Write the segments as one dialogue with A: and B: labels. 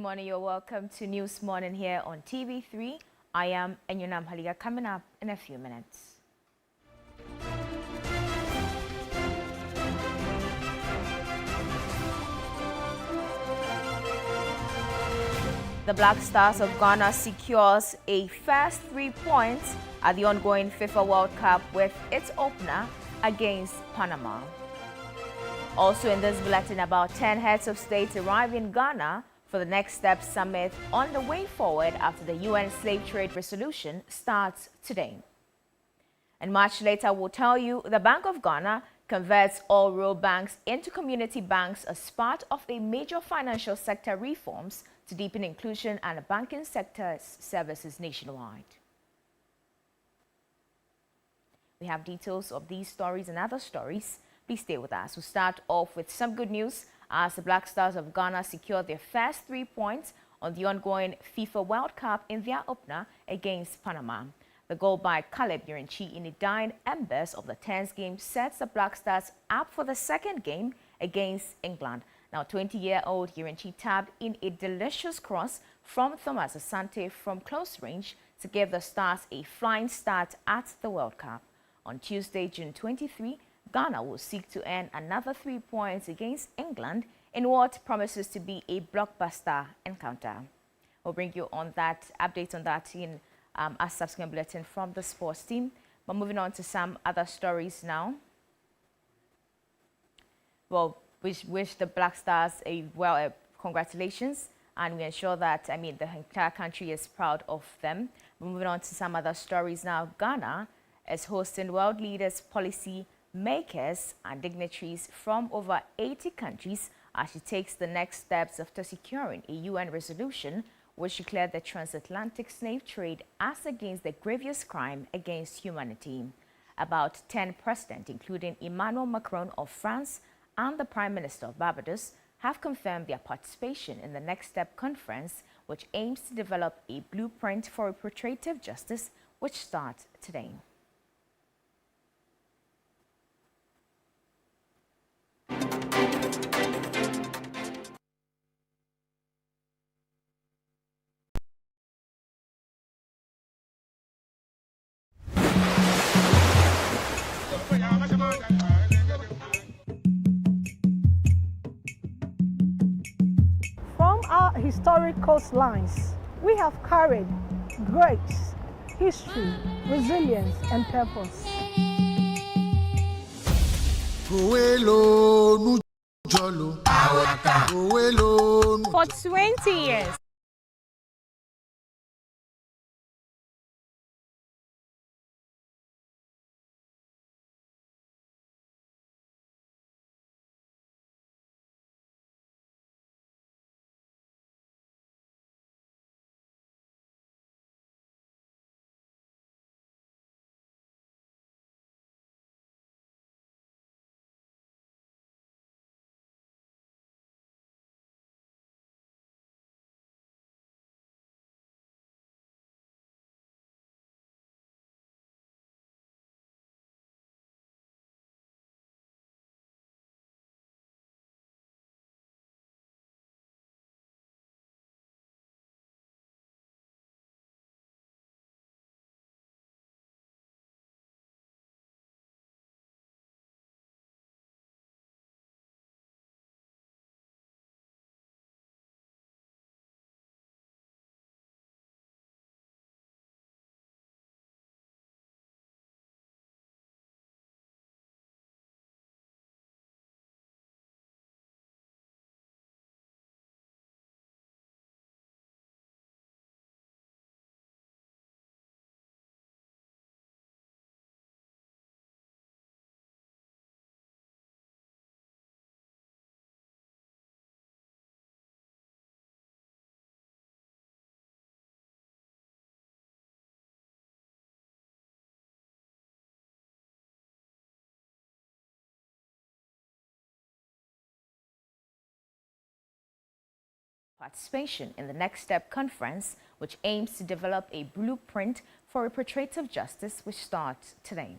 A: morning. You're welcome to News Morning here on TV3. I am Enyunam Haliga, coming up in a few minutes. The Black Stars of Ghana secures a first 3 points at the ongoing FIFA World Cup with its opener against Panama. Also in this bulletin, about 10 heads of state arrive in Ghana for the Next Step Summit on the way forward after the UN slave trade resolution starts today. And much later, we'll tell you the Bank of Ghana converts all rural banks into community banks as part of a major financial sector reforms to deepen inclusion and the banking sector's services nationwide. We have details of these stories and other stories. Please stay with us. We'll start off with some good news as the Black Stars of Ghana secured their first 3 points on the ongoing FIFA World Cup in their opener against Panama. The goal by Caleb Yurinchi in the dying embers of the 10th game sets the Black Stars up for the second game against England. Now, 20-year-old Yurinchi tapped in a delicious cross from Thomas Asante from close range to give the Stars a flying start at the World Cup. On Tuesday, June 23, Ghana will seek to earn another 3 points against England in what promises to be a blockbuster encounter. We'll bring you on that update on that in a subsequent bulletin from the sports team. But moving on to some other stories now. Well, we wish the Black Stars congratulations, and we ensure that the entire country is proud of them. But moving on to some other stories now. Ghana is hosting world leaders, policy makers and dignitaries from over 80 countries as she takes the next steps after securing a UN resolution which declared the transatlantic slave trade as against the grievous crime against humanity. About 10 presidents, including Emmanuel Macron of France and the Prime Minister of Barbados, have confirmed their participation in the Next Step conference, which aims to develop a blueprint for repatriative justice, which starts today.
B: From our historic coastlines, we have carried grace, history, resilience, and purpose.
A: For 20 years, participation in the Next Step conference, which aims to develop a blueprint for repatriative justice, which starts today.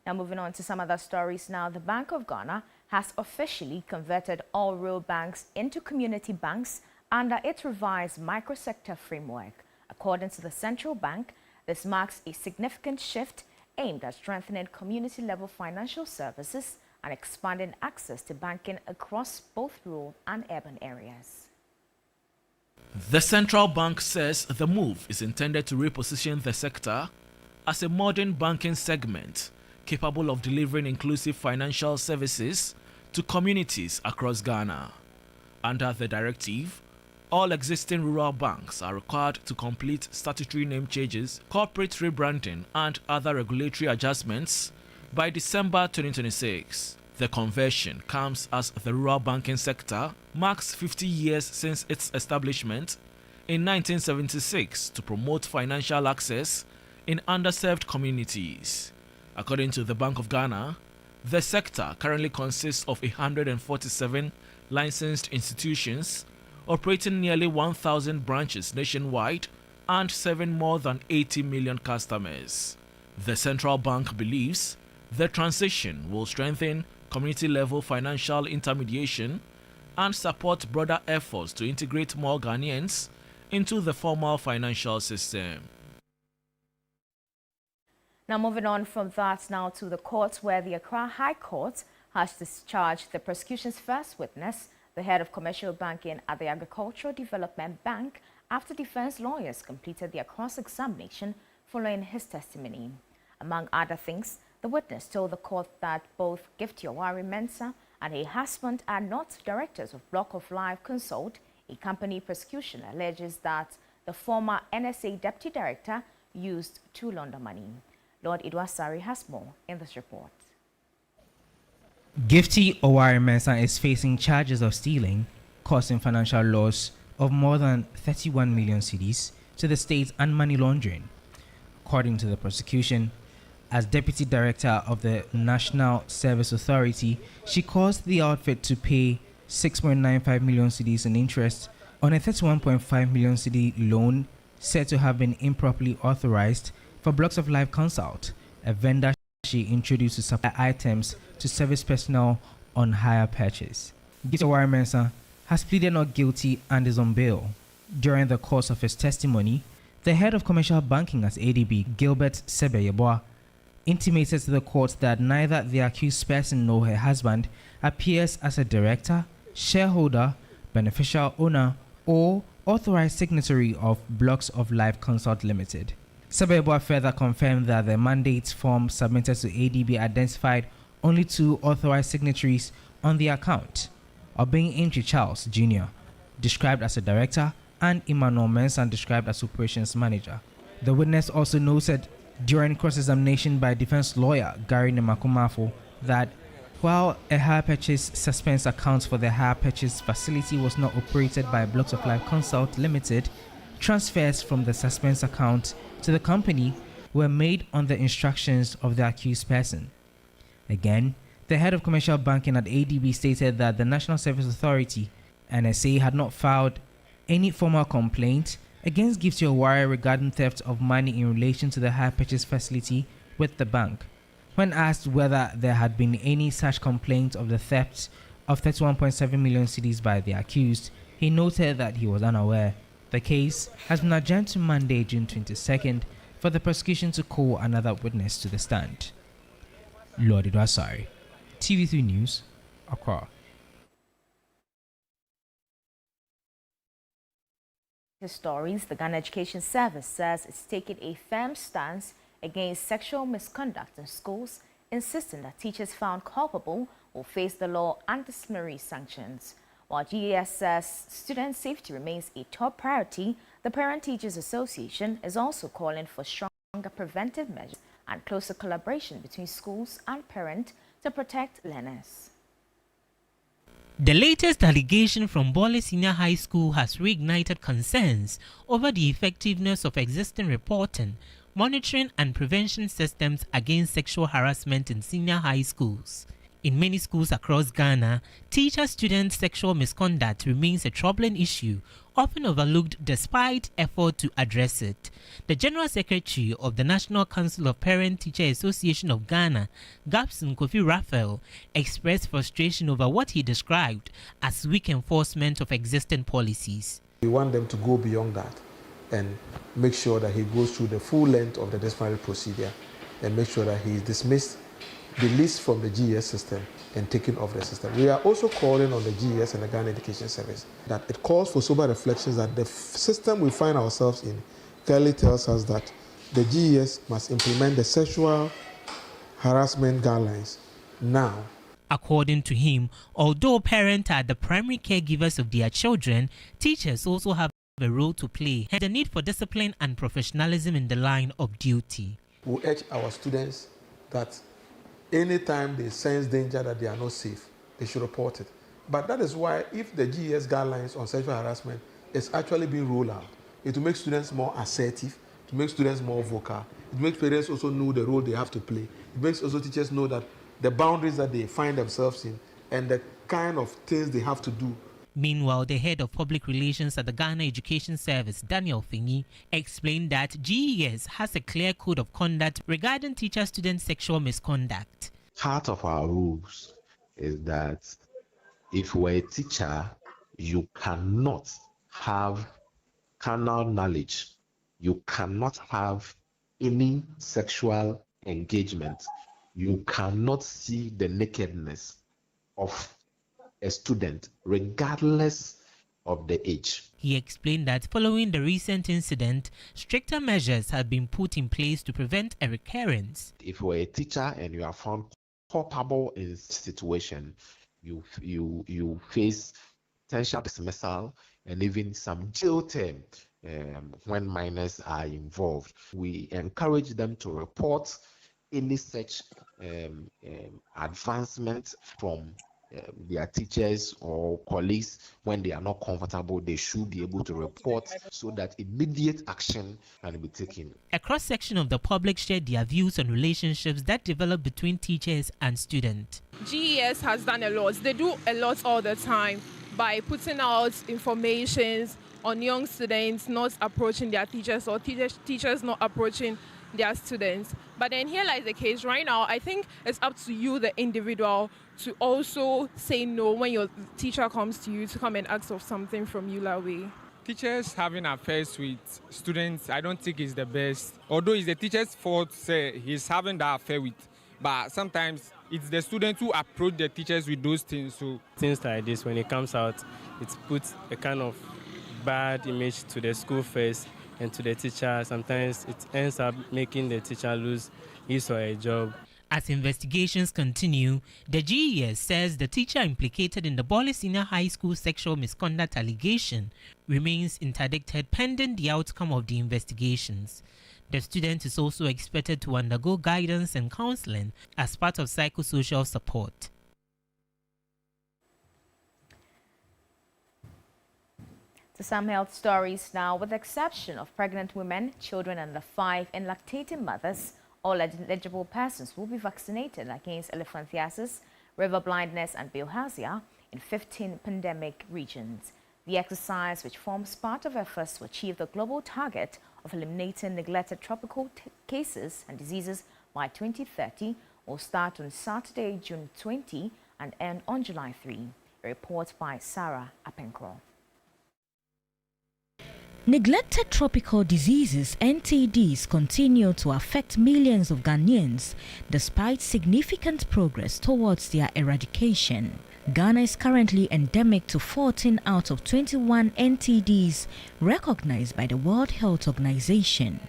A: Now moving on to some other stories now, the Bank of Ghana has officially converted all rural banks into community banks under its revised microsector framework. According to the central bank, this marks a significant shift aimed at strengthening community-level financial services and expanding access to banking across both rural and urban areas.
C: The central bank says the move is intended to reposition the sector as a modern banking segment capable of delivering inclusive financial services to communities across Ghana. Under the directive, all existing rural banks are required to complete statutory name changes, corporate rebranding, and other regulatory adjustments by December 2026. The conversion comes as the rural banking sector marks 50 years since its establishment in 1976 to promote financial access in underserved communities. According to the Bank of Ghana, the sector currently consists of 147 licensed institutions operating nearly 1,000 branches nationwide and serving more than 80 million customers. The central bank believes the transition will strengthen community-level financial intermediation and support broader efforts to integrate more Ghanaians into the formal financial system.
A: Now moving on from that now to the courts, where the Accra High Court has discharged the prosecution's first witness, the head of commercial banking at the Agricultural Development Bank, after defense lawyers completed their cross-examination following his testimony. Among other things, the witness told the court that both Gifty Owari Mensah and her husband are not directors of Block of Life Consult, a company prosecution alleges that the former NSA deputy director used to launder money. Lord Idwasari has more in this report.
D: Gifty Owari Mensah is facing charges of stealing, causing financial loss of more than 31 million cedis to the state and money laundering. According to the prosecution, as deputy director of the National Service Authority, she caused the outfit to pay 6.95 million cedis in interest on a 31.5 million cedi loan said to have been improperly authorized for Blocks of Life Consult, a vendor she introduced to supply items to service personnel on hire purchase. Gifty Owari Mensah has pleaded not guilty and is on bail. During the course of his testimony, the head of commercial banking at ADB, Gilbert Sebeyeboah, intimated to the court that neither the accused person nor her husband appears as a director, shareholder, beneficial owner, or authorized signatory of Blocks of Life Consult Limited. Sebeyeboah further confirmed that the mandate form submitted to ADB identified only two authorized signatories on the account, Obeng Entry Charles Jr., described as a director, and Emmanuel Mensah, described as operations manager. The witness also noted during cross-examination by defense lawyer Gary Nemakumafo that while a hire purchase suspense account for the hire purchase facility was not operated by Blocks of Life Consult Limited, transfers from the suspense account to the company were made on the instructions of the accused person. Again, the head of commercial banking at ADB stated that the National Service Authority, NSA, had not filed any formal complaint against Gifty Owari regarding theft of money in relation to the hire purchase facility with the bank. When asked whether there had been any such complaint of the theft of 31.7 million cedis by the accused, he noted that he was unaware. The case has been adjourned to Monday, June 22nd, for the prosecution to call another witness to the stand. Lord Idwasari, TV3 News, Accra.
A: Stories, the Ghana Education Service says it's taking a firm stance against sexual misconduct in schools, insisting that teachers found culpable will face the law and disciplinary sanctions. While GES says student safety remains a top priority, the Parent Teachers Association is also calling for stronger preventive measures and closer collaboration between schools and parents to protect learners.
E: The latest allegation from Bole Senior High School has reignited concerns over the effectiveness of existing reporting, monitoring and prevention systems against sexual harassment in senior high schools. In many schools across Ghana, teacher-student sexual misconduct remains a troubling issue often overlooked despite effort to address it. The General Secretary of the National Council of Parent-Teacher Association of Ghana, Gabson Kofi Raphael, expressed frustration over what he described as weak enforcement of existing policies.
F: We want them to go beyond that and make sure that he goes through the full length of the disciplinary procedure and make sure that he is dismissed, released from the GES system and taken off the system. We are also calling on the GES and the Ghana Education Service that it calls for sober reflections that the system we find ourselves in clearly tells us that the GES must implement the sexual harassment guidelines now.
E: According to him, although parents are the primary caregivers of their children, teachers also have a role to play, and the need for discipline and professionalism in the line of duty.
F: We urge our students that anytime they sense danger that they are not safe, they should report it. But that is why if the GES guidelines on sexual harassment is actually being rolled out, it will make students more assertive, to make students more vocal. It makes parents also know the role they have to play. It makes also teachers know that the boundaries that they find themselves in and the kind of things they have to do.
E: Meanwhile, the head of public relations at the Ghana Education Service, Daniel Fingi, explained that GES has a clear code of conduct regarding teacher-student sexual misconduct.
G: Part of our rules is that if you're a teacher, you cannot have carnal knowledge. You cannot have any sexual engagement. You cannot see the nakedness of a student, regardless of the age.
E: He explained that following the recent incident, stricter measures have been put in place to prevent a recurrence.
G: If you're a teacher and you are found culpable in this situation, you face potential dismissal and even some jail term when minors are involved. We encourage them to report any such advancement from their teachers or colleagues. When they are not comfortable, they should be able to report so that immediate action can be taken.
E: A cross-section of the public shared their views on relationships that develop between teachers and students.
H: GES has done a lot. They do a lot all the time by putting out information on young students not approaching their teachers or teachers not approaching their students. But then here lies the case right now. I think it's up to you, the individual, to also say no when your teacher comes to you to come and ask for something from you that way.
I: Teachers having affairs with students, I don't think is the best. Although it's the teacher's fault, say he's having that affair with, but sometimes it's the students who approach the teachers with those things. So
J: things like this, when it comes out, it puts a kind of bad image to the school first and to the teacher. Sometimes it ends up making the teacher lose his or her job.
E: As investigations continue, the GES says the teacher implicated in the Bole Senior High School sexual misconduct allegation remains interdicted pending the outcome of the investigations. The student is also expected to undergo guidance and counseling as part of psychosocial support.
A: To some health stories now, with the exception of pregnant women, children under 5 and lactating mothers, all eligible persons will be vaccinated against elephantiasis, river blindness and bilharzia in 15 pandemic regions. The exercise, which forms part of efforts to achieve the global target of eliminating neglected tropical cases and diseases by 2030, will start on Saturday, June 20 and end on July 3. A report by Sarah Apenkro.
K: Neglected tropical diseases (NTDs) continue to affect millions of Ghanaians despite significant progress towards their eradication. Ghana is currently endemic to 14 out of 21 NTDs recognized by the World Health Organization.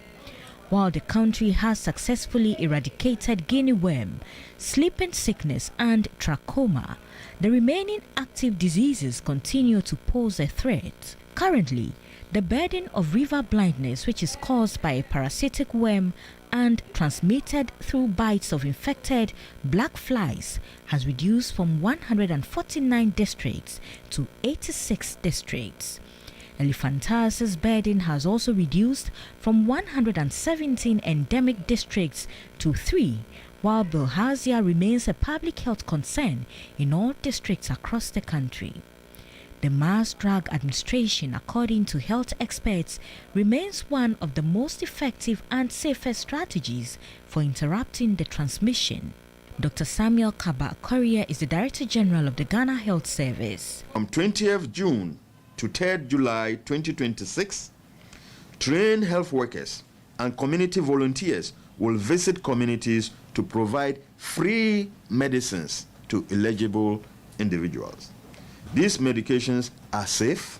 K: While the country has successfully eradicated guinea worm, sleeping sickness and trachoma, the remaining active diseases continue to pose a threat. Currently, the burden of river blindness, which is caused by a parasitic worm and transmitted through bites of infected black flies, has reduced from 149 districts to 86 districts. Elephantiasis burden has also reduced from 117 endemic districts to 3, while bilharzia remains a public health concern in all districts across the country. The mass drug administration, according to health experts, remains one of the most effective and safest strategies for interrupting the transmission. Dr. Samuel Kaba Korea is the Director General of the Ghana Health Service.
L: From 20th June to 3rd July 2026, trained health workers and community volunteers will visit communities to provide free medicines to eligible individuals. These medications are safe,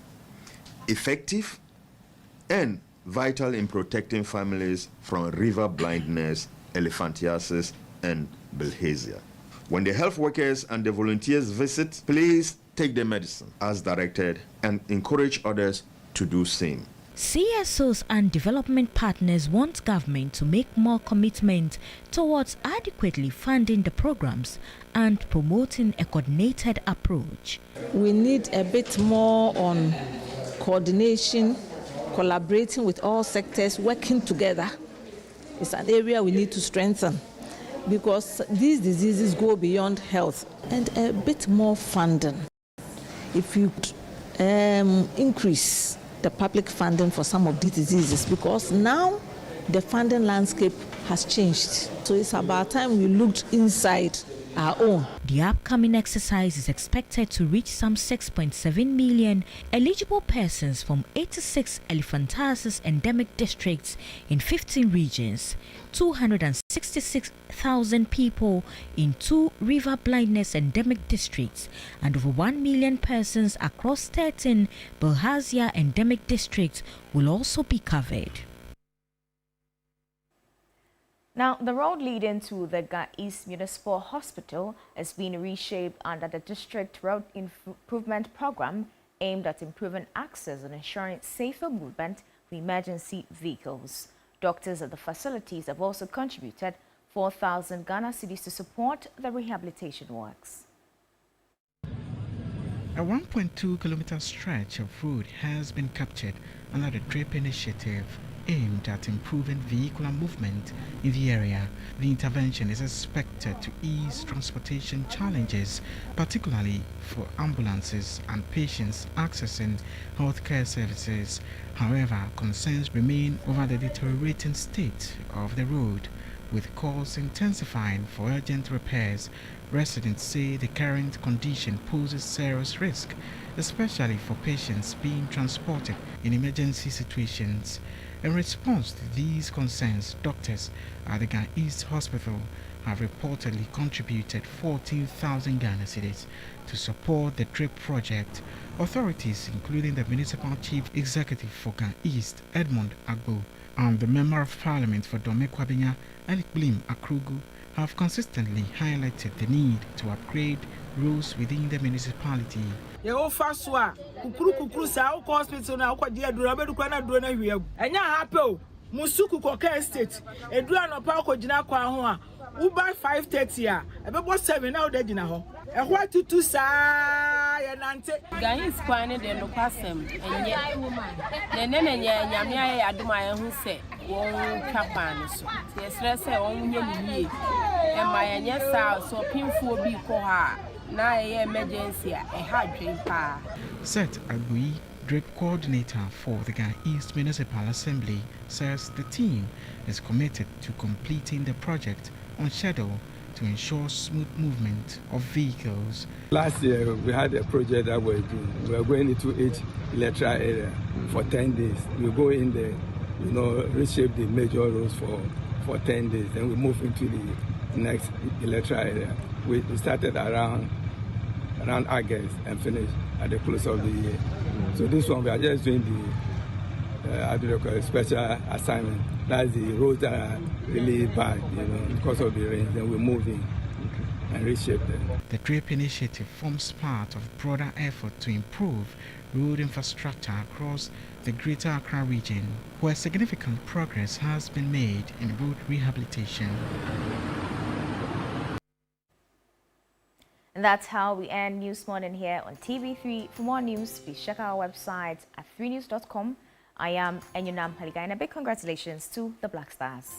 L: effective, and vital in protecting families from river blindness, elephantiasis, and bilharzia. When the health workers and the volunteers visit, please take the medicine as directed and encourage others to do same.
K: CSOs and development partners want government to make more commitment towards adequately funding the programs and promoting a coordinated approach.
M: We need a bit more on coordination, collaborating with all sectors, working together. It's an area we need to strengthen because these diseases go beyond health, and a bit more funding. If you increase the public funding for some of these diseases, because now the funding landscape has changed. So it's about time we looked inside our own.
K: The upcoming exercise is expected to reach some 6.7 million eligible persons from 86 elephantiasis endemic districts in 15 regions, 266,000 people in 2 river blindness endemic districts, and over 1 million persons across 13 bilharzia endemic districts will also be covered.
A: Now, the road leading to the Ga East Municipal Hospital is being reshaped under the District Road Improvement Program aimed at improving access and ensuring safer movement for emergency vehicles. Doctors at the facilities have also contributed 4,000 Ghana cedis to support the rehabilitation works.
N: A 1.2-kilometer stretch of road has been captured under the DRIP initiative aimed at improving vehicular movement in the area. The intervention is expected to ease transportation challenges, particularly for ambulances and patients accessing healthcare services. However, concerns remain over the deteriorating state of the road, with calls intensifying for urgent repairs. Residents say the current condition poses serious risk, especially for patients being transported in emergency situations. In response to these concerns, doctors at the Ga East Hospital have reportedly contributed 14,000 Ghana cedis to support the DRIP project. Authorities, including the Municipal Chief Executive for Ga East, Edmund Agbo, and the Member of Parliament for Dome Kwabinya, Elikblim Akrugu, have consistently highlighted the need to upgrade roads within the municipality.
O: Hospital na kwa dia duro abedu kwa na duro na hwe enya happy o musuku koka estate edura no pa ko gina kwa ho a uba 5:30 a ebebo 7 na oda gina ho ehwo atutu saa ye nante
P: Ghanaians kwa ne de no kwasem enye ne nyame aye adoma ye hu se won twapa so ye sere se won nye ni yie e ma ye nye saa so pinfo bi ko ha na ye emergency e ha dwen pa.
N: Set Agui, DRIP coordinator for the Ga East Municipal Assembly, says the team is committed to completing the project on schedule to ensure smooth movement of vehicles.
Q: Last year we had a project that we're doing. We are going into each electoral area for 10 days. We go in there, reshape the major roads for 10 days. Then we move into the next electoral area. We started around August and finished at the close of the year. So this one we are just doing the special assignment. That's the roads that are really bad, because of the rain. Then we move in and reshape them.
N: The DRIP initiative forms part of a broader effort to improve road infrastructure across the Greater Accra region, where significant progress has been made in road rehabilitation.
A: And that's how we end News Morning here on TV3. For more news, please check our website at 3news.com. I am Enyunam Haliga, and a big congratulations to the Black Stars.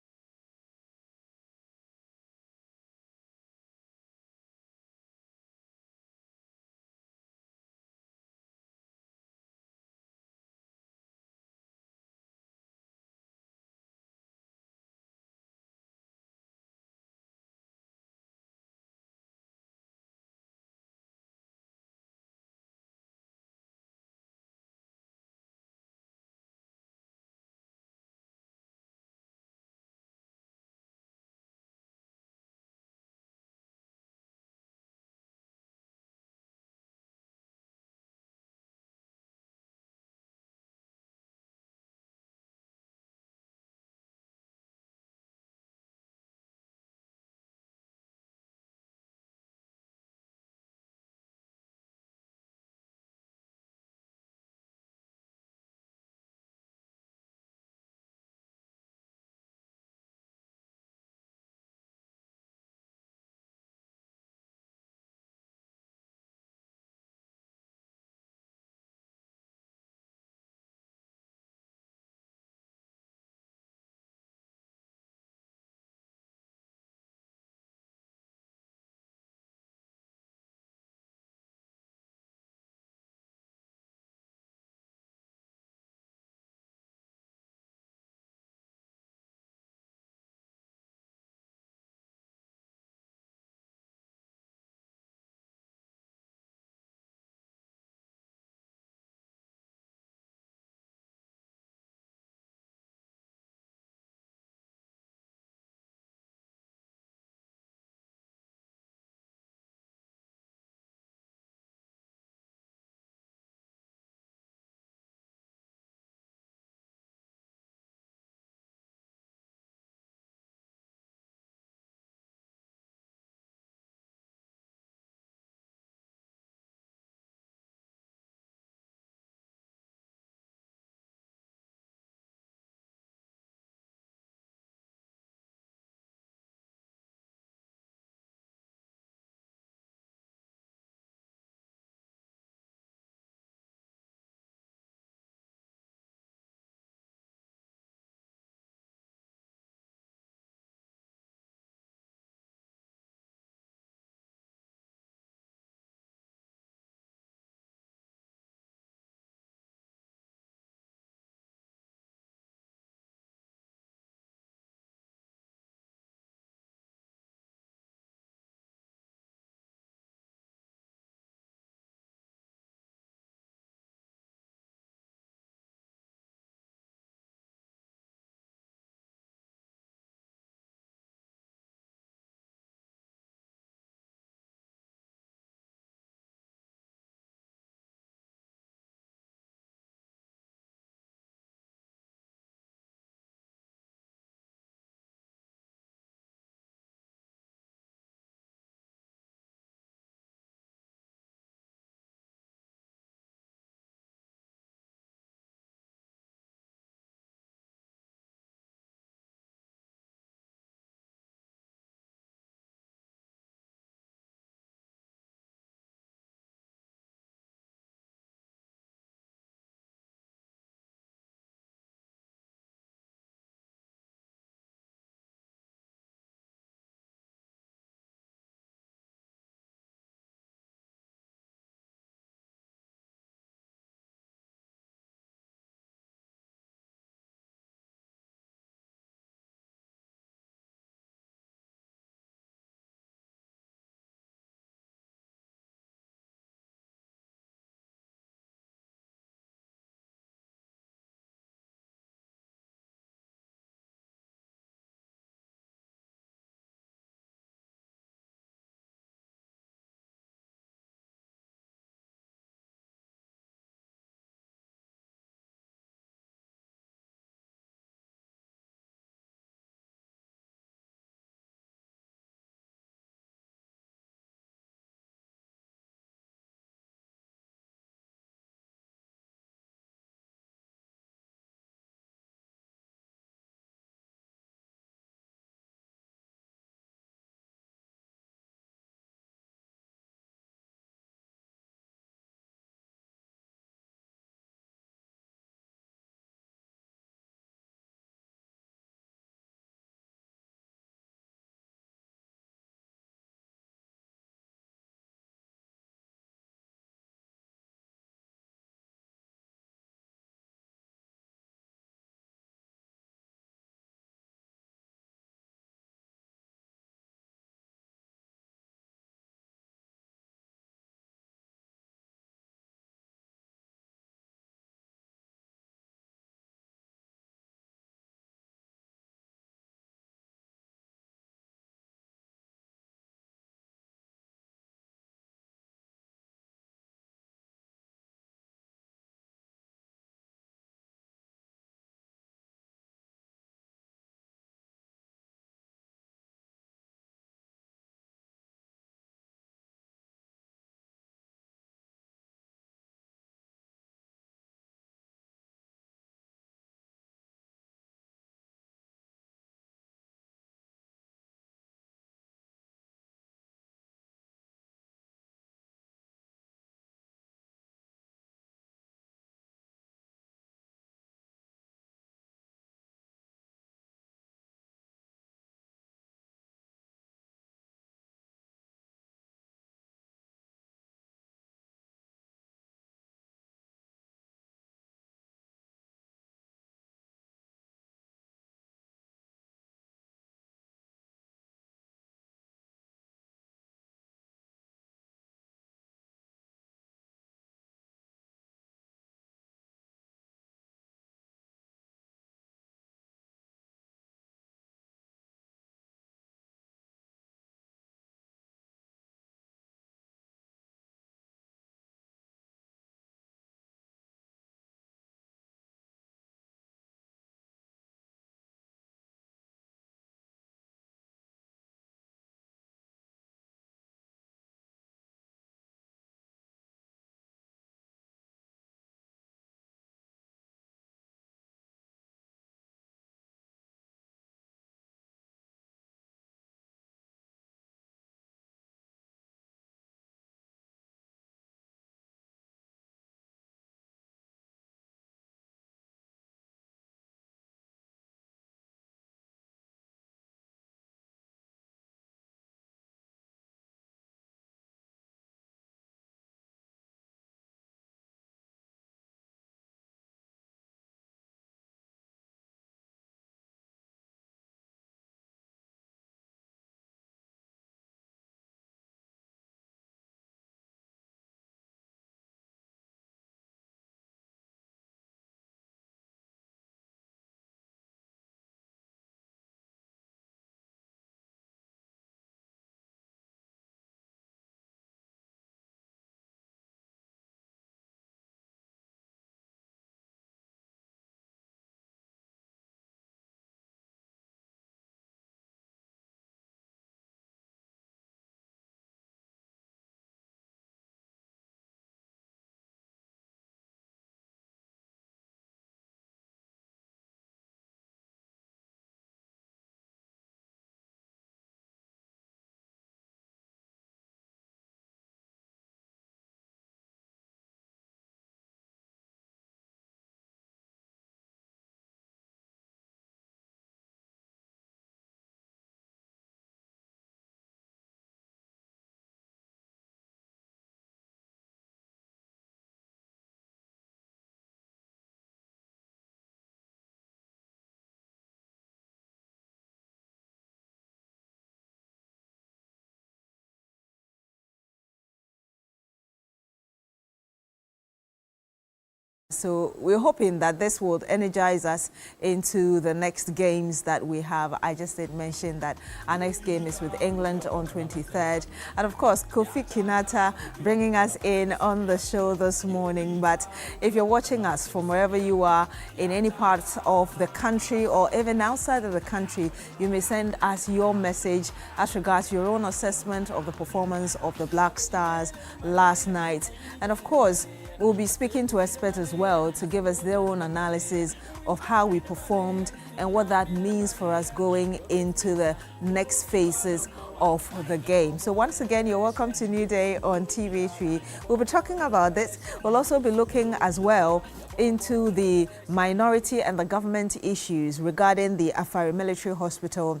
R: So we're hoping that this will energize us into the next games that we have. I just did mention that our next game is with England on 23rd. And of course, Kofi Kinata bringing us in on the show this morning. But if you're watching us from wherever you are in any parts of the country or even outside of the country, you may send us your message as regards your own assessment of the performance of the Black Stars last night. And of course, we'll be speaking to experts as well to give us their own analysis of how we performed and what that means for us going into the next phases of the game. So once again, you're welcome to New Day on TV3. We'll be talking about this. We'll also be looking as well into the minority and the government issues regarding the Afari Military Hospital.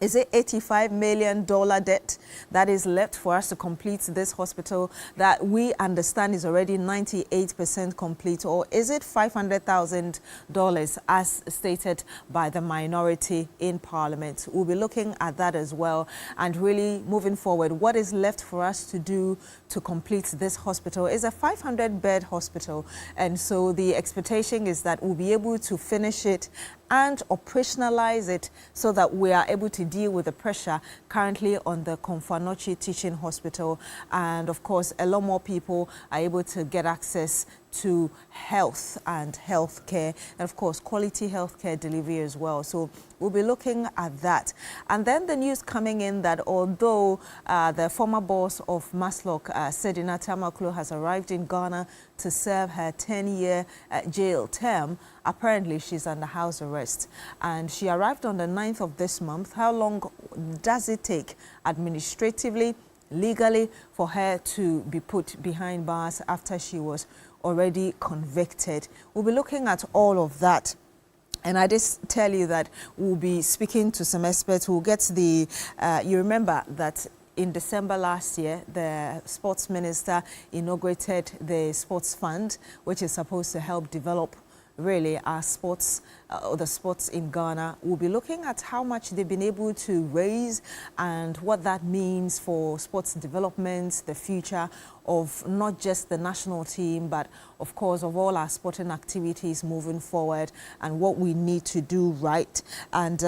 R: Is it $85 million debt that is left for us to complete this hospital that we understand is already 98% complete? Or is it $500,000 as stated by the minority in Parliament? We'll be looking at that as well and really moving forward. What is left for us to do to complete this hospital? It's a 500-bed hospital, and so the expectation is that we'll be able to finish it and operationalize it so that we are able to deal with the pressure currently on the Komfanochi Teaching Hospital. And of course, a lot more people are able to get access to health and healthcare, and of course, quality healthcare delivery as well. So we'll be looking at that. And then the news coming in that although the former boss of Maslok, Sedina Tamaklo, has arrived in Ghana to serve her 10-year jail term, apparently she's under house arrest. And she arrived on the 9th of this month. How long does it take administratively, legally, for her to be put behind bars after she was already convicted? We'll be looking at all of that. And I just tell you that we'll be speaking to some experts. We'll get the, you remember that in December last year, the sports minister inaugurated the sports fund, which is supposed to help develop really our sports, the sports in Ghana. We'll be looking at how much they've been able to raise and what that means for sports development, the future of not just the national team, but of course of all our sporting activities moving forward and what we need to do right. And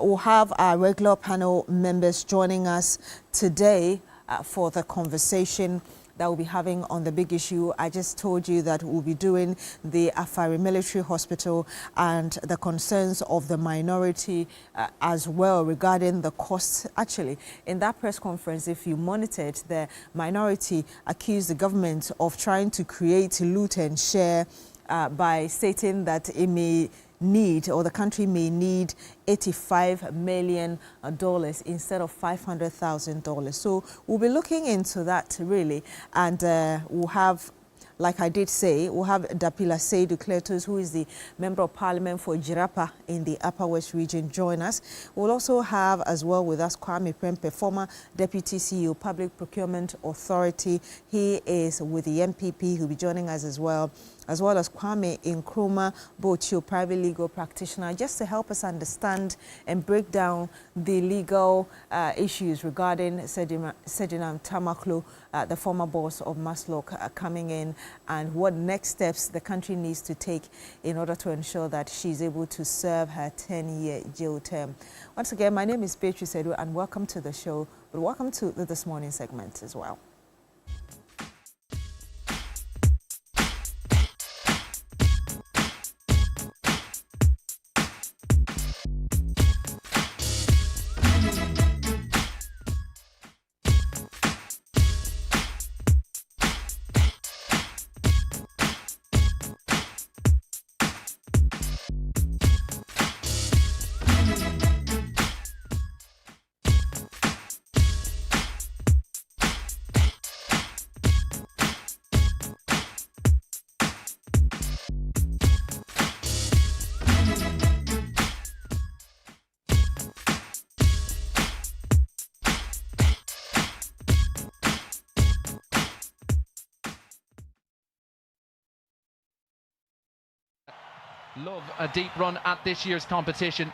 R: we'll have our regular panel members joining us today for the conversation that we'll be having on the big issue. I just told you that we'll be doing the Afari Military Hospital and the concerns of the minority as well regarding the costs. Actually, in that press conference, if you monitored, the minority accused the government of trying to create loot and share by stating that it may need, or the country may need, $85 million instead of $500,000. So we'll be looking into that really, and we'll have, like I did say, we'll have Dapila Seydou Kletos, who is the Member of Parliament for Jirapa in the Upper West region, join us. We'll also have as well with us Kwame Prempeh, former Deputy CEO, Public Procurement Authority. He is with the MPP. He'll be joining us as well as Kwame Nkrumah Bochio, private legal practitioner, just to help us understand and break down the legal issues regarding Sedinam Tamaklo, the former boss of Maslok, coming in, and what next steps the country needs to take in order to ensure that she's able to serve her 10-year jail term. Once again, my name is Beatrice Edu, and welcome to the show, but welcome to this morning segment as well.
S: Love a deep run at this year's competition.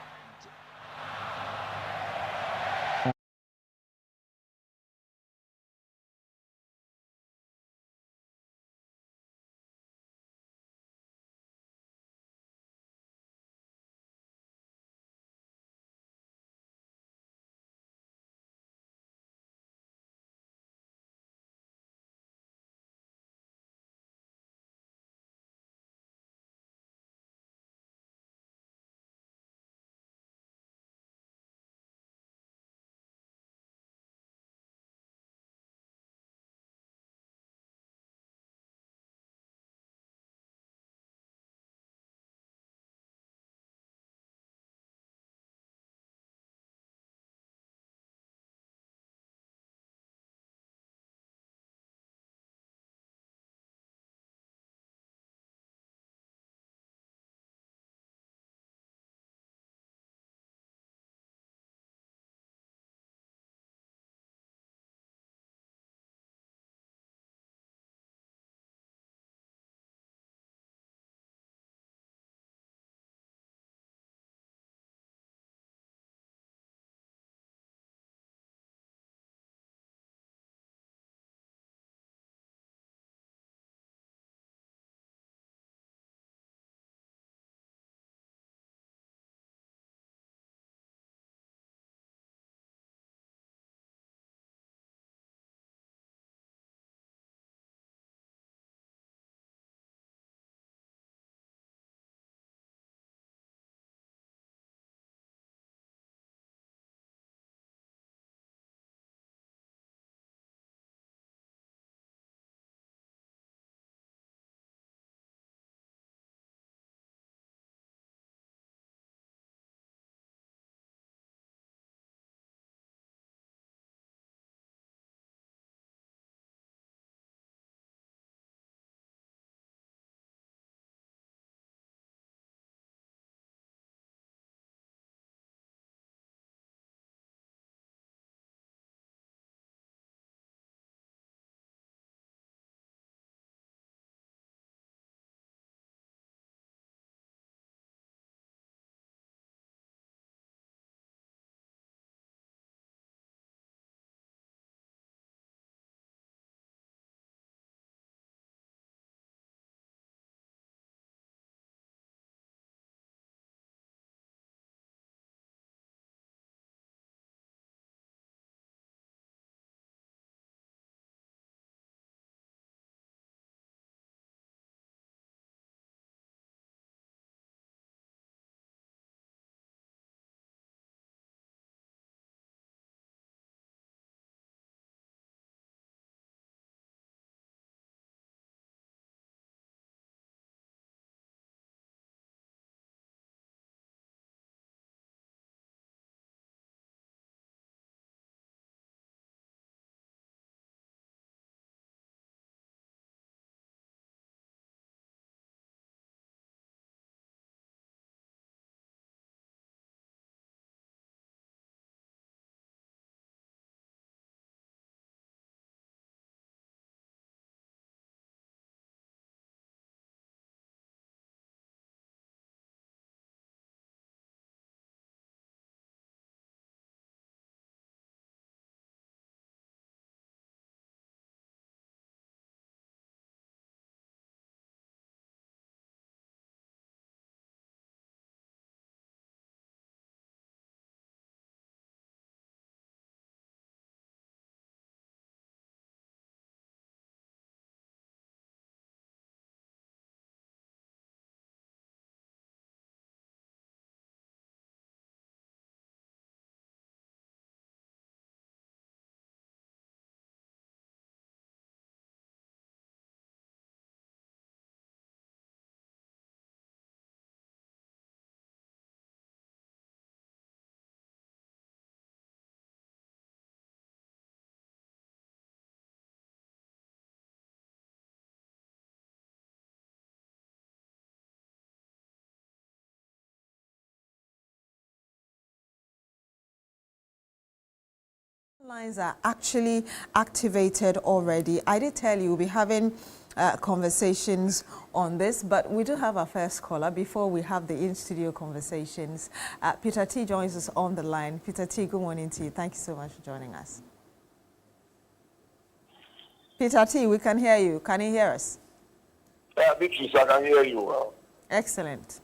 R: Lines are actually activated already. I did tell you we'll be having conversations on this, but we do have our first caller before we have the in-studio conversations. Peter T joins us on the line. Peter T, good morning to you. Thank you so much for joining us. Peter T, we can hear you. Can you hear us?
T: Beatrice, I can hear you well.
R: Excellent.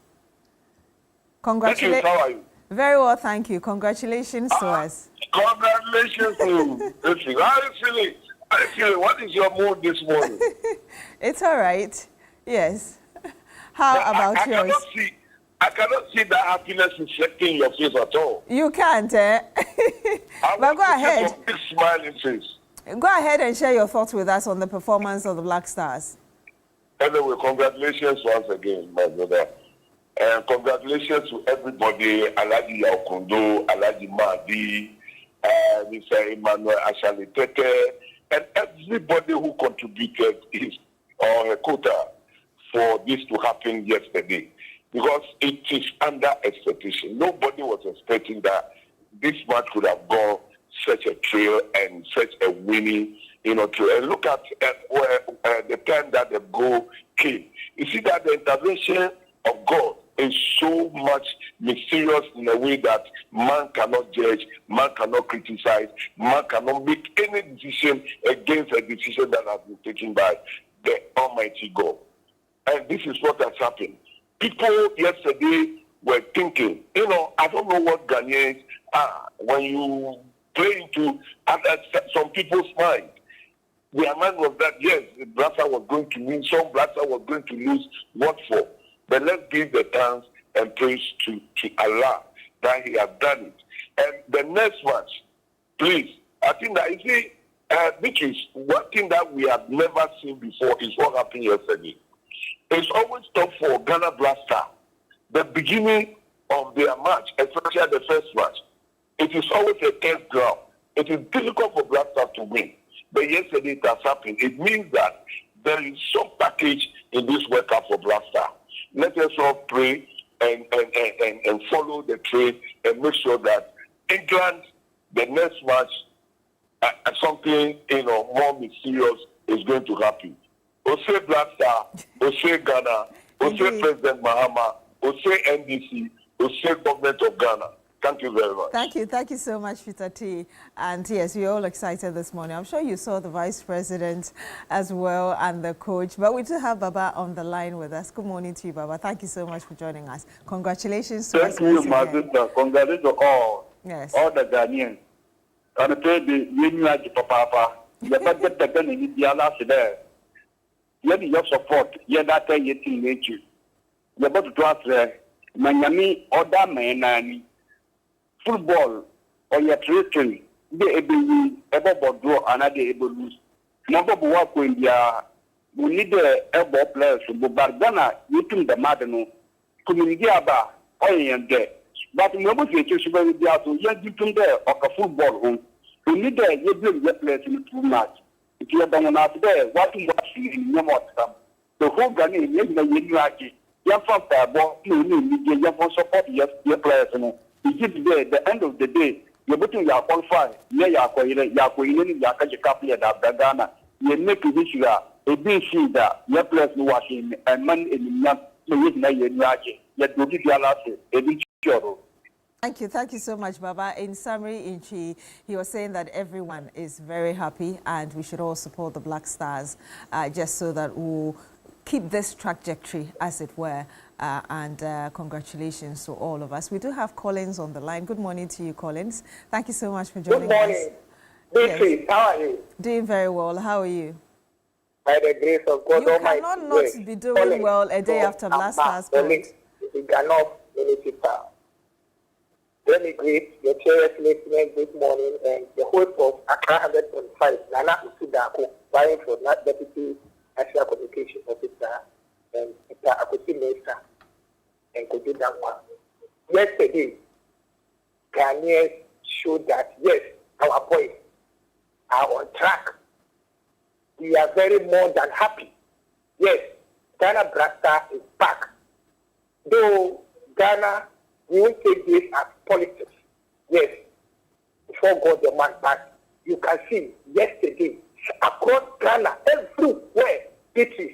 R: Congratulations.
T: Beatrice, how are you?
R: Very well, thank you. Congratulations to us.
T: Congratulations to you. Beatrice. How are you feeling? How are you feeling? What is your mood this morning?
R: It's all right. Yes. How about yours?
T: I cannot see that happiness reflecting your face at all.
R: You can't, eh? But go ahead.
T: Big smiling face.
R: Go ahead and share your thoughts with us on the performance of the Black Stars.
T: Anyway, congratulations once again, my brother. And congratulations to everybody, Alhaji Yaokundo, Alhaji Mahdi, Mr. Emmanuel Ashalitete, and everybody who contributed his or her quota for this to happen yesterday. Because it is under expectation. Nobody was expecting that this match could have gone such a trail and such a winning, trail. And look at the time that the goal came. You see that the intervention of God is so much mysterious in a way that man cannot judge, man cannot criticize, man cannot make any decision against a decision that has been taken by the Almighty God. And this is what has happened. People yesterday were thinking, I don't know what Ghanaians are. When you play into some people's mind, their mind was that, yes, the Black Star was going to win, some Black Star was going to lose. What for? But let's give the thanks and praise to Allah that He has done it. And the next match, please, I think that, you see, Beatrice, one thing that we have never seen before is what happened yesterday. It's always tough for Ghana Black Star. The beginning of their match, especially the first match, it is always a test ground. It is difficult for Black Star to win. But yesterday it has happened. It means that there is some package in this World Cup for Black Star. Let us all pray and follow the trade and make sure that England, the next match, something more mysterious is going to happen. Ose Black Star, Ose Ghana, Ose President Mahama, Ose NDC, Ose Government of Ghana. Thank you very much.
R: Thank you so much, Peter T. And yes, we're all excited this morning. I'm sure you saw the Vice President as well and the coach. But we do have Baba on the line with us. Good morning to you, Baba. Thank you so much for joining us. Congratulations to us.
U: Thank you, my sister. Congratulations to all.
R: Yes.
U: All the Ghanaians. And I tell you, Papa, you better get the gun in the last there. You need your support. You that thing you think you. You about to trust Miami order man football or your tradition. They able draw another able lose. Number work with India. We need the elbow players. But Ghana, you think the madano. Community about all in there. But nobody is very there to young people there of a football home. We need the you build your players in too much. If you are done out there, what you are seeing in your mouth, the whole Ghanaian, you like it. You're from ball, you need your support your players. You give the end of the day, you're putting your qualify, Ghana. You make it issue, a big sheet that your players washing and man in the
R: Thank you so much, Baba. In summary, he was saying that everyone is very happy and we should all support the Black Stars just so that we'll keep this trajectory, as it were. Congratulations to all of us. We do have Collins on the line. Good morning to you, Collins. Thank you so much for joining us.
V: Good morning. Beatrice, how are you?
R: Doing very well. How are you?
V: By the grace of God
R: you
V: Almighty.
R: You cannot not be doing Collins, well a day after Black Stars.
V: Let me greet your cherished listeners this morning and the host of Accra 100.5, Nana Usudako, vying for Deputy National Communication Officer and Mr. Akosi Mesa and Kojo Dankwa. Yesterday, Ghanaians showed that, yes, our boys are on track. We are very more than happy. Yes, Ghana Black Star is back. Though Ghana, we won't take this as politics. Yes, before God, the man, but you can see yesterday across Ghana, everywhere it is.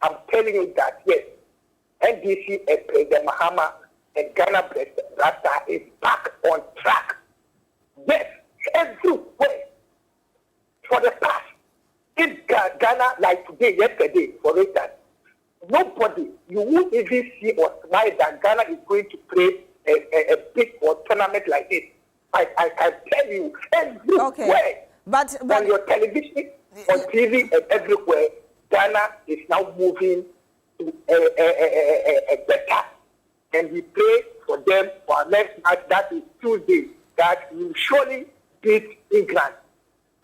V: I'm telling you that, yes, NDC and President Mahama and Ghana President Rasta is back on track. Yes, everywhere. For the past, in Ghana, like today, yesterday, for instance, nobody, you won't even see or smile that Ghana is going to play a big or tournament like this. I can tell you, everywhere.
R: Okay. But
V: on your television, on TV, and everywhere, Ghana is now moving to a better. And we pray for them for our next match. That is Tuesday. That will surely beat England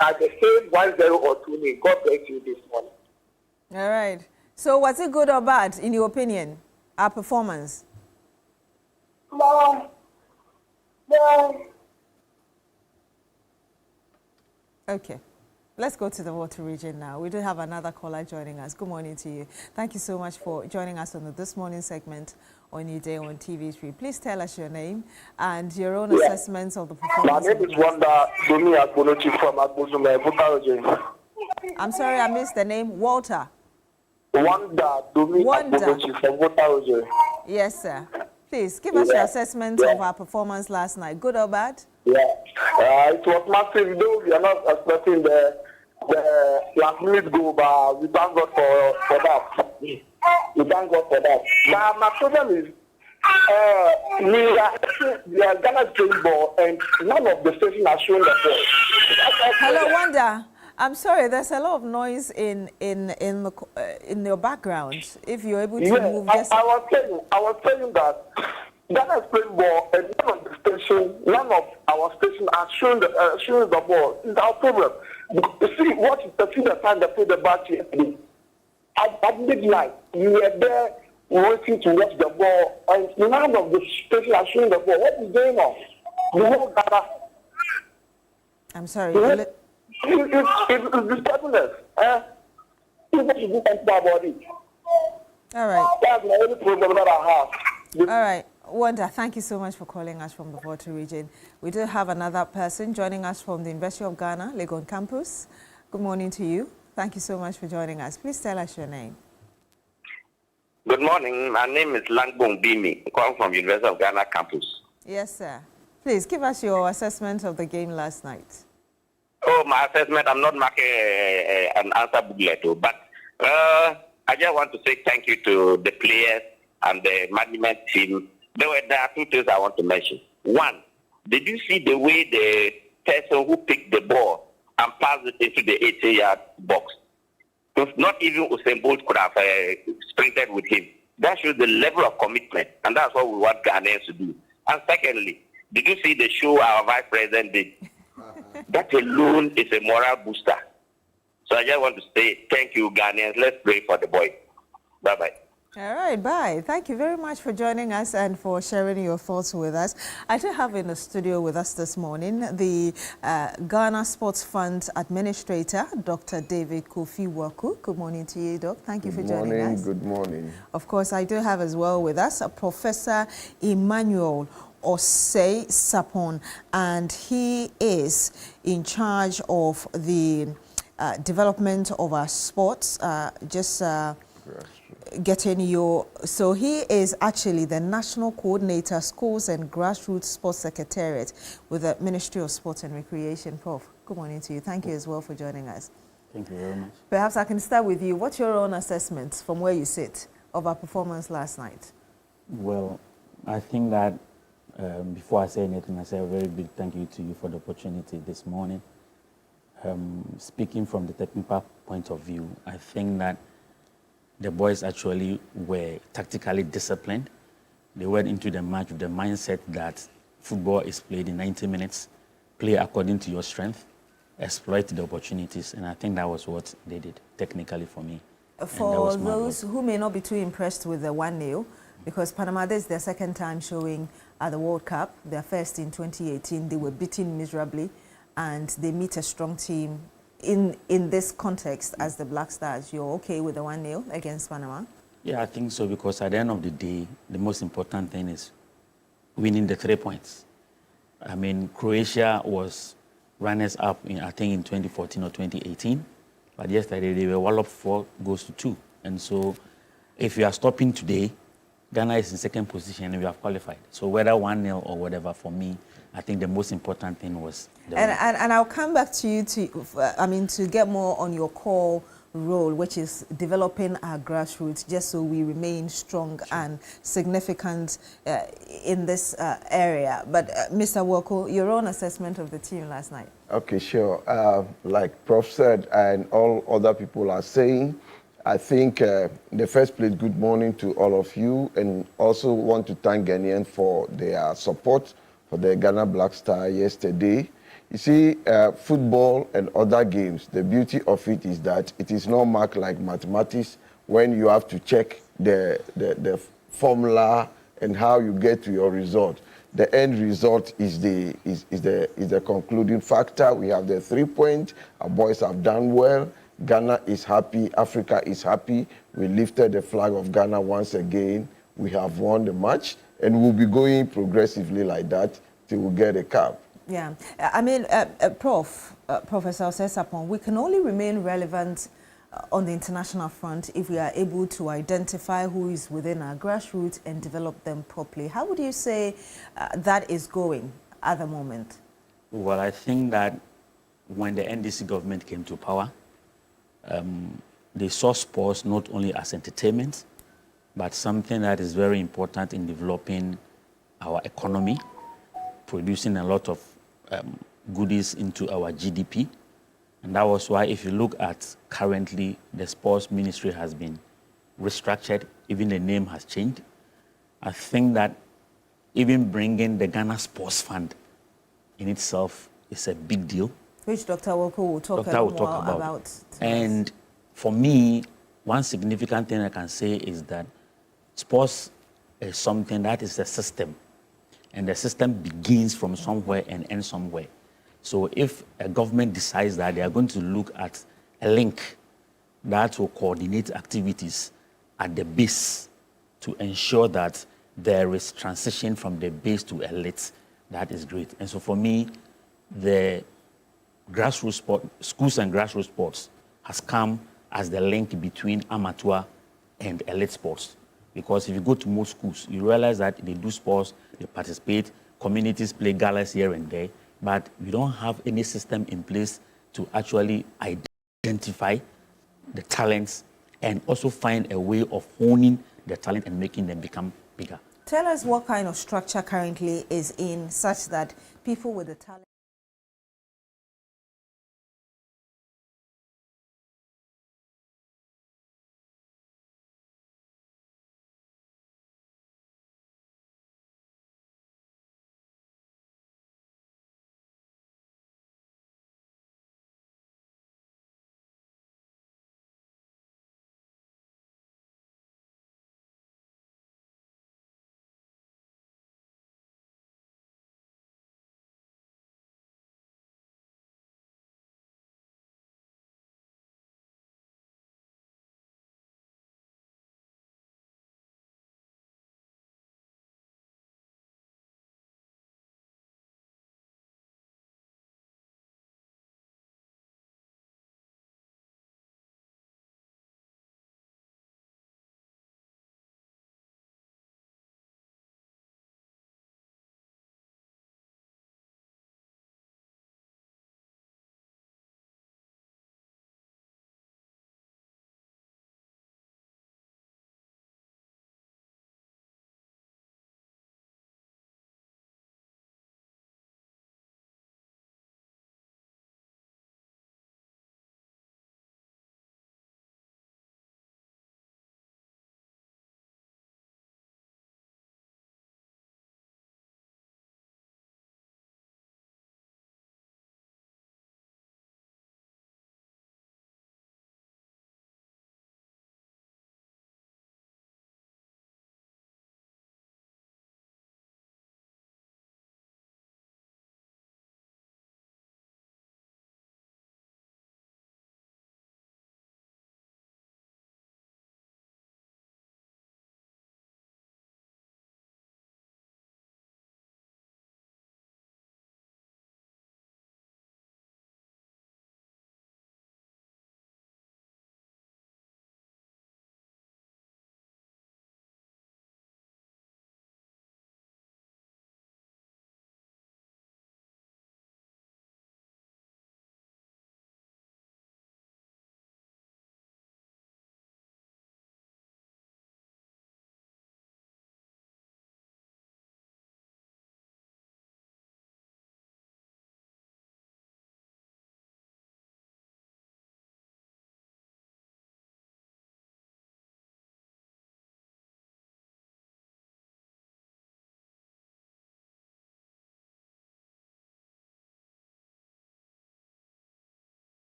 V: at the same 1-0 or 2-0. God bless you this morning.
R: All right. So was it good or bad, in your opinion, our performance?
V: No.
R: Okay. Let's go to the water region now. We do have another caller joining us. Good morning to you. Thank you so much for joining us on This Morning segment on Newday on TV3. Please tell us your name and your own assessments of the performance.
U: My name is Wanda Domi Akbonochi from Akbozume, Buta.
R: I'm sorry, I missed the name. Walter.
U: Wanda Domi Akbonochi from Buta.
R: Yes, sir. Please give us your assessment of our performance last night. Good or bad?
U: Yeah, it was massive. Though we are not expecting the last minute goal, but we thank God for that. We thank God for that. Now my problem is, we are Ghana playing ball, and none of the stations are showing the ball.
R: Hello, Wanda. I'm sorry. There's a lot of noise in your background. If you're able to move,
U: I was telling that Ghana is playing ball, and none of our stations are showing the ball. It's our problem. You see, what is the time they play the match yesterday? At midnight, we were there waiting to watch the ball, and none of the stations are showing the ball. What is going on? The whole Ghana.
R: I'm sorry.
U: It's disturbing us. People should do something about it.
R: All right.
U: That's the only problem that I have.
R: All right. Wanda, thank you so much for calling us from the Volta region. We do have another person joining us from the University of Ghana, Legon campus. Good morning to you. Thank you so much for joining us. Please tell us your name.
B: Good morning. My name is Langbong Bimi. I come from University of Ghana campus.
R: Yes, sir. Please give us your assessment of the game last night.
B: Oh, my assessment, I'm not making an answer booklet, but I just want to say thank you to the players and the management team. There are two things I want to mention. One, did you see the way the person who picked the ball and passed it into the 80-yard box? Not even Usain Bolt could have sprinted with him. That shows the level of commitment, and that's what we want Ghanaians to do. And secondly, did you see the show our vice president did? That alone is a moral booster. So I just want to say thank you, Ghanaians. Let's pray for the boy. Bye-bye.
R: All right, bye. Thank you very much for joining us and for sharing your thoughts with us. I do have in the studio with us this morning the Ghana Sports Fund Administrator, Dr. David Kofi Waku. Good morning to you, Doc. Thank you for joining us.
C: Good morning.
R: Of course, I do have as well with us Professor Emmanuel Osei Sapon, and he is in charge of the development of our sports. Getting your, so he is actually the National Coordinator, Schools and Grassroots Sports Secretariat with the Ministry of Sports and Recreation. Prof, good morning to you. Thank you as well for joining us.
W: Thank you very much.
R: Perhaps I can start with you. What's your own assessment from where you sit of our performance last night?
W: Well, I think that before I say anything, I say a very big thank you to you for the opportunity this morning. Speaking from the technical point of view, I think that the boys actually were tactically disciplined. They went into the match with the mindset that football is played in 90 minutes, play according to your strength, exploit the opportunities, and I think that was what they did technically for me.
R: For those who may not be too impressed with the 1-0, because Panama, this is their second time showing at the World Cup, their first in 2018, they were beaten miserably, and they meet a strong team. In this context, as the Black Stars, you're okay with the 1-0 against Panama?
W: Yeah, I think so, because at the end of the day, the most important thing is winning the 3 points. I mean, Croatia was runners-up, I think, in 2014 or 2018. But yesterday, they were walloped 4-2. And so if you are stopping today, Ghana is in second position and we have qualified. So whether 1-0 or whatever, for me, I think the most important thing was the win.
R: And I'll come back to you to get more on your core role, which is developing our grassroots, just so we remain strong and significant in this area. But Mr. Woko, your own assessment of the team last night.
C: Okay, sure. Like Prof said, and all other people are saying, I think in the first place, good morning to all of you, and also want to thank Ghanaians for their support for the Ghana Black Star yesterday. You see, football and other games, the beauty of it is that it is not marked like mathematics when you have to check the formula and how you get to your result. The end result is the concluding factor. We have the 3 points. Our boys have done well. Ghana is happy. Africa is happy. We lifted the flag of Ghana once again. We have won the match, and we'll be going progressively like that till we get a cup.
R: Yeah, I mean, Professor Osesapon, we can only remain relevant on the international front if we are able to identify who is within our grassroots and develop them properly. How would you say that is going at the moment?
W: Well, I think that when the NDC government came to power, they saw sports not only as entertainment, but something that is very important in developing our economy, producing a lot of goodies into our GDP. And that was why, if you look at currently, the sports ministry has been restructured, even the name has changed. I think that even bringing the Ghana Sports Fund in itself is a big deal.
R: Which Dr. Woko will talk about.
W: And for me, one significant thing I can say is that sports is something that is a system. And the system begins from somewhere and ends somewhere. So if a government decides that they are going to look at a link that will coordinate activities at the base to ensure that there is transition from the base to elite, that is great. And so for me, the grassroots sport, schools and grassroots sports has come as the link between amateur and elite sports. Because if you go to most schools, you realize that they do sports, they participate, communities play galas here and there, but we don't have any system in place to actually identify the talents and also find a way of honing the talent and making them become bigger.
R: Tell us what kind of structure currently is in such that people with the talent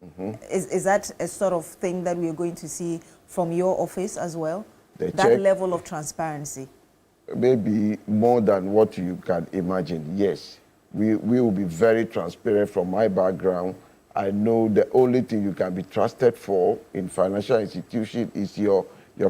R: Is that a sort of thing that we are going to see from your office as well?
C: The
R: That level of transparency?
C: Maybe more than what you can imagine, yes. We will be very transparent. From my background, I know the only thing you can be trusted for in financial institution is your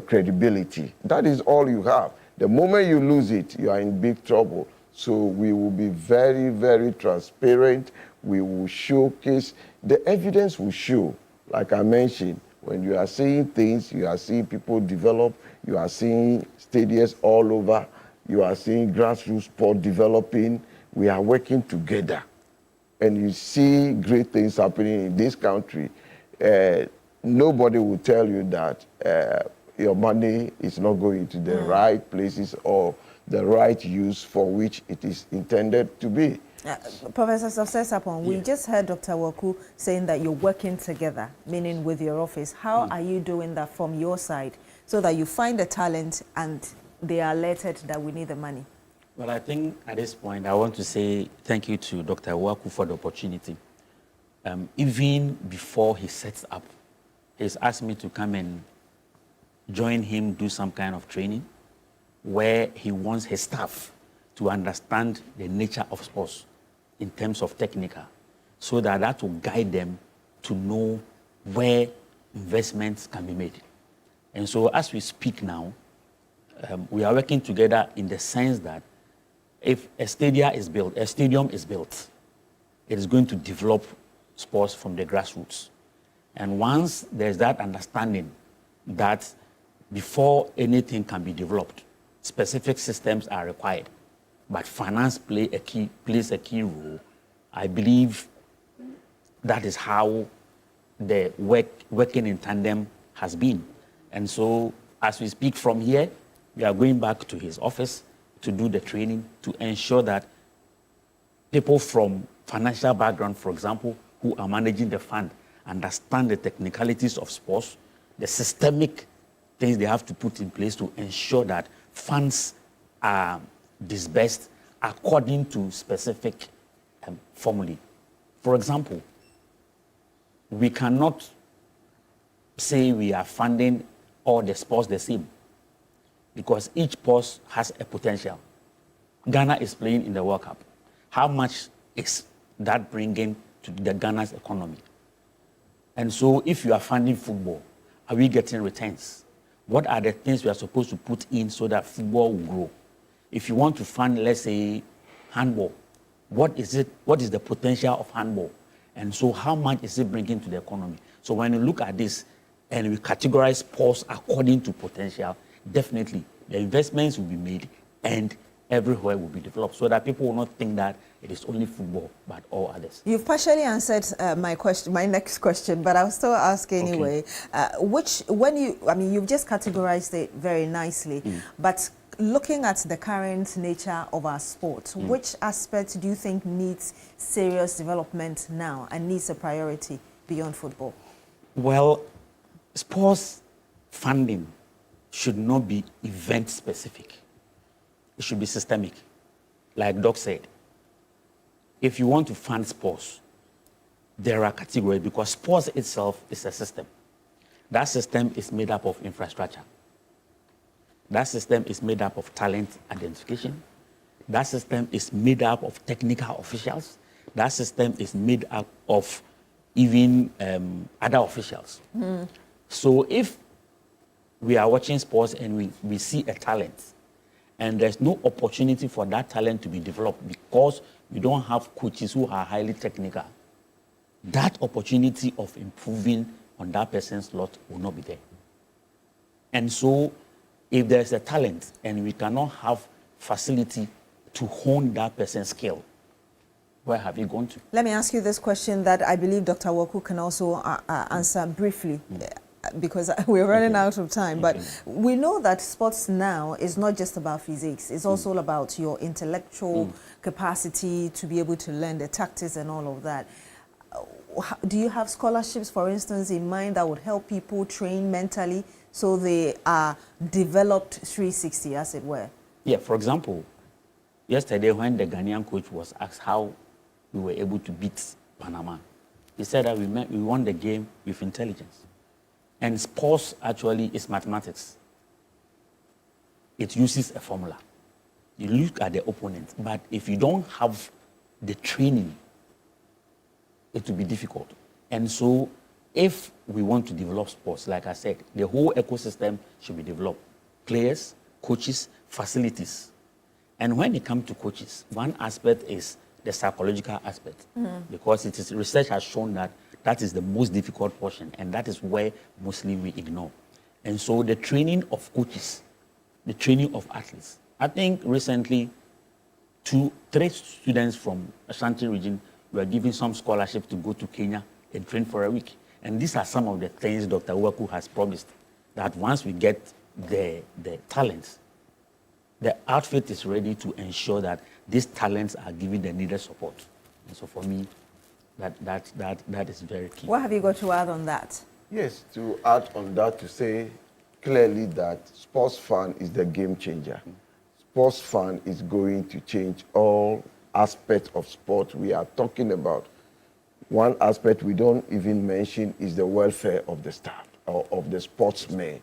C: credibility. That is all you have. The moment you lose it, you are in big trouble. So we will be very, very transparent. We will showcase. The evidence will show, like I mentioned, when you are seeing things, you are seeing people develop, you are seeing stadiums all over, you are seeing grassroots sport developing, we are working together. And you see great things happening in this country. Nobody will tell you that your money is not going to the right places or the right use for which it is intended to be.
R: Professor Sosesapon, we just heard Dr. Waku saying that you're working together, meaning with your office. How are you doing that from your side so that you find the talent and they are alerted that we need the money?
W: Well, I think at this point, I want to say thank you to Dr. Waku for the opportunity. Even before he sets up, he's asked me to come and join him, do some kind of training where he wants his staff to understand the nature of sports in terms of technical, so that will guide them to know where investments can be made. And so as we speak now, we are working together in the sense that if a stadium is built, it is going to develop sports from the grassroots. And once there's that understanding that before anything can be developed, specific systems are required, but finance plays a key role. I believe that is how the working in tandem has been. And so as we speak from here, we are going back to his office to do the training to ensure that people from financial background, for example, who are managing the fund, understand the technicalities of sports, the systemic things they have to put in place to ensure that funds are disbursed according to specific formulae. For example, we cannot say we are funding all the sports the same because each sport has a potential. Ghana is playing in the World Cup. How much is that bringing to the Ghana's economy? And so if you are funding football, are we getting returns? What are the things we are supposed to put in so that football will grow? If you want to fund, let's say, handball, what is the potential of handball? And so how much is it bringing to the economy? So when you look at this and we categorize sports according to potential, definitely the investments will be made and everywhere will be developed so that people will not think that it is only football, but all others.
R: You've partially answered my next question, but I'll still ask anyway. Okay. You've just categorized it very nicely, but looking at the current nature of our sport, which aspect do you think needs serious development now and needs a priority beyond football?
W: Well, sports funding should not be event specific. It should be systemic. Like Doc said, if you want to fund sports, there are categories because sports itself is a system. That system is made up of infrastructure. That system is made up of talent identification. That system is made up of technical officials. That system is made up of even other officials. So if we are watching sports and we see a talent and there's no opportunity for that talent to be developed because we don't have coaches who are highly technical, that opportunity of improving on that person's lot will not be there. And so if there's a talent and we cannot have facility to hone that person's skill, where have you gone to?
R: Let me ask you this question that I believe Dr. Waku can also answer briefly. Because we're running out of time, but we know that sports now is not just about physics. It's also about your intellectual capacity to be able to learn the tactics and all of that. Do you have scholarships, for instance, in mind that would help people train mentally so they are developed 360, as it were?
W: Yeah, for example, yesterday when the Ghanaian coach was asked how we were able to beat Panama He said that we won the game with intelligence. And sports actually is mathematics. It uses a formula. You look at the opponent, but if you don't have the training, it will be difficult. And so if we want to develop sports, like I said, the whole ecosystem should be developed. Players, coaches, facilities. And when it comes to coaches, one aspect is the psychological aspect, because research has shown that that is the most difficult portion, and that is where mostly we ignore. And so the training of coaches, the training of athletes. I think recently, 3 students from Ashanti region were given some scholarship to go to Kenya and train for a week. And these are some of the things Dr. Waku has promised, that once we get the talents, the outfit is ready to ensure that these talents are given the needed support. And so for me, that is very key.
R: What have you got to add on that?
C: Yes, to add on that, to say clearly that sports fan is the game changer. Sports fan is going to change all aspects of sport we are talking about. One aspect we don't even mention is the welfare of the staff or of the sportsmen.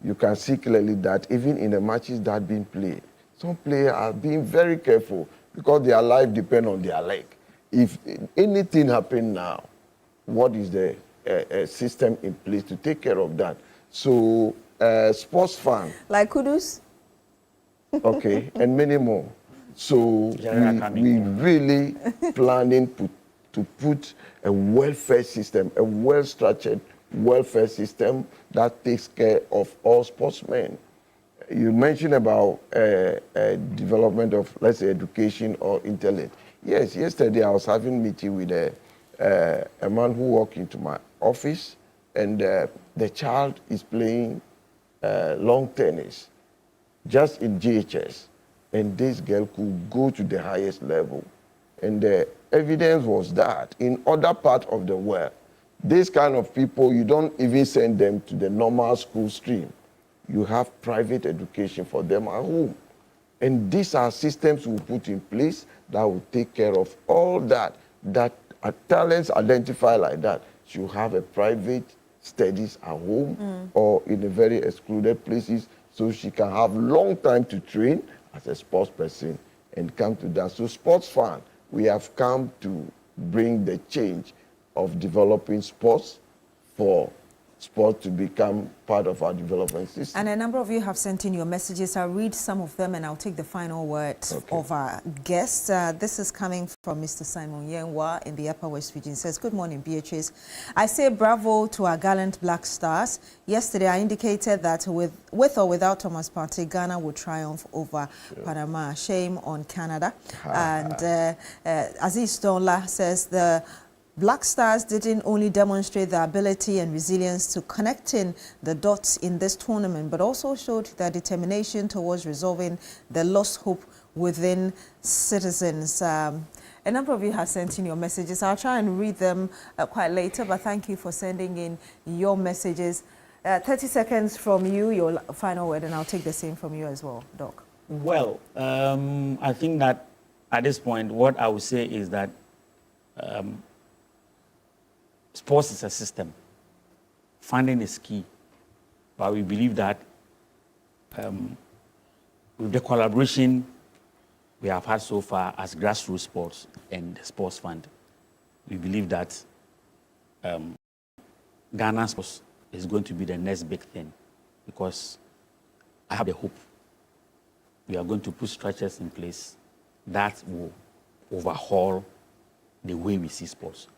C: You can see clearly that even in the matches that are being played, some players are being very careful because their life depends on their leg. If anything happens now, what is the system in place to take care of that? So, sports fan.
R: Like Kudus?
C: Okay, and many more. So, we really planning to put a welfare system, a well-structured welfare system that takes care of all sportsmen. You mentioned about development of, let's say, education or intellect. Yes, yesterday I was having a meeting with a man who walked into my office, and the child is playing lawn tennis just in GHS, and this girl could go to the highest level. And the evidence was that in other parts of the world, this kind of people, you don't even send them to the normal school stream. You have private education for them at home. And these are systems we put in place that will take care of all that talents identified like that should have a private studies at home or in a very excluded places, so she can have long time to train as a sports person and come to that. So sports fan, we have come to bring the change of developing sports for sport to become part of our development system.
R: And a number of you have sent in your messages. I'll read some of them and I'll take the final word of our guest. This is coming from Mr. Simon Yenwa in the Upper West Region. He says, good morning, Beatrice. I say bravo to our gallant Black Stars. Yesterday, I indicated that with or without Thomas Partey, Ghana would triumph over Panama. Shame on Canada. And Aziz Donla says the Black Stars didn't only demonstrate their ability and resilience to connecting the dots in this tournament, but also showed their determination towards resolving the lost hope within citizens. A number of you have sent in your messages. I'll try and read them quite later, but thank you for sending in your messages. 30 seconds from you, your final word, and I'll take the same from you as well, Doc.
W: Well, I think that at this point, what I would say is that sports is a system. Funding is key. But we believe that with the collaboration we have had so far as grassroots sports and the sports fund, we believe that Ghana sports is going to be the next big thing, because I have the hope we are going to put structures in place that will overhaul the way we see sports.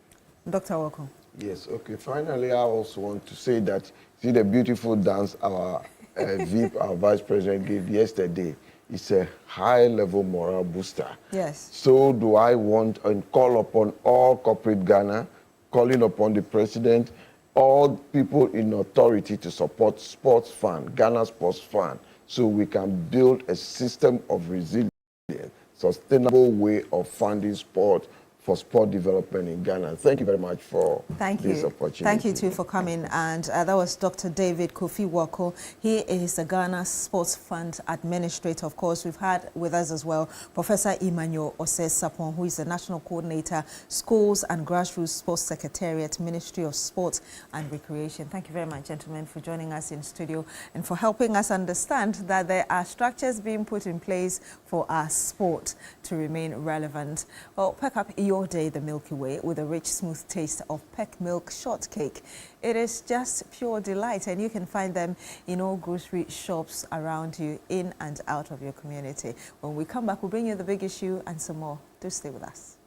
R: Dr. Wako.
C: Yes, okay. Finally, I also want to say that, see the beautiful dance our VIP, our Vice President, gave yesterday. It's a high-level morale booster.
R: Yes.
C: So do I want and call upon all corporate Ghana, calling upon the President, all people in authority to support sports fund, Ghana sports fund, so we can build a system of resilience, sustainable way of funding sport for sport development in Ghana. Thank you very much for this opportunity.
R: Thank you too for coming. And that was Dr. David Kofi Wako. He is the Ghana Sports Fund Administrator. Of course, we've had with us as well Professor Emmanuel Osei Sapon, who is the National Coordinator, Schools and Grassroots Sports Secretariat, Ministry of Sport and Recreation. Thank you very much, gentlemen, for joining us in studio and for helping us understand that there are structures being put in place for our sport to remain relevant. Well, pack up your day the Milky Way with a rich, smooth taste of Peck Milk Shortcake. It is just pure delight, and you can find them in all grocery shops around you, in and out of your community. When we come back, we'll bring you the big issue and some more. Do stay with us.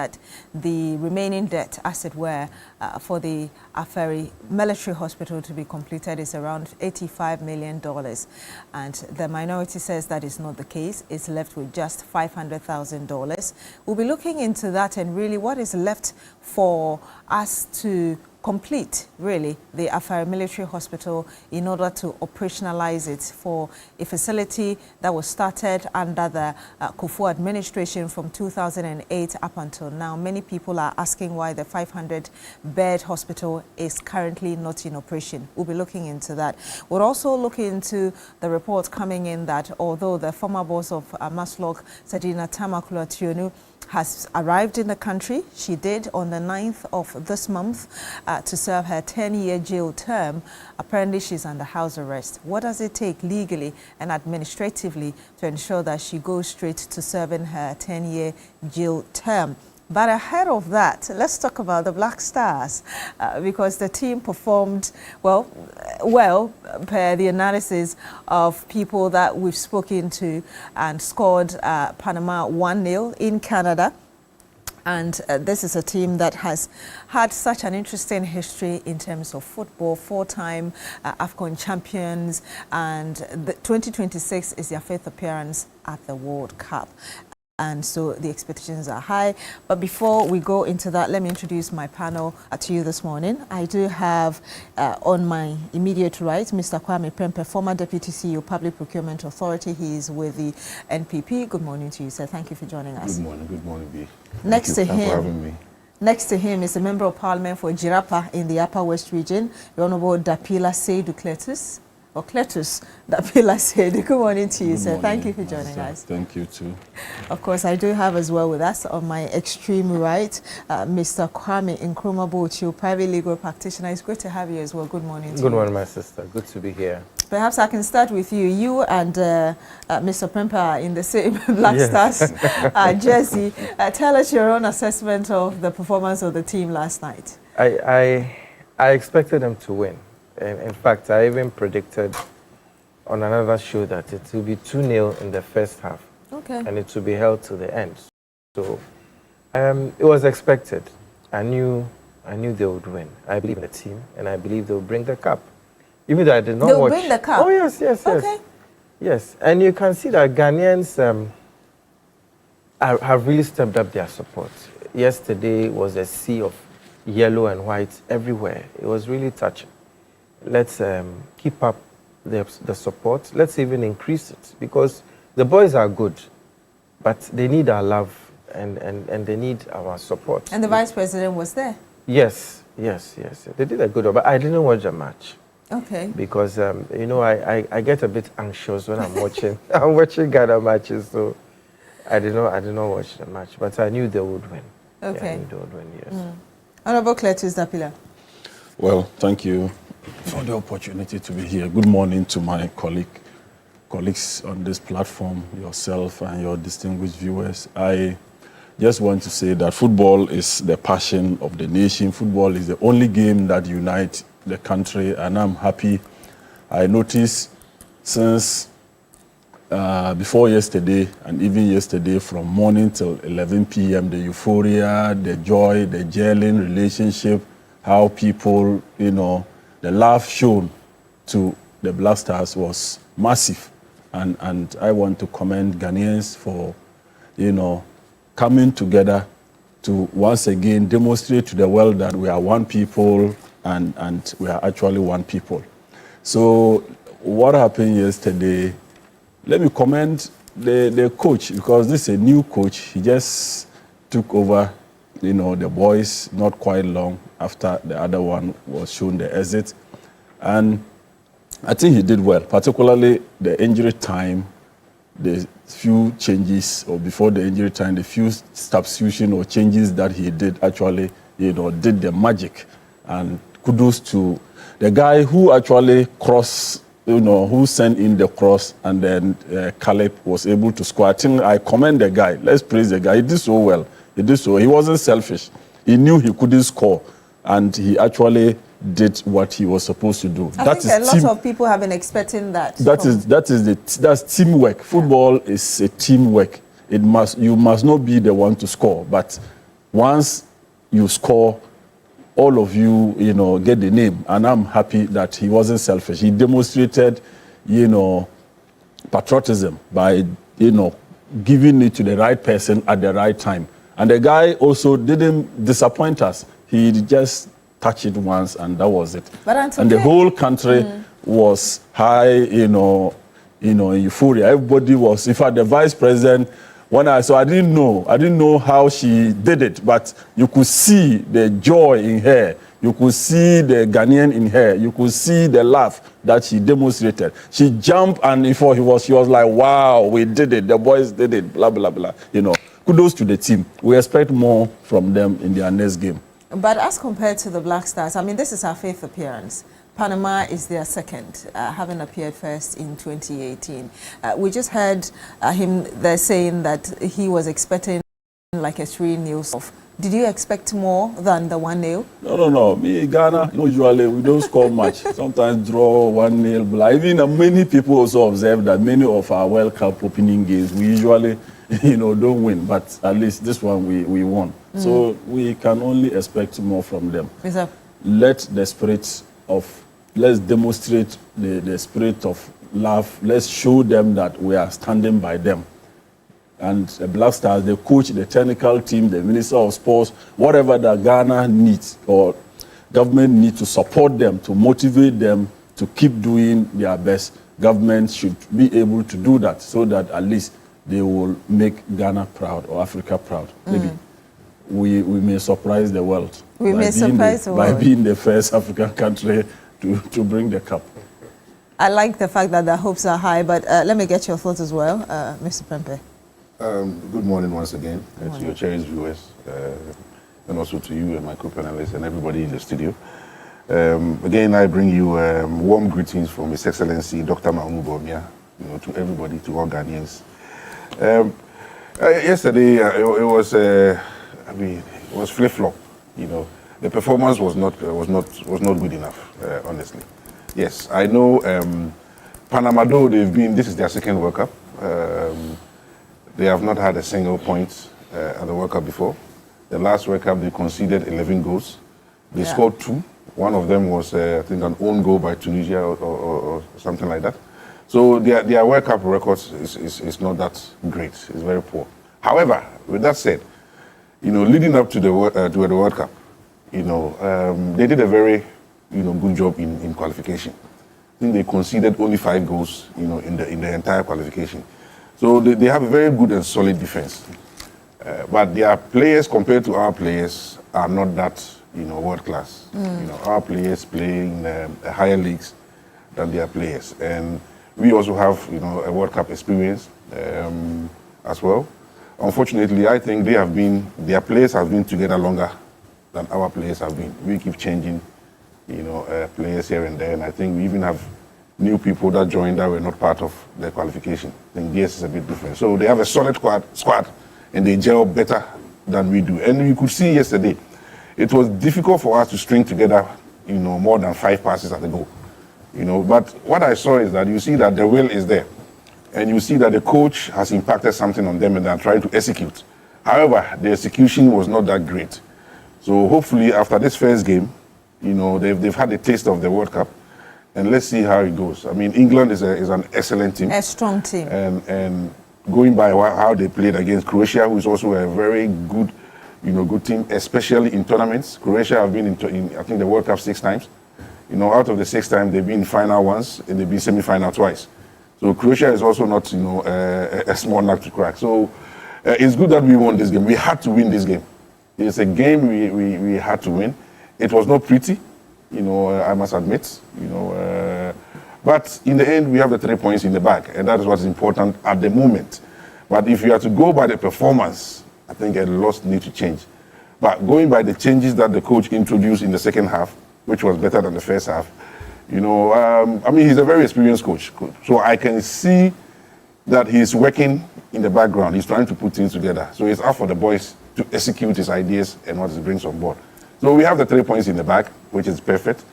R: that the remaining debt, as it were, for the Afari Military Hospital to be completed is around $85 million. And the minority says that is not the case. It's left with just $500,000. We'll be looking into that and really what is left for us to complete, really, the Afari Military Hospital in order to operationalize it for a facility that was started under the Kufuor administration from 2008 up until now. Many people are asking why the 500-bed hospital is currently not in operation. We'll be looking into that. We'll also look into the report coming in that although the former boss of Maslok, Sadina Tamakula Tionu, has arrived in the country. She did on the 9th of this month to serve her 10-year jail term. Apparently, she's under house arrest. What does it take legally and administratively to ensure that she goes straight to serving her 10-year jail term? But ahead of that, let's talk about the Black Stars because the team performed well per the analysis of people that we've spoken to and scored Panama 1-0 in Canada. And this is a team that has had such an interesting history in terms of football, 4-time AFCON champions, and 2026 is their 5th appearance at the World Cup. And so the expectations are high. But before we go into that, let me introduce my panel to you this morning. I do have on my immediate right, Mr. Kwame Prempeh, former Deputy CEO, Public Procurement Authority. He is with the NPP. Good morning to you, sir. Thank you for joining us.
D: Good morning, B.
R: Next to
D: Thank you for having me.
R: Next to him is the Member of Parliament for Jirapa in the Upper West Region, the Honourable Dapila Seydou Cletus. Or Cletus, Dapila Seydou. Good morning to you, sir. Thank you for joining us.
D: Thank you, too.
R: Of course, I do have as well with us on my extreme right, Mr. Kwame Nkrumah, private legal practitioner. It's great to have you as well. Good morning to you.
F: Good morning, my sister. Good to be here.
R: Perhaps I can start with you. You and Mr. Prempeh are in the same Black Stars jersey. Tell us your own assessment of the performance of the team last night.
F: I expected them to win. In fact, I even predicted on another show that it will be 2-0 in the first half.
R: Okay.
F: And it will be held to the end. So it was expected. I knew they would win. I believe in the team, and I believe they will bring the cup. Even though I did not watch.
R: They'll bring the cup?
F: Oh, yes.
R: Okay.
F: Yes, and you can see that Ghanaians have really stepped up their support. Yesterday was a sea of yellow and white everywhere. It was really touching. Let's keep up the support. Let's even increase it because the boys are good, but they need our love and they need our support.
R: And the Vice President was there?
F: Yes. They did a good job, but I didn't watch the match.
R: Okay.
F: Because, I get a bit anxious when I'm watching Ghana matches, so I did not watch the match, but I knew they would win.
R: Okay.
F: Yeah, I knew they would win, yes.
R: Honourable Cletus Dapila.
D: Well, thank you for the opportunity to be here. Good morning to my colleagues on this platform, yourself and your distinguished viewers. I just want to say that football is the passion of the nation. Football is the only game that unites the country, and I'm happy. I noticed since before yesterday and even yesterday from morning till 11 p.m., the euphoria, the joy, the gelling relationship, how people, the love shown to the Black Stars was massive. And I want to commend Ghanaians for, coming together to once again demonstrate to the world that we are one people and we are actually one people. So what happened yesterday, let me commend the coach because this is a new coach. He just took over, the boys not quite long after the other one was shown the exit. And I think he did well, particularly the injury time, the few changes, or before the injury time, the few substitution or changes that he did actually, did the magic. And kudos to the guy who actually crossed, who sent in the cross, and then Caleb was able to score. I think I commend the guy. Let's praise the guy. He did so well. He wasn't selfish. He knew he couldn't score, and he actually did what he was supposed to do.
R: I think a lot of people have been expecting that.
D: That's teamwork. Football is a teamwork. You must not be the one to score, but once you score, all of you, get the name. And I'm happy that he wasn't selfish. He demonstrated, patriotism by, giving it to the right person at the right time. And the guy also didn't disappoint us. He just touched it once, and that was it. And the whole country was high, in euphoria. Everybody was. In fact, the vice president, I didn't know how she did it, but you could see the joy in her. You could see the Ghanaian in her. You could see the laugh that she demonstrated. She jumped, and before she was like, wow, we did it. The boys did it, blah, blah, blah. Kudos to the team. We expect more from them in their next game.
R: But as compared to the Black Stars, I mean, this is our 5th appearance. Panama is their 2nd, having appeared first in 2018. We just heard him there saying that he was expecting like a 3-0. Did you expect more than the 1-0?
D: No. Me, Ghana, usually we don't score much. Sometimes draw 1-0. Even many people also observe that many of our World Cup opening games, we usually don't win, but at least this one we won. So we can only expect more from them. Let's demonstrate the spirit of love. Let's show them that we are standing by them. And the Black Stars, the coach, the technical team, the Minister of Sports, whatever that Ghana needs or government needs to support them, to motivate them to keep doing their best, government should be able to do that so that at least they will make Ghana proud or Africa proud. Maybe we may surprise the world. By being the first African country to bring the cup.
R: I like the fact that the hopes are high, but let me get your thoughts as well, Mr. Prempeh.
G: Good morning once again to your cherished viewers, and also to you and my co-panelists and everybody in the studio. Again, I bring you warm greetings from His Excellency Dr. Mahmoud Bawumia, to everybody, to all Ghanaians. Yesterday, it was flip-flop. The performance was not good enough, honestly. Yes, I know Panama, though this is their 2nd World Cup. They have not had a single point at the World Cup before. The last World Cup, they conceded 11 goals. They scored 2. One of them was, I think, an own goal by Tunisia or something like that. So their World Cup records is not that great. It's very poor. However, with that said, leading up to the World Cup, they did a very, good job in qualification. I think they conceded only 5 goals, in the entire qualification. So they have a very good and solid defense. But their players, compared to our players, are not that, world class. Our players play in higher leagues than their players. And we also have, a World Cup experience as well. Unfortunately, I think their players have been together longer than our players have been. We keep changing, players here and there. And I think we even have new people that joined that were not part of the qualification. I think DS is a bit different. So they have a solid squad and they gel better than we do. And you could see yesterday, it was difficult for us to string together, more than 5 passes at the goal. But what I saw is that you see that the will is there. And you see that the coach has impacted something on them and they're trying to execute. However, the execution was not that great. So hopefully after this first game, they've had a taste of the World Cup. And let's see how it goes. I mean, England is an excellent team.
R: A strong team.
G: And going by how they played against Croatia, who is also a very good, good team, especially in tournaments. Croatia have been in I think, the World Cup 6 times. Out of the 6 times, they've been in final once and they've been semi-final twice. So Croatia is also not, a small nut to crack. So it's good that we won this game. We had to win this game. It's a game we had to win. It was not pretty. I must admit, but in the end, we have the 3 points in the bag, and that is what is important at the moment. But if you are to go by the performance, I think a lot needs to change. But going by the changes that the coach introduced in the second half, which was better than the first half, I mean, he's a very experienced coach. So I can see that he's working in the background. He's trying to put things together. So it's up for the boys to execute his ideas and what he brings on board. So we have the 3 points in the bag, which is perfect,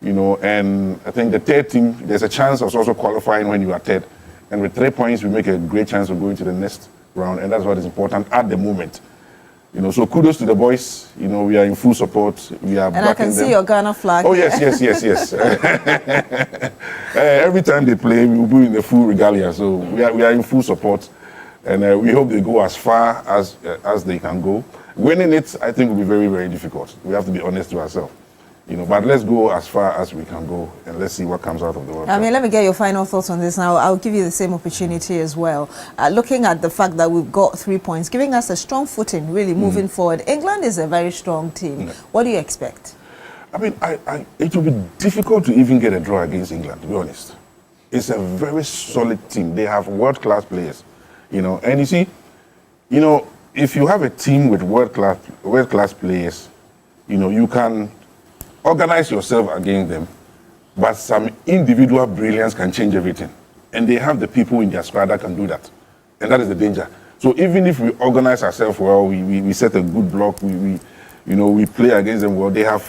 G: and I think the 3rd team, there's a chance of also qualifying when you are 3rd. And with 3 points, we make a great chance of going to the next round, and that's what is important at the moment. You know, so kudos to the boys. You know, we are in full support. We are
R: and I can see your Ghana flag.
G: Oh, yes. Every time they play, we will be in the full regalia. So we are in full support. And we hope they go as far as they can go. Winning it, I think, will be very, very difficult. We have to be honest to ourselves. You know, but let's go as far as we can go, and let's see what comes out of the World Cup.
R: I mean, let me get your final thoughts on this now. I'll give you the same opportunity as well. Looking at the fact that we've got 3 points, giving us a strong footing, really moving forward. England is a very strong team. What do you expect?
G: I mean, it will be difficult to even get a draw against England, to be honest. It's a very solid team. They have world-class players, you know. And you see, you know, if you have a team with world-class players, you know, you can organize yourself against them, but some individual brilliance can change everything. And they have the people in their squad that can do that. And that is the danger. So even if we organize ourselves well, we set a good block, you know, we play against them well, they have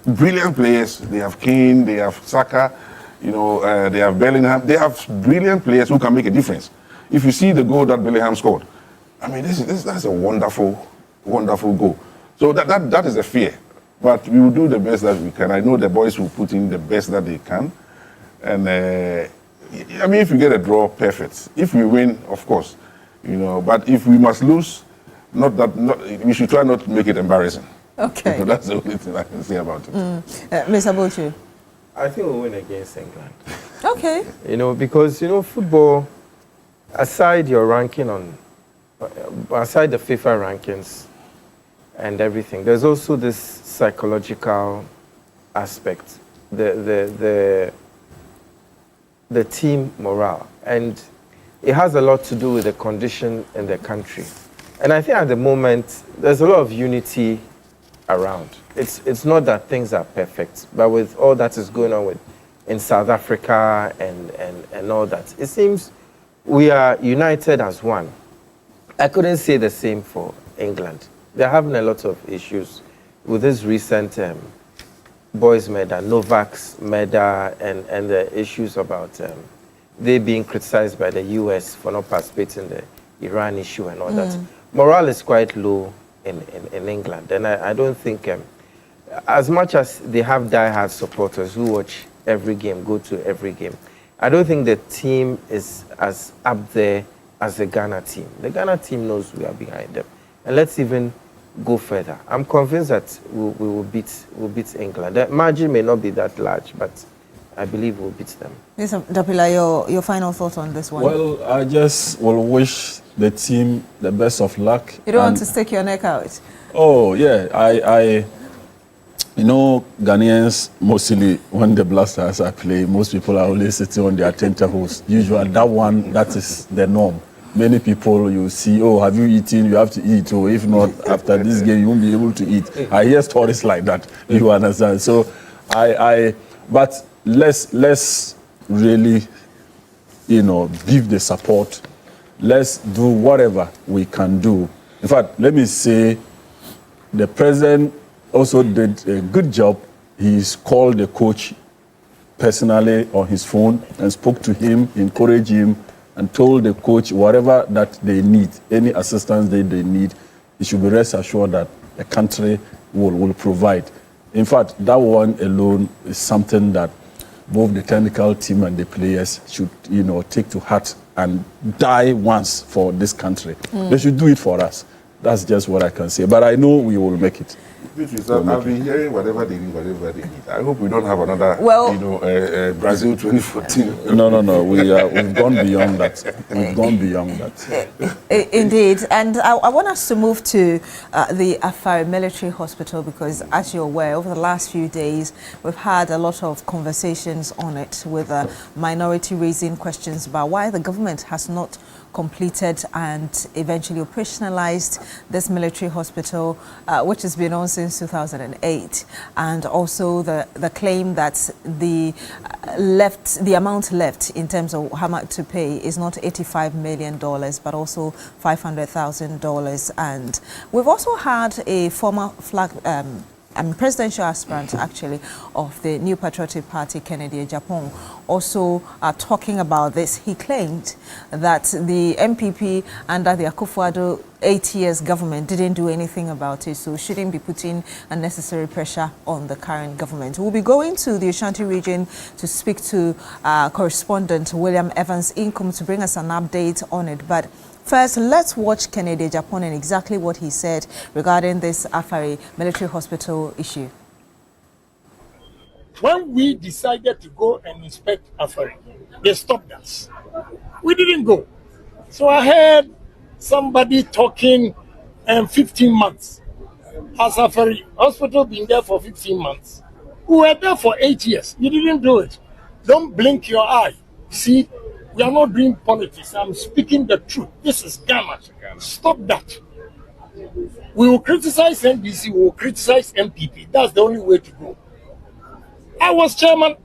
G: brilliant players. They have Kane, they have Saka, you know, they have Bellingham. They have brilliant players who can make a difference. If you see the goal that Bellingham scored, I mean, that's a wonderful, wonderful goal. So that is a fear. But we will do the best that we can. I know the boys will put in the best that they can. And, I mean, if we get a draw, perfect. If we win, of course, you know. But if we must lose, we should try not to make it embarrassing.
R: Okay.
G: So that's the only thing I can say about it.
R: Mr. Bochu?
F: I think we'll win against England.
R: Okay.
F: You know, because, you know, football, aside your ranking aside the FIFA rankings and everything, there's also this psychological aspect, the team morale, and it has a lot to do with the condition in the country. And I think at the moment there's a lot of unity around. It's not that things are perfect, but with all that is going on in South Africa and all that, it seems we are united as one. I couldn't say the same for England. They're having a lot of issues with this recent boys' medal, Novak's medal, and the issues about they being criticized by the US for not participating in the Iran issue and all that. Morale is quite low in England, and I don't think, as much as they have die-hard supporters who watch every game, go to every game, I don't think the team is as up there as the Ghana team. The Ghana team knows we are behind them. And let's even go further. I'm convinced that we will beat England. The margin may not be that large, but I believe we'll beat them.
R: Yes, Dapila, your final thoughts on this one?
D: Well, I just will wish the team the best of luck.
R: You don't want to stick your neck out?
D: Oh, yeah. You know, Ghanaians, mostly when the Black Stars are playing, most people are always sitting on their tentacles. Usually, that is the norm. Many people you see, oh, have you eaten? You have to eat. Or if not, after this game, you won't be able to eat. I hear stories like that. You understand? So, but let's really, you know, give the support. Let's do whatever we can do. In fact, let me say, the president also did a good job. He's called the coach personally on his phone and spoke to him, encouraged him, and told the coach whatever that they need, any assistance they need, it should be rest assured that the country will provide. In fact, that one alone is something that both the technical team and the players should, you know, take to heart and die once for this country. They should do it for us. That's just what I can say. But I know we will make it.
G: I've been hearing whatever they need. I hope we don't have another, Brazil 2014.
D: No. We've gone beyond that. We've gone beyond that.
R: Indeed. And I want us to move to the Afari Military Hospital because, as you're aware, over the last few days, we've had a lot of conversations on it with a minority raising questions about why the government has not completed and eventually operationalized this military hospital, which has been on since 2008, and also the claim that the amount left in terms of how much to pay is not $85 million, but also $500,000. And we've also had a former flag presidential aspirant actually of the New Patriotic Party, Kennedy Ejapon, also talking about this. He claimed that the MPP under the Akufo-Addo 8 years government didn't do anything about it, so shouldn't be putting unnecessary pressure on the current government. We'll be going to the Ashanti region to speak to correspondent William Evans Inkum to bring us an update on it. But first, let's watch Kennedy Ejapon and exactly what he said regarding this Afari military hospital issue.
H: When we decided to go and inspect Afari, they stopped us. We didn't go. So I heard somebody talking 15 months. Has Afari hospital been there for 15 months? We were there for 8 years. You didn't do it. Don't blink your eye. See, we are not doing politics. I'm speaking the truth. This is Ghana. Stop that. We will criticize NBC, we will criticize MPP. That's the only way to go. I was chairman.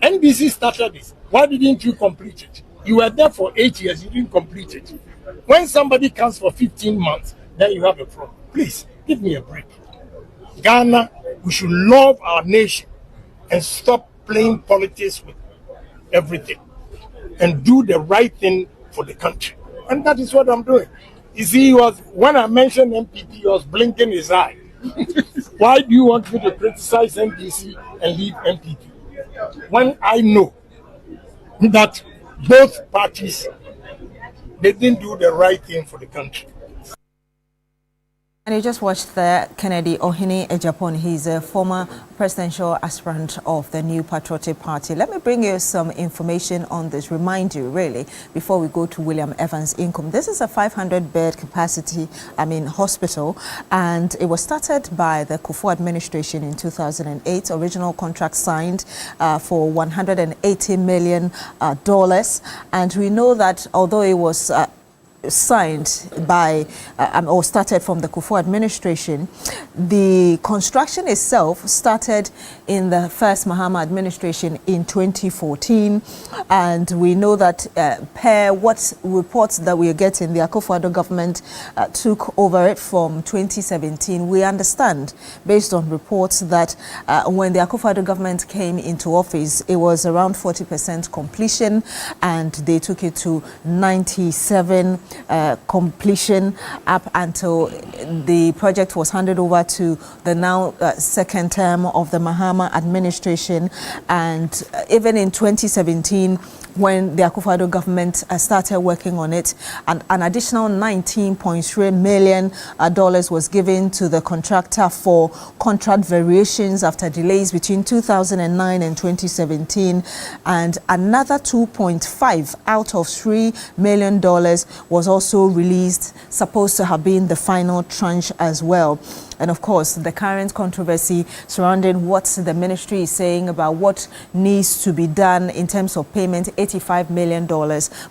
H: NBC started this. Why didn't you complete it? You were there for 8 years, you didn't complete it. When somebody comes for 15 months, then you have a problem. Please, give me a break. Ghana, we should love our nation and stop playing politics with everything and do the right thing for the country. And that is what I'm doing. You see, when I mentioned MPP, he was blinking his eye. Why do you want me to criticize NDC and leave MPP? When I know that both parties, they didn't do the right thing for the country.
R: And you just watched there Kennedy Ohene Ejapon. He's a former presidential aspirant of the New Patriotic Party. Let me bring you some information on this, remind you really, before we go to William Evans Inkum. This is a 500-bed capacity, hospital, and it was started by the Kufuor administration in 2008. Original contract signed for $180 million. And we know that although it was signed by or started from the Kufuor administration, the construction itself started in the first Mahama administration in 2014, and we know that per what reports that we are getting, the Akufo-Addo government took over it from 2017. We understand, based on reports, that when the Akufo-Addo government came into office, it was around 40% completion, and they took it to 97 completion up until the project was handed over to the now second term of the Mahama administration. And even in 2017, when the Akufo-Addo government started working on it, and an additional $19.3 million was given to the contractor for contract variations after delays between 2009 and 2017, and another 2.5 out of $3 million was also released, supposed to have been the final tranche as well. And of course, the current controversy surrounding what the ministry is saying about what needs to be done in terms of payment, $85 million,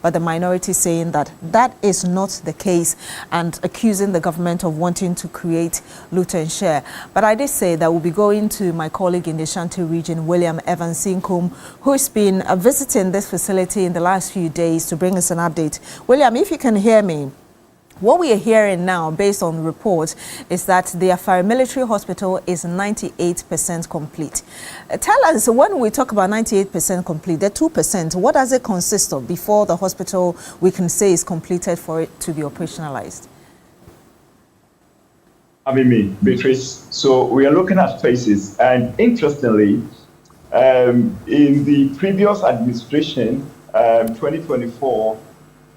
R: but the minority saying that that is not the case and accusing the government of wanting to create loot and share. But I did say that we'll be going to my colleague in the Ashanti region, William Evans Inkum, who's been visiting this facility in the last few days to bring us an update. William, if you can hear me. What we are hearing now, based on reports, is that the Afari Military Hospital is 98% complete. Tell us, when we talk about 98% complete, the 2%, what does it consist of before the hospital, we can say, is completed for it to be operationalized?
I: Beatrice. So we are looking at phases, and interestingly, in the previous administration, 2024,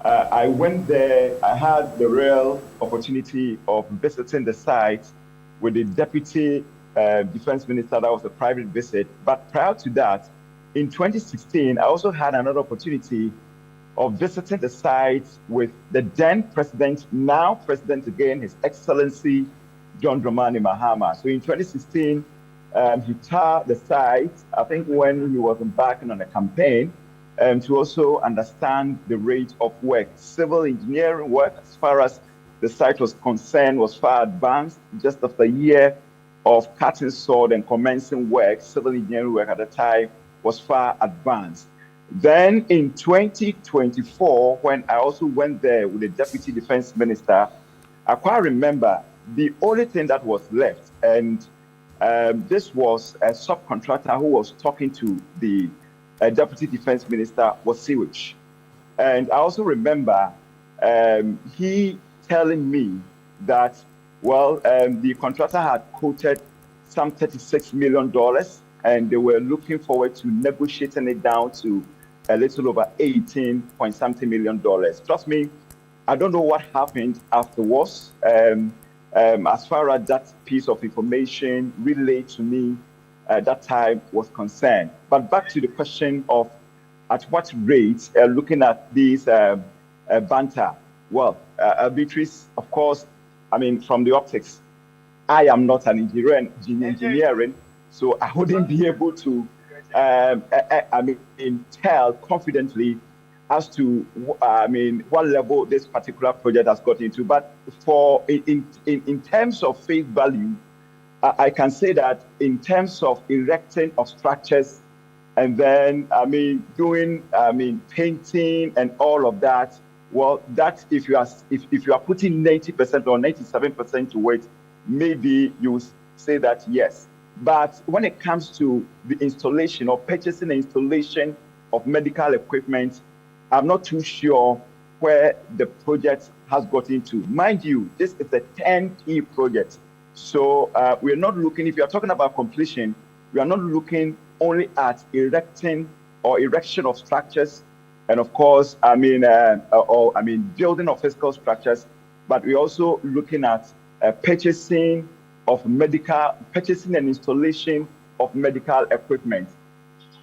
I: I went there. I had the real opportunity of visiting the site with the Deputy Defense Minister. That was a private visit. But prior to that, in 2016, I also had another opportunity of visiting the site with the then president, now president again, His Excellency John Dramani Mahama. So in 2016, he toured the site, I think when he was embarking on a campaign, to also understand the rate of work. Civil engineering work, as far as the site was concerned, was far advanced. Just after a year of cutting sword and commencing work, civil engineering work at the time was far advanced. Then in 2024, when I also went there with the Deputy Defense Minister, I quite remember the only thing that was left, and This was a subcontractor who was talking to the Deputy Defense Minister was sewage. And I also remember he telling me that, well, the contractor had quoted some $36 million, and they were looking forward to negotiating it down to a little over 18-point-something million. Trust me, I don't know what happened afterwards. As far as that piece of information relayed to me at that time was concerned. But back to the question of at what rate, looking at these banter. Well, Beatrice, of course, I mean, from the optics, I am not an engineering, so I wouldn't be able to, tell confidently as to, what level this particular project has got into. But in terms of face value, I can say that in terms of erecting of structures, and then, doing, painting and all of that, well, that if you are putting 90% or 97% to it, maybe you say that yes. But when it comes to the installation or purchasing and installation of medical equipment, I'm not too sure where the project has got into. Mind you, this is a 10-year project. So we're not looking, if you're talking about completion, we are not looking only at erection of structures, and of course, building of physical structures, but we're also looking at purchasing and installation of medical equipment.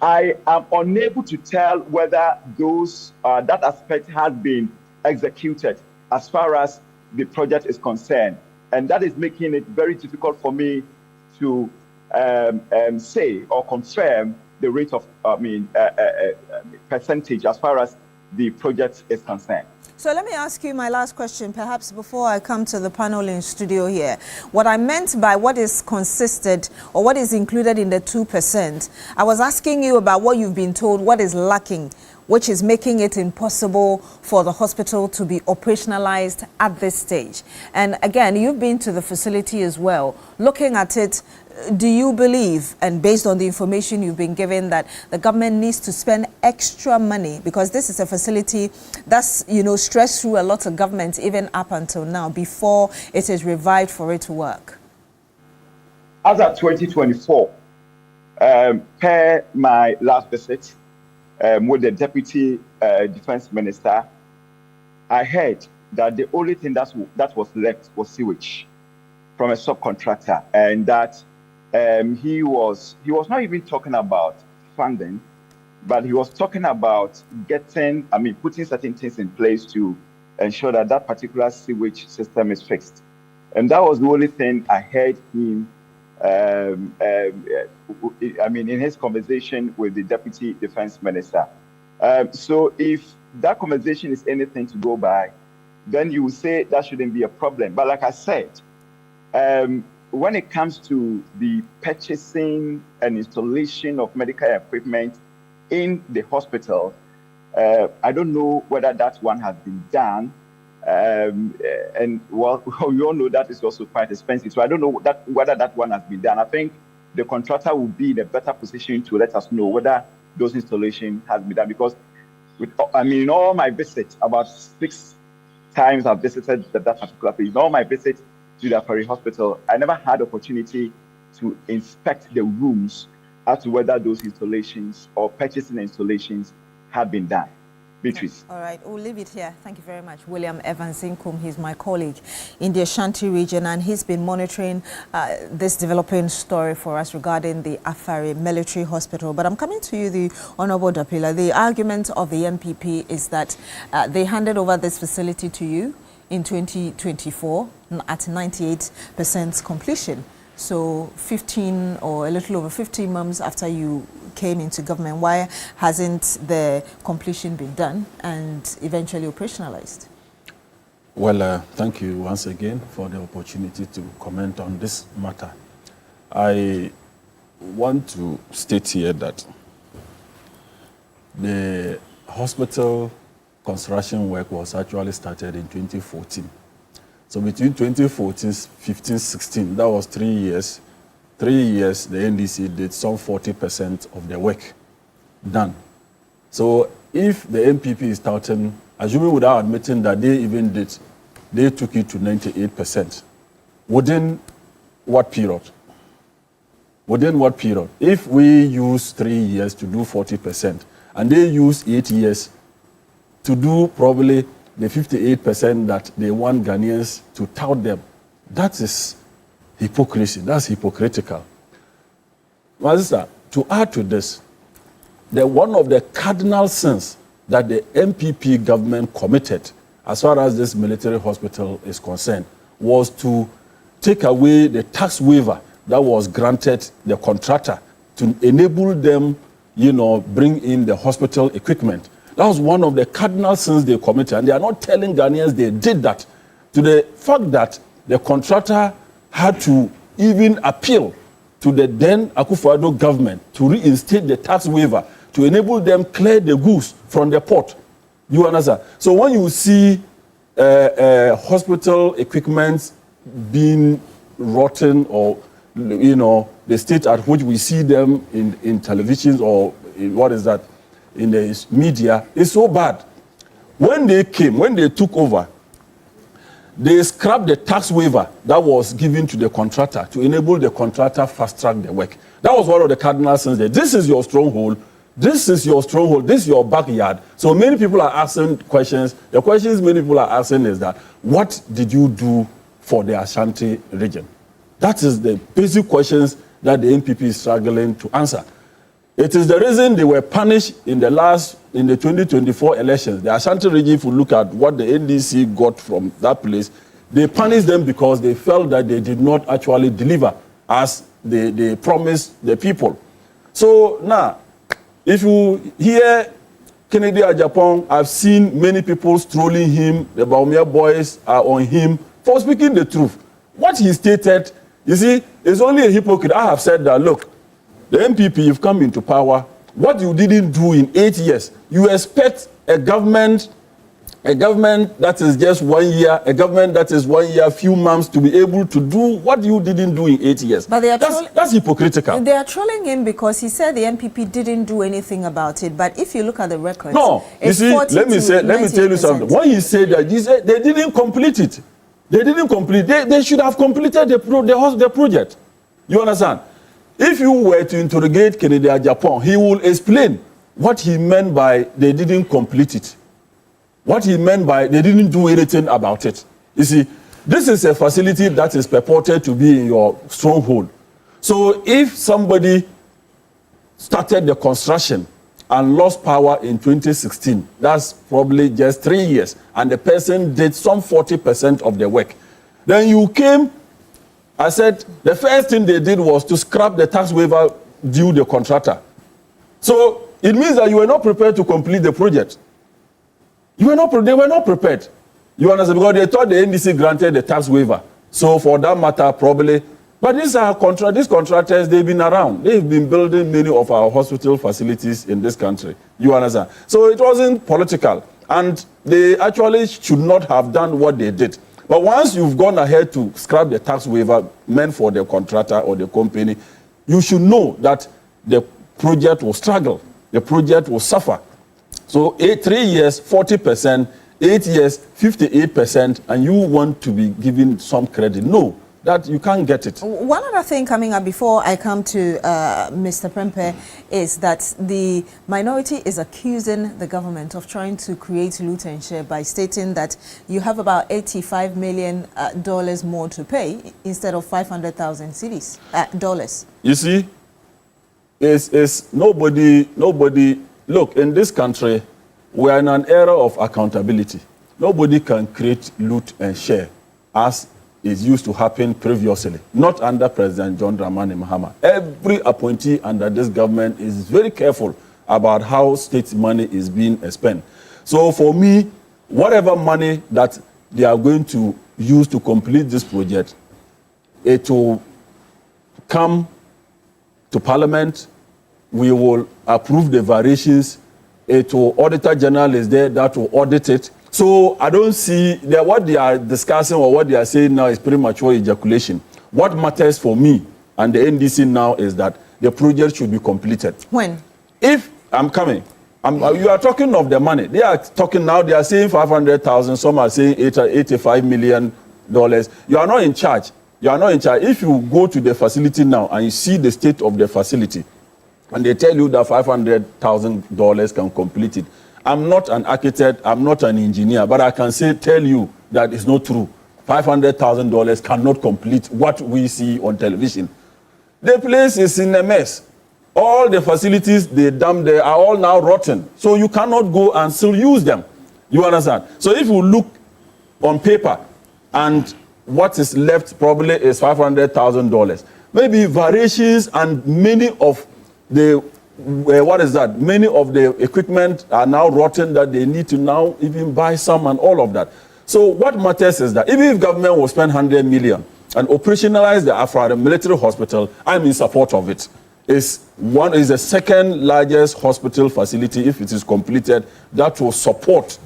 I: I am unable to tell whether that aspect has been executed as far as the project is concerned, and that is making it very difficult for me to say or confirm the rate of percentage as far as the project is concerned.
R: So let me ask you my last question, perhaps before I come to the panel in studio here. What I meant by what is consisted or what is included in the 2%, I was asking you about what you've been told, what is lacking, which is making it impossible for the hospital to be operationalized at this stage. And again, you've been to the facility as well. Looking at it, do you believe, and based on the information you've been given, that the government needs to spend extra money, because this is a facility that's, stressed through a lot of government even up until now, before it is revived for it to work?
I: As of 2024, per my last visit with the Deputy Defense Minister, I heard that the only thing that was left was sewage from a subcontractor, and that he was not even talking about funding, but he was talking about putting certain things in place to ensure that that particular sewage system is fixed. And that was the only thing I heard him, in his conversation with the Deputy Defense Minister. So if that conversation is anything to go by, then you would say that shouldn't be a problem. But like I said, when it comes to the purchasing and installation of medical equipment in the hospital, I don't know whether that one has been done. And well, we all know that is also quite expensive. So I don't know whether that one has been done. I think the contractor will be in a better position to let us know whether those installations has been done. Because in all my visits, about 6 times I've visited that particular place, in all my visits to the Afari Hospital, I never had opportunity to inspect the rooms as to whether those installations or purchasing installations have been done. Beatrice.
R: All right, we'll leave it here. Thank you very much. William Evans Inkum, he's my colleague in the Ashanti region, and he's been monitoring this developing story for us regarding the Afari Military Hospital. But I'm coming to you, the Honorable Dapila. The argument of the MPP is that they handed over this facility to you in 2024 at 98% completion. So 15 or a little over 15 months after you came into government, why hasn't the completion been done and eventually operationalized?
D: Well, thank you once again for the opportunity to comment on this matter. I want to state here that the hospital construction work was actually started in 2014. So between 2014, 15, 16, that was 3 years 3 years, the NDC did some 40% of the work done. So if the MPP is touting, assuming without admitting that they even did, they took it to 98%. Within what period? Within what period? If we use 3 years to do 40%, and they use 8 years to do probably the 58% that they want Ghanaians to tout them, that is hypocrisy. That's hypocritical. My sister, to add to this, one of the cardinal sins that the MPP government committed as far as this military hospital is concerned was to take away the tax waiver that was granted the contractor to enable them, bring in the hospital equipment. That was one of the cardinal sins they committed, and they are not telling Ghanaians they did that, to the fact that the contractor had to even appeal to the then Akufo-Addo government to reinstate the tax waiver to enable them clear the goods from the port. You understand? So when you see hospital equipment being rotten, or the state at which we see them in televisions or in in the media, is so bad. When they took over, they scrapped the tax waiver that was given to the contractor to enable the contractor fast-track the work. That was one of the cardinal sins there. This is your stronghold. This is your stronghold. This is your backyard. So many people are asking questions. The questions many people are asking is that, what did you do for the Ashanti region? That is the basic questions that the NPP is struggling to answer. It is the reason they were punished in the 2024 elections. The Ashanti region, if you look at what the NDC got from that place, they punished them because they felt that they did not actually deliver as they promised the people. So now, if you hear Kennedy Ajapong, I've seen many people strolling him, the Baumia boys are on him for speaking the truth. What he stated, you see, is only a hypocrite. I have said that, look, the MPP, you've come into power. What you didn't do in 8 years, you expect a government that is just 1 year, a government that is 1 year, few months, to be able to do what you didn't do in 8 years.
R: But
D: that's hypocritical.
R: They are trolling him because he said the MPP didn't do anything about it. But if you look at the records,
D: no, you see, let me tell you something. When he said that, they didn't complete it. They didn't complete. They should have completed the project. You understand? If you were to interrogate Kennedy Ajapong, he will explain what he meant by they didn't complete it. What he meant by they didn't do anything about it. You see, this is a facility that is purported to be in your stronghold. So if somebody started the construction and lost power in 2016, that's probably just 3 years, and the person did some 40% of the work. Then you came, I said, the first thing they did was to scrap the tax waiver due the contractor. So it means that you were not prepared to complete the project. They were not prepared. You understand? Because they thought the NDC granted the tax waiver. So for that matter, probably. But these contractors, they've been around. They've been building many of our hospital facilities in this country. You understand? So it wasn't political. And they actually should not have done what they did. But once you've gone ahead to scrap the tax waiver meant for the contractor or the company, you should know that the project will struggle. The project will suffer. So 3 years, 40%, 8 years, 58%, and you want to be given some credit. No, that you can't get it.
R: One other thing coming up before I come to Mr. Prempeh is that the minority is accusing the government of trying to create loot and share by stating that you have about $85 million more to pay instead of 500,000 cedis, dollars.
D: You see, it's nobody. Look, in this country, we are in an era of accountability. Nobody can create loot and share as is used to happen previously, not under President John Dramani Mahama. Every appointee under this government is very careful about how state money is being spent. So for me, whatever money that they are going to use to complete this project, it will come to Parliament. We will approve the variations. Auditor General is there that will audit it. So I don't see that what they are discussing or what they are saying now is premature ejaculation. What matters for me and the NDC now is that the project should be completed.
R: When?
D: If I'm coming, you are talking of the money. They are talking now, they are saying 500,000, some are saying $85 million. You are not in charge. You are not in charge. If you go to the facility now and you see the state of the facility, and they tell you that $500,000 can complete it, I'm not an architect, I'm not an engineer, but I can tell you that it's not true. $500,000 cannot complete what we see on television. The place is in a mess. All the facilities they dump there are all now rotten. So you cannot go and still use them. You understand? So if you look on paper and what is left probably is $500,000. Maybe variations and many of the, many of the equipment are now rotten that they need to now even buy some and all of that. So what matters is that even if government will spend 100 million and operationalize the Afra military hospital, I'm in support of it. Is the second largest hospital facility if it is completed that will support,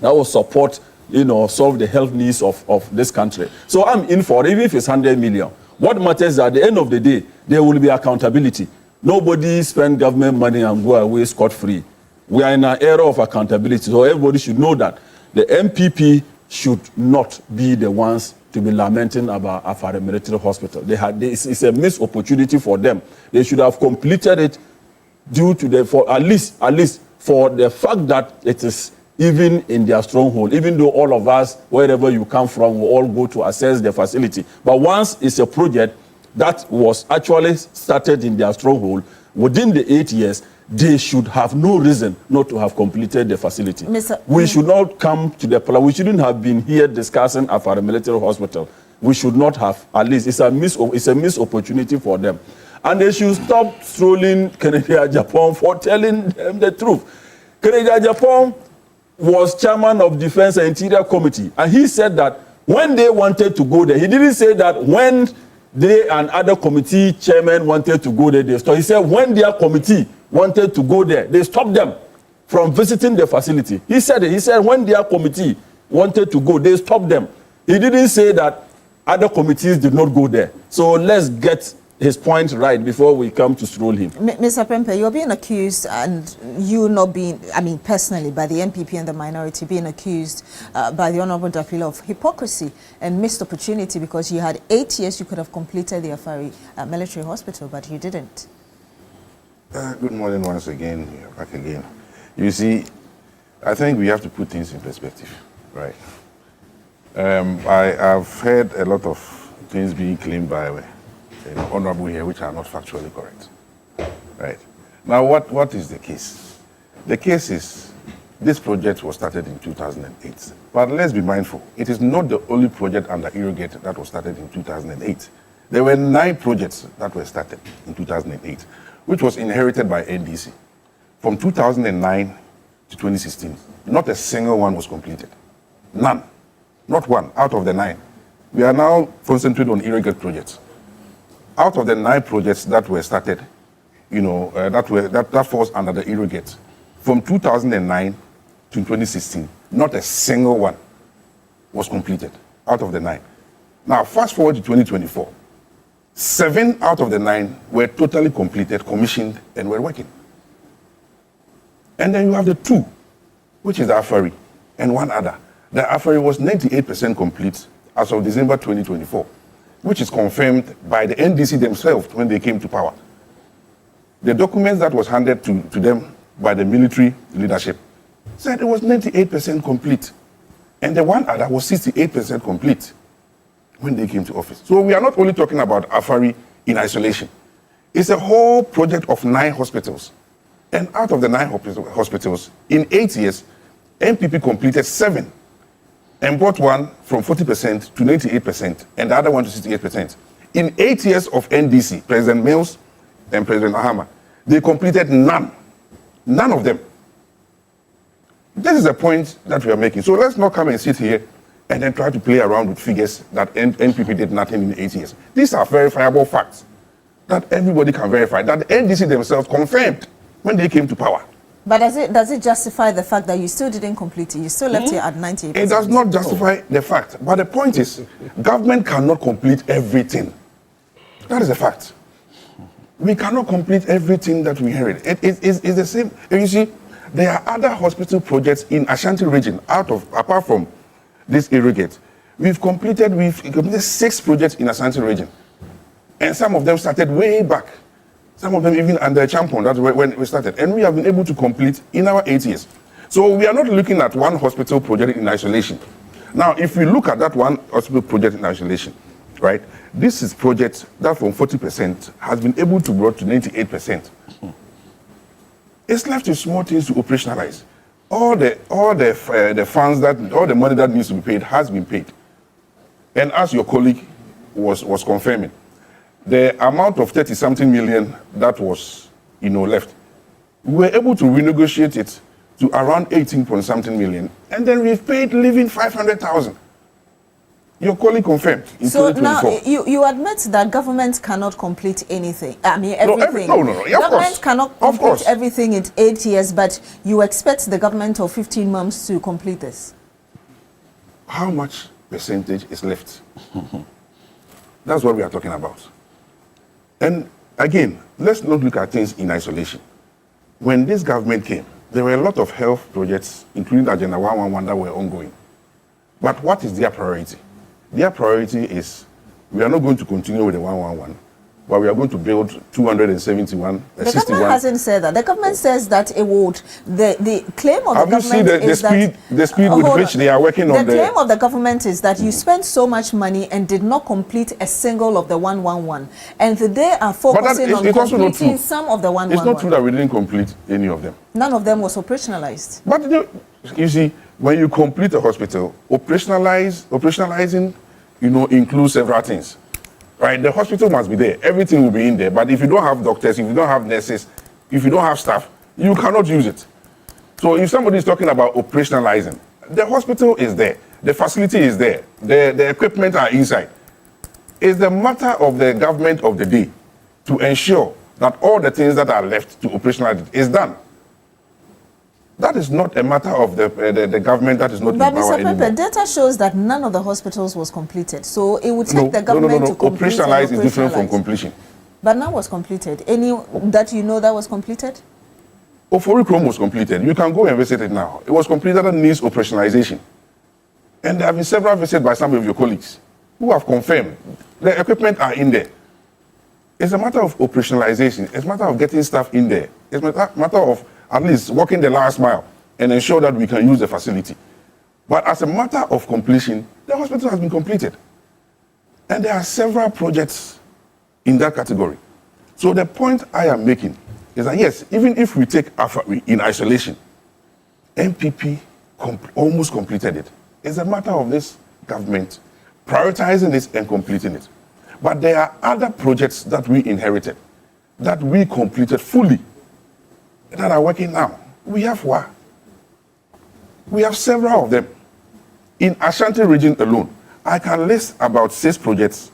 D: solve the health needs of this country. So I'm in for it, even if it's 100 million. What matters is that at the end of the day, there will be accountability. Nobody spend government money and go away scot-free. We are in an era of accountability, so everybody should know that the MPP should not be the ones to be lamenting about Afara Military Hospital. It's a missed opportunity for them. They should have completed it due to at least for the fact that it is even in their stronghold, even though all of us, wherever you come from, will all go to assess the facility. But once it's a project that was actually started in their stronghold, within the 8 years, they should have no reason not to have completed the facility. We should not come to the plan. We shouldn't have been here discussing Afara Military Hospital. We should not have. At least it's a missed opportunity for them. And they should stop trolling Kennedy Japan for telling them the truth. Kennedy Japan was chairman of Defense and Interior Committee, and he said that when they wanted to go there, he didn't say that when they and other committee chairmen wanted to go there, they stopped. He said when their committee wanted to go there, they stopped them from visiting the facility. He said it. He said when their committee wanted to go, they stopped them. He didn't say that other committees did not go there. So let's get his point right before we come to stroll him.
R: Mr. Prempeh, you're being accused, and you not being, personally, by the MPP and the minority, being accused by the Honorable Dakila of hypocrisy and missed opportunity, because you had 8 years you could have completed the Afari military hospital, but you didn't.
G: Good morning once again. You're back again. You see, I think we have to put things in perspective, right? I have heard a lot of things being claimed by Honorable here, which are not factually correct. Right. Now, what is the case? The case is this project was started in 2008. But let's be mindful, it is not the only project under Irrigate that was started in 2008. There were 9 projects that were started in 2008, which was inherited by NDC. From 2009 to 2016, not a single one was completed. None. Not one out of the 9. We are now concentrated on Irrigate projects. Out of the 9 projects that were started, that falls under the Irrigate, from 2009 to 2016, not a single one was completed out of the 9. Now, fast forward to 2024, 7 out of the 9 were totally completed, commissioned, and were working. And then you have the 2, which is the Afari, and one other. The Afari was 98% complete as of December 2024. Which is confirmed by the NDC themselves when they came to power. The documents that was handed to them by the military leadership said it was 98% complete. And the one other was 68% complete when they came to office. So we are not only talking about Afari in isolation. It's a whole project of 9 hospitals. And out of the 9 hospitals, in 8 years, MPP completed 7. And brought one from 40% to 98%, and the other one to 68%. In 8 years of NDC, President Mills and President Ahama, they completed none. None of them. This is the point that we are making. So let's not come and sit here and then try to play around with figures that NPP did nothing in 8 years. These are verifiable facts that everybody can verify, that the NDC themselves confirmed when they came to power.
R: But does it justify the fact that you still didn't complete it? You still left it at 98%?
G: It does not justify the fact. But the point is, government cannot complete everything. That is a fact. We cannot complete everything that we inherit. It's the same. You see, there are other hospital projects in Ashanti region apart from this irrigate. We've completed 6 projects in Ashanti region. And some of them started way back. Some of them even under Champon, that's when we started. And we have been able to complete in our 8 years. So we are not looking at one hospital project in isolation. Now, if we look at that one hospital project in isolation, right, this is project that from 40% has been able to grow to 98%. It's left with small things to operationalize. All the funds all the money that needs to be paid has been paid. And as your colleague was confirming, the amount of 30-something million that was, left, we were able to renegotiate it to around 18-point-something million, and then we've paid living 500,000. Your colleague confirmed in 2024.
R: So now you admit that government cannot complete anything. I mean, everything.
G: No. Yeah,
R: government cannot complete everything in 8 years, but you expect the government of 15 months to complete this.
G: How much percentage is left? That's what we are talking about. And again, let's not look at things in isolation. When this government came, there were a lot of health projects, including Agenda 111, that were ongoing. But what is their priority? Their priority is, we are not going to continue with the 111, but we are going to build 271,
R: The government hasn't said that. The government says that it would, the claim of the government is that...
G: Have you seen the speed with which they are working on
R: the... The claim of the government is that you spent so much money and did not complete a single of the 111. And they are focusing on completing some of the 111.
G: It's not true that we didn't complete any of them.
R: None of them was operationalized.
G: But you see, when you complete a hospital, operationalizing, includes several things. Right, the hospital must be there. Everything will be in there. But if you don't have doctors, if you don't have nurses, if you don't have staff, you cannot use it. So if somebody is talking about operationalizing, the hospital is there. The facility is there. The equipment are inside. It's the matter of the government of the day to ensure that all the things that are left to operationalize is done. That is not a matter of the government that is not in power anymore.
R: But Mr. Pepe, data shows that none of the hospitals was completed. So it would take the government to complete.
G: Operationalize is different from completion.
R: But none was completed. Any that you know that was completed?
G: Ofori Chrome was completed. You can go and visit it now. It was completed and needs operationalization. And there have been several visits by some of your colleagues who have confirmed the equipment are in there. It's a matter of operationalization. It's a matter of getting staff in there. It's a matter of at least walking the last mile and ensure that we can use the facility. But as a matter of completion, the hospital has been completed. And there are several projects in that category. So the point I am making is that yes, even if we take Afari in isolation, MPP almost completed it. It's a matter of this government prioritizing this and completing it. But there are other projects that we inherited, that we completed fully, that are working now. We have what? We have several of them. In Ashanti region alone, I can list about 6 projects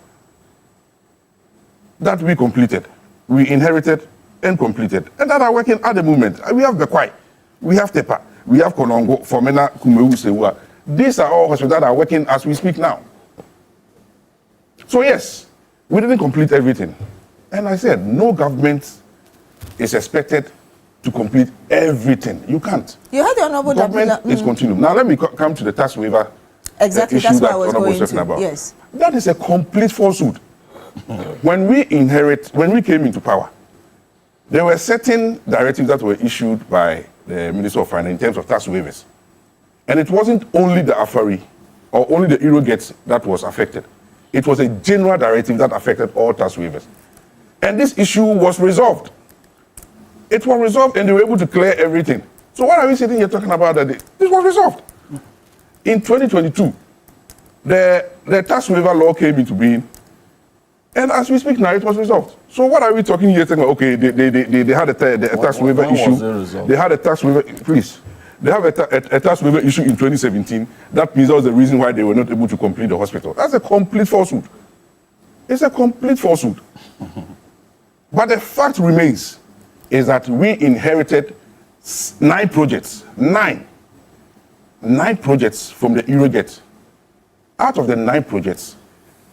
G: that we completed, we inherited and completed, and that are working at the moment. We have Bekwai, we have Tepa, we have Konongo, Fomena, Kumewu, Sewa. These are all hospitals that are working as we speak now. So yes, we didn't complete everything. And I said, no government is expected to complete everything. You can't.
R: You heard the Honorable
G: Government is continuing. Now let me come to the tax waiver
R: exactly,
G: issue
R: that's what
G: that
R: I was
G: Honorable
R: going
G: was talking
R: to.
G: about.
R: Yes.
G: That is a complete falsehood. When we came into power, there were certain directives that were issued by the Minister of Finance in terms of tax waivers. And it wasn't only the Afari or only the irrigates that was affected. It was a general directive that affected all tax waivers. And this issue was resolved. It was resolved and they were able to clear everything. So what are we sitting here talking about that day? This was resolved. In 2022, the tax waiver law came into being, and as we speak now, it was resolved. So what are we talking here? Saying, okay, they had a tax waiver issue. They had a tax waiver, please. They have a tax waiver issue in 2017. That means that was the reason why they were not able to complete the hospital. That's a complete falsehood. It's a complete falsehood. But the fact remains is that we inherited 9 projects. 9 projects from the irrigate. Out of the 9 projects,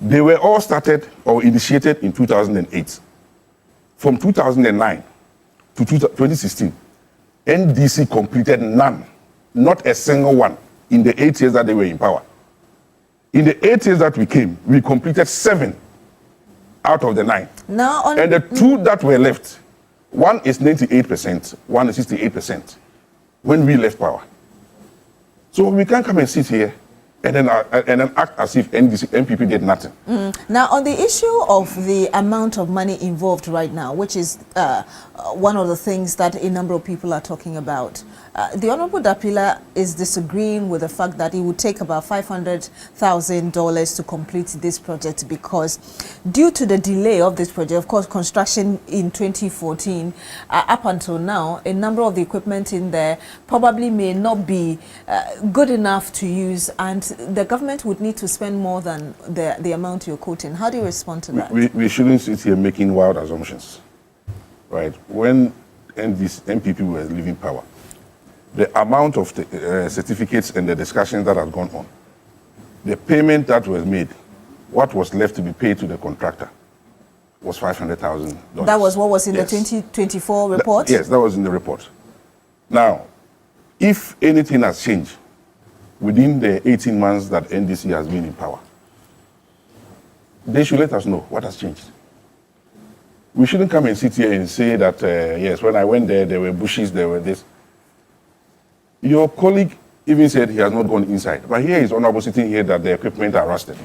G: They were all started or initiated in 2008. From 2009 to 2016, NDC completed none, not a single one, in the 8 years that they were in power. In the 8 years that we came, we completed 7 out of the 9.
R: Now
G: and the 2 that were left, one is 98%, one is 68%, when we left power. So we can't come and sit here and then act as if NPP did nothing.
R: Now, on the issue of the amount of money involved right now, which is one of the things that a number of people are talking about, the Honorable Dapila is disagreeing with the fact that it would take about $500,000 to complete this project because due to the delay of this project, of course, construction in 2014, up until now, a number of the equipment in there probably may not be good enough to use, and the government would need to spend more than the amount you're quoting. How do you respond to that?
G: We shouldn't sit here making wild assumptions, right? When NPP were leaving power, the amount of the, certificates and the discussions that have gone on, the payment that was made, what was left to be paid to the contractor was $500,000.
R: That was what was in the 2024 report?
G: Yes, that was in the report. Now, if anything has changed within the 18 months that NDC has been in power, they should let us know what has changed. We shouldn't come and sit here and say that, yes, when I went there were bushes, there were this. Your colleague even said he has not gone inside. But here is Honorable sitting here that the equipment are rusted.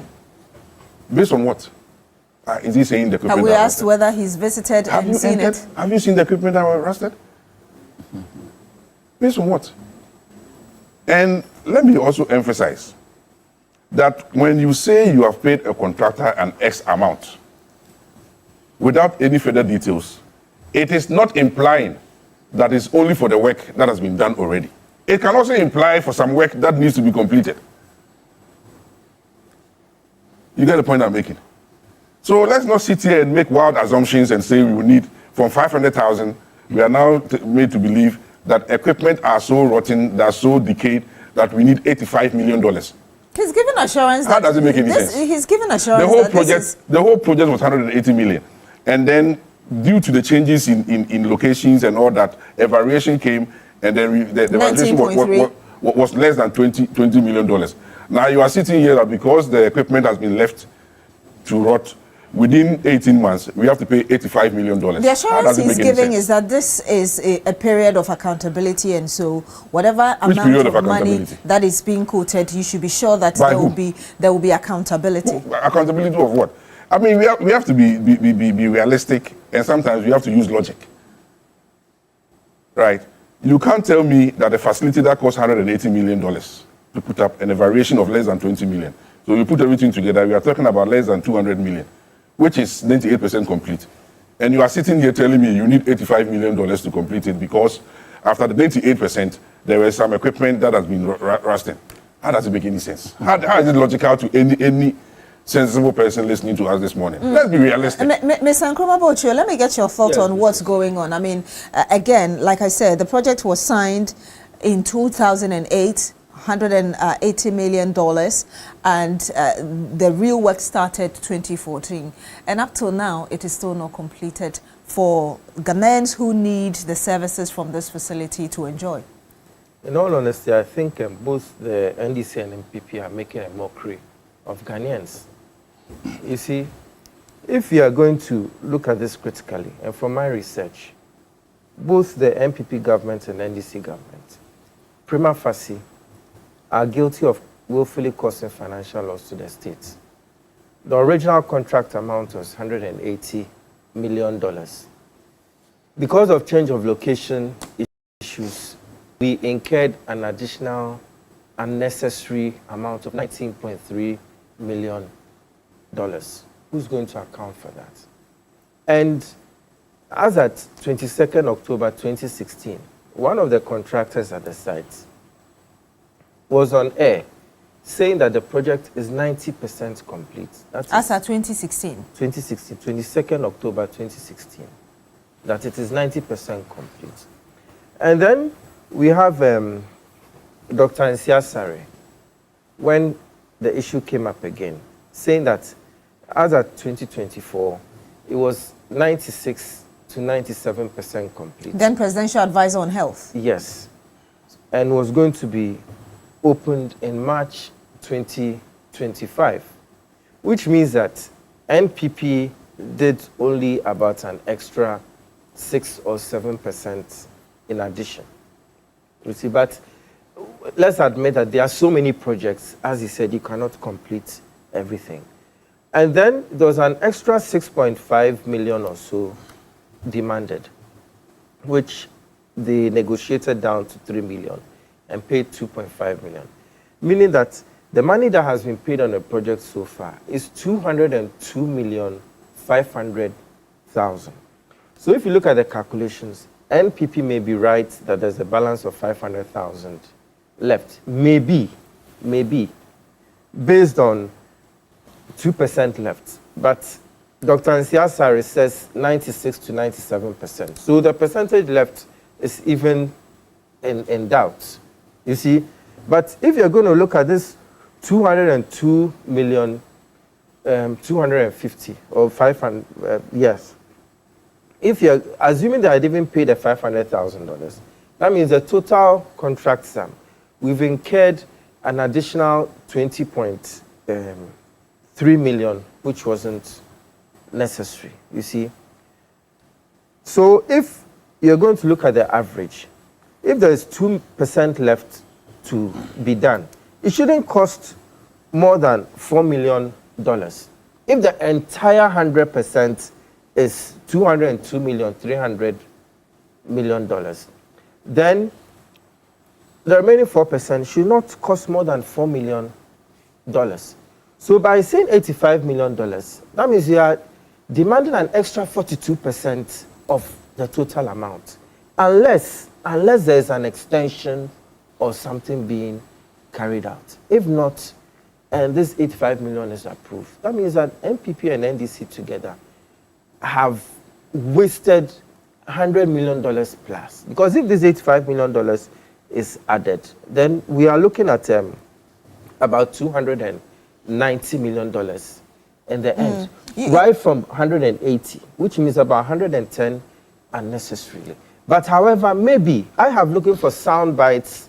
G: Based on what? Is he saying the equipment
R: Have we
G: are
R: asked
G: rusted?
R: whether he's visited and seen it?
G: Have you seen the equipment that were rusted? Based on what? And let me also emphasize that when you say you have paid a contractor an X amount without any further details, it is not implying that it's only for the work that has been done already. It can also imply for some work that needs to be completed. You get the point I'm making? So let's not sit here and make wild assumptions and say we will need from 500,000. We are now made to believe that equipment are so rotten, they're so decayed that we need $85 million.
R: He's given assurance.
G: How does it make any sense?
R: He's given assurance.
G: The whole project was 180 million, and then due to the changes in locations and all that, a variation came. And then the valuation was less than $20 million. Now you are sitting here that because the equipment has been left to rot, within 18 months, we have to pay $85 million.
R: The assurance he's giving is that this is a period of accountability, and so whatever amount of money that is being quoted, you should be sure that there will be accountability.
G: Accountability of what? I mean, we have to be realistic, and sometimes we have to use logic. Right? You can't tell me that a facility that costs $180 million to put up and a variation of less than 20 million. So you put everything together, we are talking about less than 200 million, which is 98% complete. And you are sitting here telling me you need $85 million to complete it because after the 98%, there was some equipment that has been rusting. How does it make any sense? How is it logical to any sensible person listening to us this morning? Let's be realistic.
R: Ms. Nkrumah Bochio, let me get your thoughts on what's going on. I mean, again, like I said, the project was signed in 2008, $180 million, and the real work started 2014. And up till now, it is still not completed for Ghanaians who need the services from this facility to enjoy.
F: In all honesty, I think both the NDC and MPP are making a mockery of Ghanaians. You see, if you are going to look at this critically, and from my research, both the MPP government and NDC government, prima facie, are guilty of willfully causing financial loss to the state. The original contract amount was $180 million. Because of change of location issues, we incurred an additional unnecessary amount of $19.3 million. Who's going to account for that? And as at 22nd October 2016, one of the contractors at the site was on air saying that the project is 90% complete. That's
R: as at 2016?
F: 2016, 22nd October 2016, that it is 90% complete. And then we have Dr. Nsiasare, when the issue came up again, saying that as at 2024, it was 96 to 97% complete.
R: Then Presidential Advisor on Health.
F: Yes, and was going to be opened in March 2025, which means that NPP did only about an extra 6 or 7% in addition. You see, but let's admit that there are so many projects, as he said, you cannot complete everything. And then there was an extra 6.5 million or so demanded, which they negotiated down to 3 million and paid 2.5 million, meaning that the money that has been paid on the project so far is 202,500,000. So if you look at the calculations, NPP may be right that there's a balance of 500,000 left. Maybe, based on 2% left. But Dr. Nsiasari says 96 to 97%. So the percentage left is even in doubt, you see. But if you're going to look at this 202 million, 250 or 500, yes. If you're assuming that I didn't pay the $500,000, that means the total contract sum, we've incurred an additional 20.3 million, which wasn't necessary, you see. So if you're going to look at the average, if there's 2% left to be done, it shouldn't cost more than $4 million. If the entire 100% is $202,300,000, then the remaining 4% should not cost more than $4 million. So by saying $85 million, that means you are demanding an extra 42% of the total amount, unless there's an extension or something being carried out. If not, and this 85 million is approved, that means that NPP and NDC together have wasted $100 million plus. Because if this $85 million is added, then we are looking at about $290 million in the end, right from 180, which means about 110 unnecessarily. But however, maybe I have looking for sound bites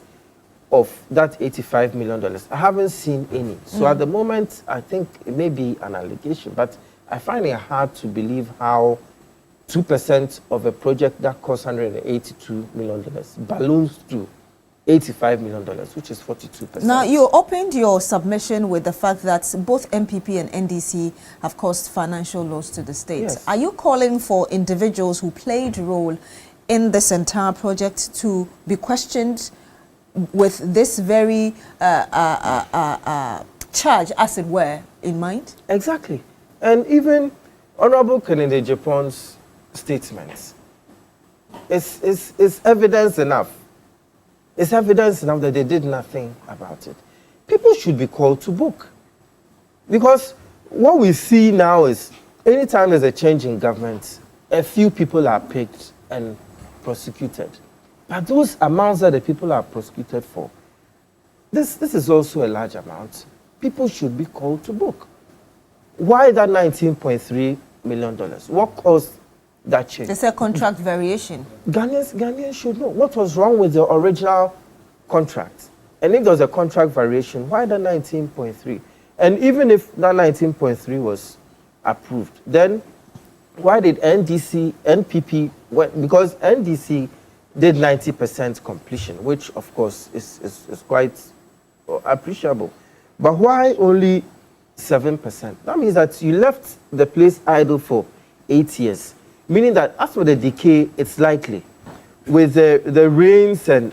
F: of that $85 million. I haven't seen any. So at the moment, I think it may be an allegation, but I find it hard to believe how 2% of a project that costs $182 million balloons to $85 million, which is 42%.
R: Now, you opened your submission with the fact that both MPP and NDC have caused financial loss to the state.
F: Yes.
R: Are you calling for individuals who played a role in this entire project to be questioned with this very charge, as it were, in mind?
F: Exactly. And even Honorable Kennedy Japan's statements is evidence enough. It's evidence enough that they did nothing about it. People should be called to book. Because what we see now is anytime there's a change in government, a few people are picked and prosecuted. But those amounts that the people are prosecuted for, this is also a large amount. People should be called to book. Why that $19.3 million? What caused that change?
R: They said contract variation.
F: Ghanaians should know what was wrong with the original contract. And if there was a contract variation, why the 19.3? And even if that 19.3 was approved, then why did NPP, because NDC did 90% completion, which of course is quite appreciable. But why only 7%? That means that you left the place idle for 8 years, meaning that as for the decay, it's likely. With the rains and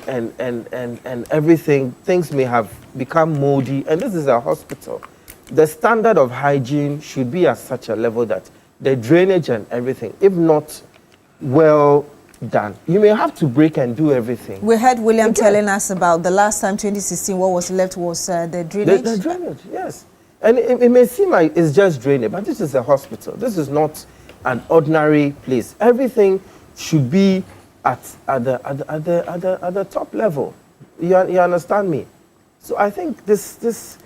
F: everything, things may have become moldy, and this is a hospital. The standard of hygiene should be at such a level that the drainage and everything, if not well done, you may have to break and do everything.
R: We heard William telling us about the last time, 2016, what was left was the drainage.
F: The drainage, yes. And it may seem like it's just drainage, but this is a hospital. This is not an ordinary place. Everything should be at the top level. You understand me? So I think this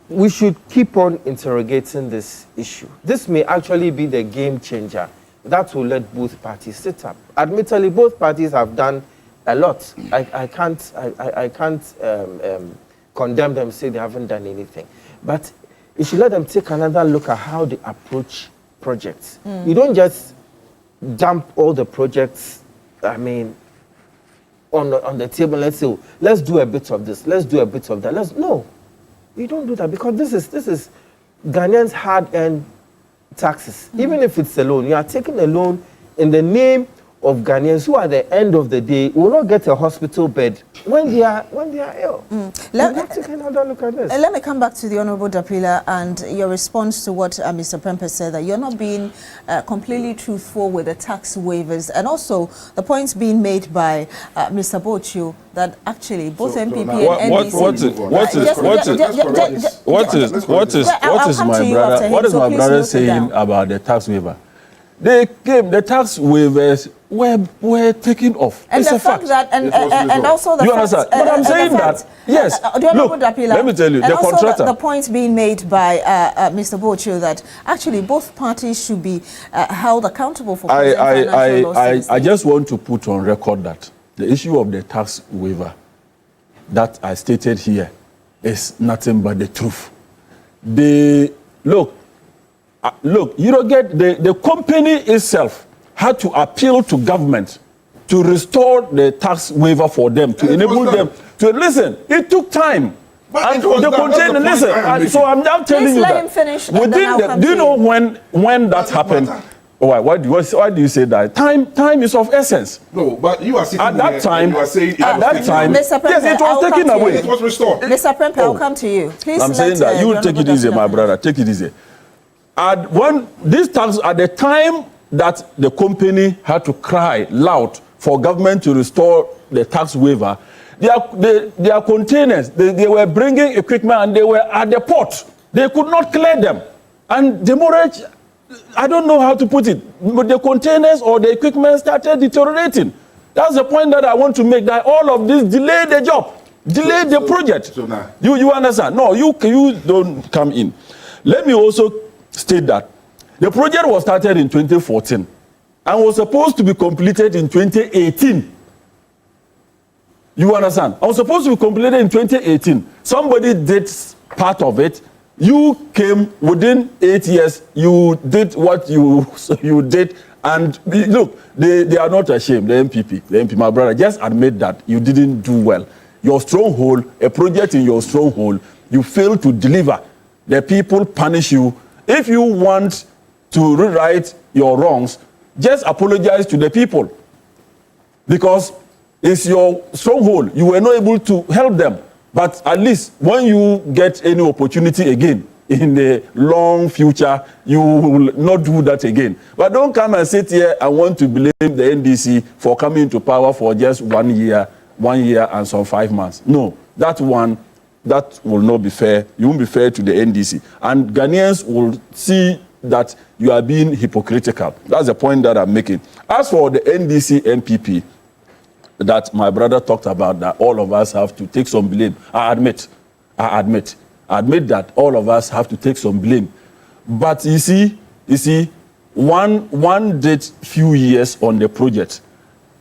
F: we should keep on interrogating this issue. This may actually be the game changer that will let both parties sit up. Admittedly, both parties have done a lot. I can't condemn them, say they haven't done anything. But you should let them take another look at how they approach projects. You don't just dump all the projects, I mean, on the table. Let's say, let's do a bit of this, let's do a bit of that. No, you don't do that, because this is Ghanaians' hard-earned taxes. Even if it's a loan, you are taking a loan in the name of Ghanaians who, at the end of the day, will not get a hospital bed when they are ill. Let me take another look at this.
R: Let me come back to the Honourable Dapila and your response to what Mr. Prempeh said, that you're not being completely truthful with the tax waivers, and also the points being made by Mr. Bochu that actually both MPP and NDC.
D: What is my brother saying about the tax waiver? The tax waivers were taken off.
R: And
D: it's
R: the
D: a
R: fact that, and also the
D: you
R: fact,
D: understand? But I'm saying that, yes, look, let me tell you,
R: and
D: the
R: also
D: contractor.
R: The point being made by Mr. Bochu that actually both parties should be held accountable for financial losses.
D: I just want to put on record that the issue of the tax waiver that I stated here is nothing but the truth. Look, you don't get the company itself had to appeal to government to restore the tax waiver for them, to enable them to listen. It took time.
G: But
D: and the container, listen. So I'm now telling you that.
R: Finish,
D: do you know when that happened? Why do you say that? Time is of essence.
G: No, but you are sitting
D: at that time.
G: You are saying
R: Mr. Prempeh,
D: yes, it was taken away.
G: It was restored.
R: Mr. Prempeh, I'll come to you. Please.
D: I'm saying that you take it easy, my brother. Take it easy. These tax at the time that the company had to cry loud for government to restore the tax waiver, their containers, they were bringing equipment and they were at the port. They could not clear them. And demurrage, I don't know how to put it, but the containers or the equipment started deteriorating. That's the point that I want to make, that all of this delayed the job, delayed the project.
G: So now.
D: You understand? No, you don't come in. Let me also state that the project was started in 2014 and was supposed to be completed in 2018. You understand? I was supposed to be completed in 2018. Somebody did part of it. You came within 8 years. You did what you did. And look, they are not ashamed, the MPP, my brother. Just admit that you didn't do well. Your stronghold, a project in your stronghold, you failed to deliver. The people punish you. If you want to rewrite your wrongs, just apologize to the people. Because it's your stronghold. You were not able to help them. But at least when you get any opportunity again in the long future, you will not do that again. But don't come and sit here and want to blame the NDC for coming into power for just 1 year and some 5 months. No, that will not be fair. You won't be fair to the NDC. And Ghanaians will see that you are being hypocritical. That's the point that I'm making. As for the NDC MPP that my brother talked about, that all of us have to take some blame, I admit that all of us have to take some blame. But you see, one did few years on the project.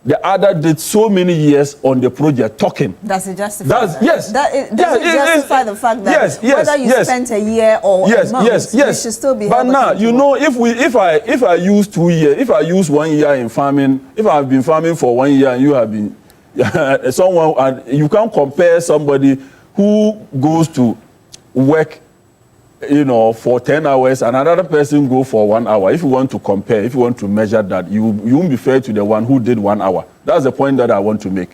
D: The other did so many years on the project talking.
R: Does it justify that?
D: Yes.
R: Does it justify the fact that whether you spent a year or a month, you should still be held
D: accountable? But now, you know, if I use 2 years, if I use 1 year in farming, if I've been farming for 1 year and you have been someone, and you can't compare somebody who goes to work, you know, for 10 hours and another person go for 1 hour. If you want to compare, if you want to measure that, you won't be fair to the one who did 1 hour. That's the point that I want to make.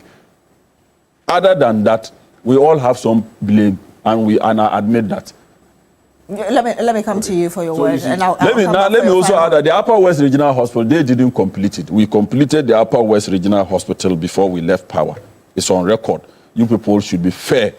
D: Other than that, we all have some blame, and I admit that.
R: Let me come to you for your words. And
D: let me also add that the Upper West Regional Hospital, they didn't complete it. We completed the Upper West Regional Hospital before we left power. It's on record. You people should be fair.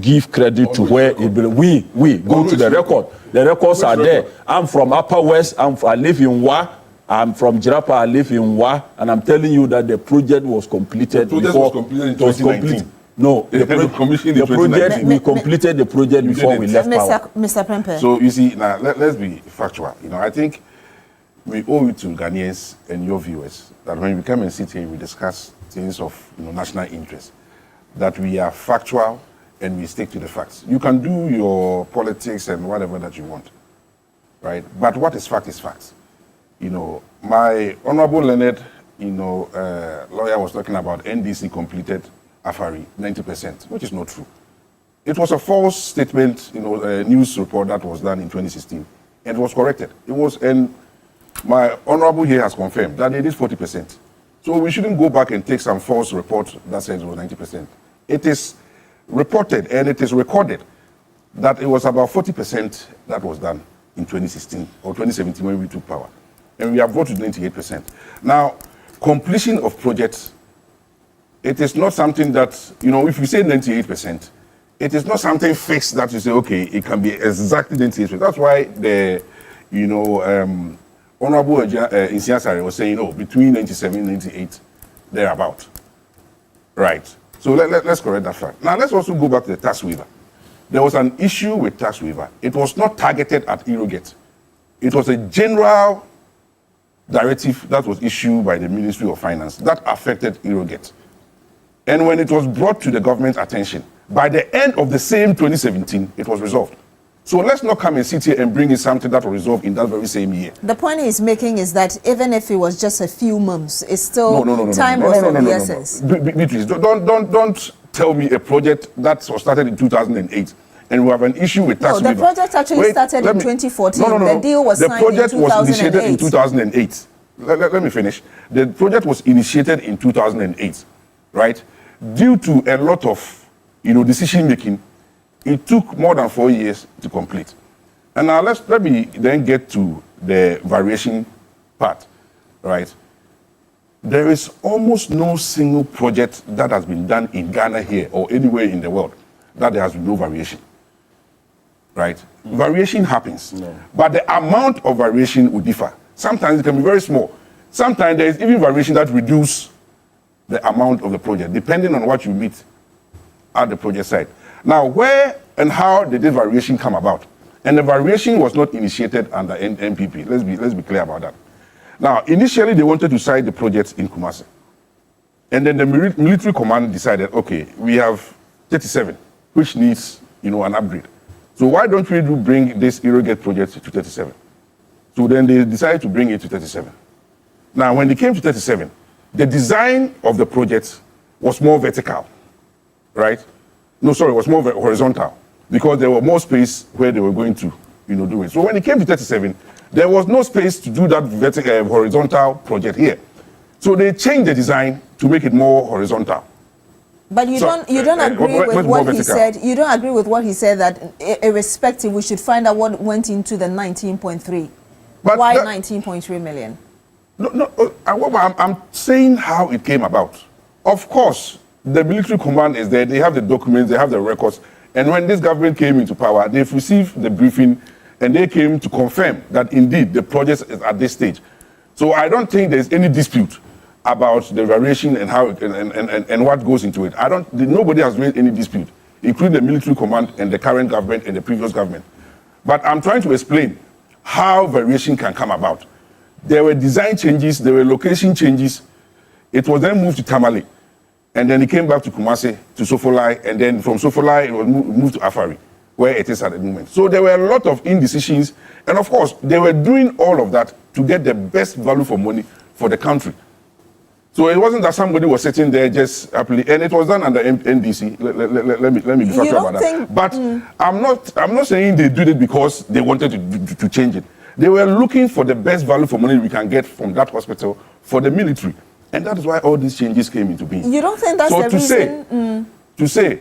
D: Give credit to where it belongs. We go to the record. The records are there. I'm from Upper West. I live in Wa. I'm from Jirapa. I live in Wa. And I'm telling you that the project was completed.
G: The project was completed in 2019.
D: No, the project, we completed the project before we left power.
R: Mr. Prempeh.
G: So you see, now let's be factual. You know, I think we owe it to Ghanaians and your viewers that when we come and sit here, we discuss things of national interest, that we are factual and we stick to the facts. You can do your politics and whatever that you want, right? But what is fact is facts. You know, my honorable Leonard, lawyer was talking about NDC completed AFARI 90%, which is not true. It was a false statement, a news report that was done in 2016, and it was corrected. It was, and my honorable here has confirmed that it is 40%. So we shouldn't go back and take some false report that says it was 90%. It is reported and it is recorded that it was about 40% that was done in 2016 or 2017 when we took power. And we have voted 98%. Now, completion of projects, it is not something that, if you say 98%, it is not something fixed that you say, okay, it can be exactly 98%. That's why the, Honorable Insiasari was saying, between 97 and 98, thereabout. Right. So let's correct that fact. Now, let's also go back to the tax waiver. There was an issue with tax waiver. It was not targeted at Irrigate. It was a general directive that was issued by the Ministry of Finance that affected Irrigate. And when it was brought to the government's attention, by the end of the same 2017, it was resolved. So let's not come and sit here and bring in something that was resolved in that very same year.
R: The point he's making is that even if it was just a few months, it's still time was of the essence.
G: Beatrice, don't tell me a project that was started in 2008 and we have an issue with tax waiver.
R: The project actually started in 2014. The deal was signed in 2008.
G: The project was initiated in 2008. Let me finish. The project was initiated in 2008, right? Due to a lot of, decision making, it took more than 4 years to complete. And now let me then get to the variation part, right? There is almost no single project that has been done in Ghana here or anywhere in the world that there has been no variation, right? Variation happens, but the amount of variation will differ. Sometimes it can be very small. Sometimes there is even variation that reduces the amount of the project, depending on what you meet at the project site. Now, where and how did this variation come about? And the variation was not initiated under NPP. Let's be clear about that. Now, initially, they wanted to site the project in Kumasi. And then the military command decided, okay, we have 37, which needs, an upgrade. So why don't we bring this Irrigate project to 37? So then they decided to bring it to 37. Now, when they came to 37, the design of the project was more vertical, right? No, sorry, it was more horizontal because there was more space where they were going to, do it. So when it came to 37, there was no space to do that vertical, horizontal project here. So they changed the design to make it more horizontal.
R: But you don't agree with what he said. You don't agree with what he said that irrespective, we should find out what went into the 19.3. Why 19.3 million?
G: No, I'm saying how it came about. Of course, the military command is there. They have the documents, they have the records. And when this government came into power, they've received the briefing and they came to confirm that indeed the project is at this stage. So I don't think there's any dispute about the variation and how and what goes into it. Nobody has raised any dispute, including the military command and the current government and the previous government. But I'm trying to explain how variation can come about. There were design changes, there were location changes. It was then moved to Tamale. And then it came back to Kumasi, to Sofolai, and then from Sofolai, it was moved to Afari, where it is at the moment. So there were a lot of indecisions. And of course, they were doing all of that to get the best value for money for the country. So it wasn't that somebody was sitting there just happily, and it was done under NDC. Let me be factual about that. But I'm not saying they did it because they wanted to change it. They were looking for the best value for money we can get from that hospital for the military. And that is why all these changes came into being.
R: You don't think that's the reason?
G: To say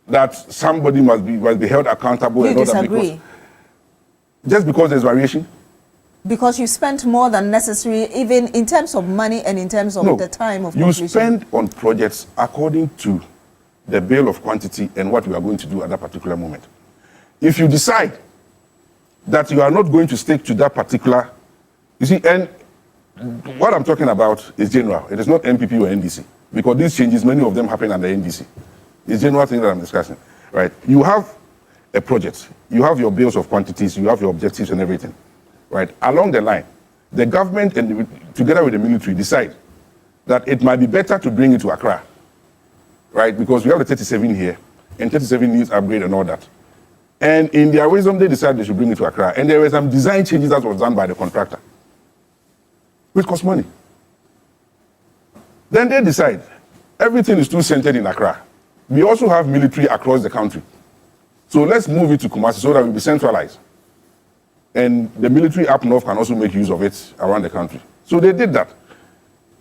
G: that somebody must be held accountable and all that because just because there's variation?
R: Because you spent more than necessary, even in terms of money and in terms of the time of completion.
G: You spend on projects according to the bill of quantity and what we are going to do at that particular moment. If you decide that you are not going to stick to that particular, you see, and what I'm talking about is general. It is not NPP or NDC. Because these changes, many of them happen under NDC. It's general thing that I'm discussing, right? You have a project, you have your bills of quantities, you have your objectives and everything, right? Along the line, the government and together with the military decide that it might be better to bring it to Accra, right? Because we have the 37 here, and 37 needs upgrade and all that. And in their wisdom, they decided they should bring it to Accra. And there were some design changes that was done by the contractor, which cost money. Then they decide everything is too centered in Accra. We also have military across the country. So let's move it to Kumasi so that we'll be centralized. And the military up north can also make use of it around the country. So they did that.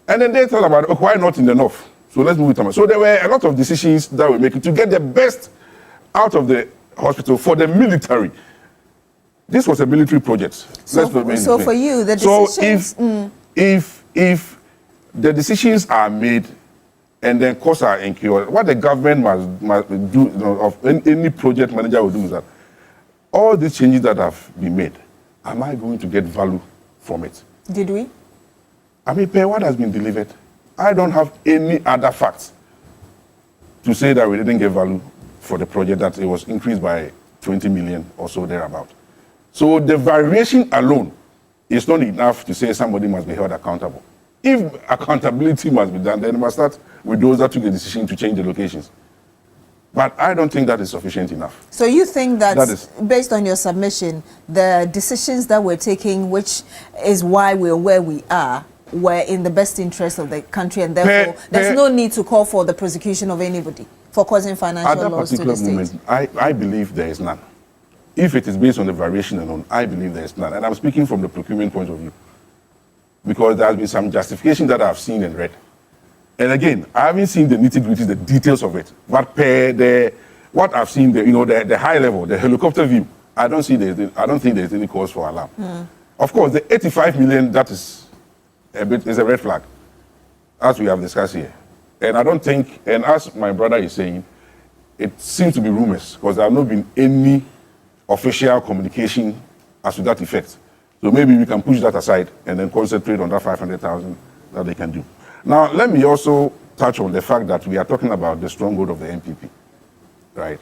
G: And then they thought about, oh, why not in the north? So let's move it to. So there were a lot of decisions that were making to get the best out of the hospital for the military. This was a military project.
R: So for you, the decisions...
G: So if the decisions are made and then costs are incurred, what the government must do, you know, of any project manager will do is that all these changes that have been made, am I going to get value from it?
R: Did we?
G: I mean, per what has been delivered. I don't have any other facts to say that we didn't get value for the project, that it was increased by 20 million or so thereabout. So the variation alone is not enough to say somebody must be held accountable. If accountability must be done, then it must start with those that took the decision to change the locations. But I don't think that is sufficient enough.
R: So you think that based on your submission, the decisions that we're taking, which is why we're where we are, were in the best interest of the country, and therefore there's no need to call for the prosecution of anybody for causing financial loss to the state? At that particular
G: moment, I believe there is none. If it is based on the variation alone, I believe there is none. And I'm speaking from the procurement point of view, because there has been some justification that I've seen and read. And again, I haven't seen the nitty-gritty, the details of it. But what I've seen, the high level, the helicopter view, I don't think there's any cause for alarm. Of course, the 85 million, that is a red flag, as we have discussed here. And I don't think, and as my brother is saying, it seems to be rumors, because there have not been any official communication as to that effect. So maybe we can push that aside and then concentrate on that 500,000 that they can do. Now, let me also touch on the fact that we are talking about the stronghold of the MPP, right?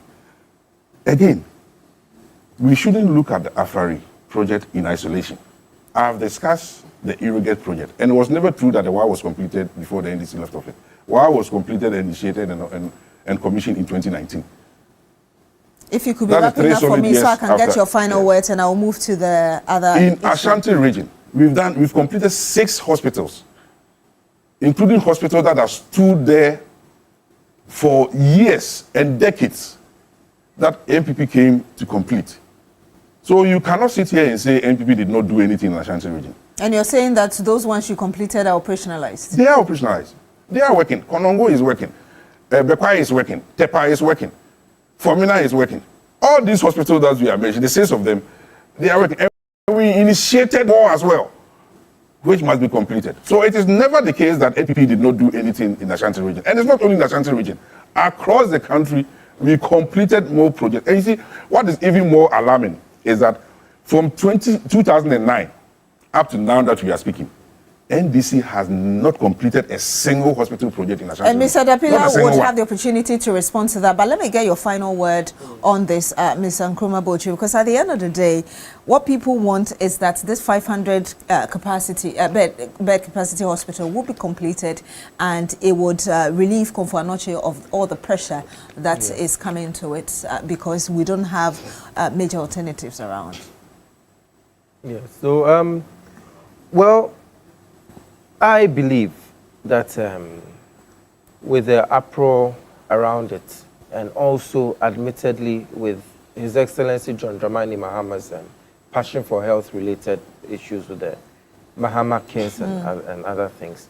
G: Again, we shouldn't look at the Afari project in isolation. I've discussed the Irrigate project, and it was never true that the WA was completed before the NDC left office. WA was completed, initiated, and commissioned in 2019.
R: If you could be wrapping up for me so I can get your final words, and I'll move to the other
G: In Ashanti region, we've completed 6 hospitals, including hospitals that have stood there for years and decades that MPP came to complete. So you cannot sit here and say MPP did not do anything in Ashanti region.
R: And you're saying that those ones you completed are operationalized?
G: They are operationalized. They are working. Konongo is working. Bekwai is working. Tepa is working. Formina is working. All these hospitals that we are mentioning, the 6 of them, they are working. And we initiated more as well, which must be completed. So it is never the case that APP did not do anything in the Ashanti region. And it's not only in the Ashanti region. Across the country, we completed more projects. And you see, what is even more alarming is that from 2009 up to now that we are speaking, NDC has not completed a single hospital project in Ashanti.
R: And Mr. Dapila would have the opportunity to respond to that. But let me get your final word on this, Mr. Nkrumah Bochi, because at the end of the day, what people want is that this 500 bed capacity hospital will be completed, and it would relieve Komfo Anokye of all the pressure that is coming to it, because we don't have major alternatives around.
F: Yeah. So, well, I believe that with the uproar around it, and also admittedly with His Excellency John Dramani Mahama's passion for health-related issues with the Mahama case and other things,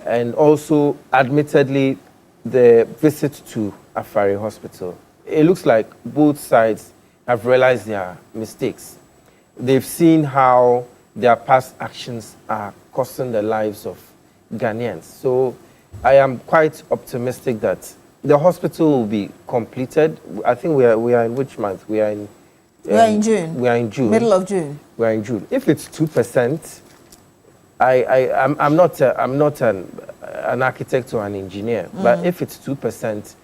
F: and also admittedly the visit to Afari Hospital, it looks like both sides have realized their mistakes. They've seen how their past actions are costing the lives of Ghanaians. So I am quite optimistic that the hospital will be completed. I think we are in which month? We are in
R: June.
F: We are in June.
R: Middle of June.
F: We are in June. If it's 2%, I'm not an architect or an engineer, but if it's 2%,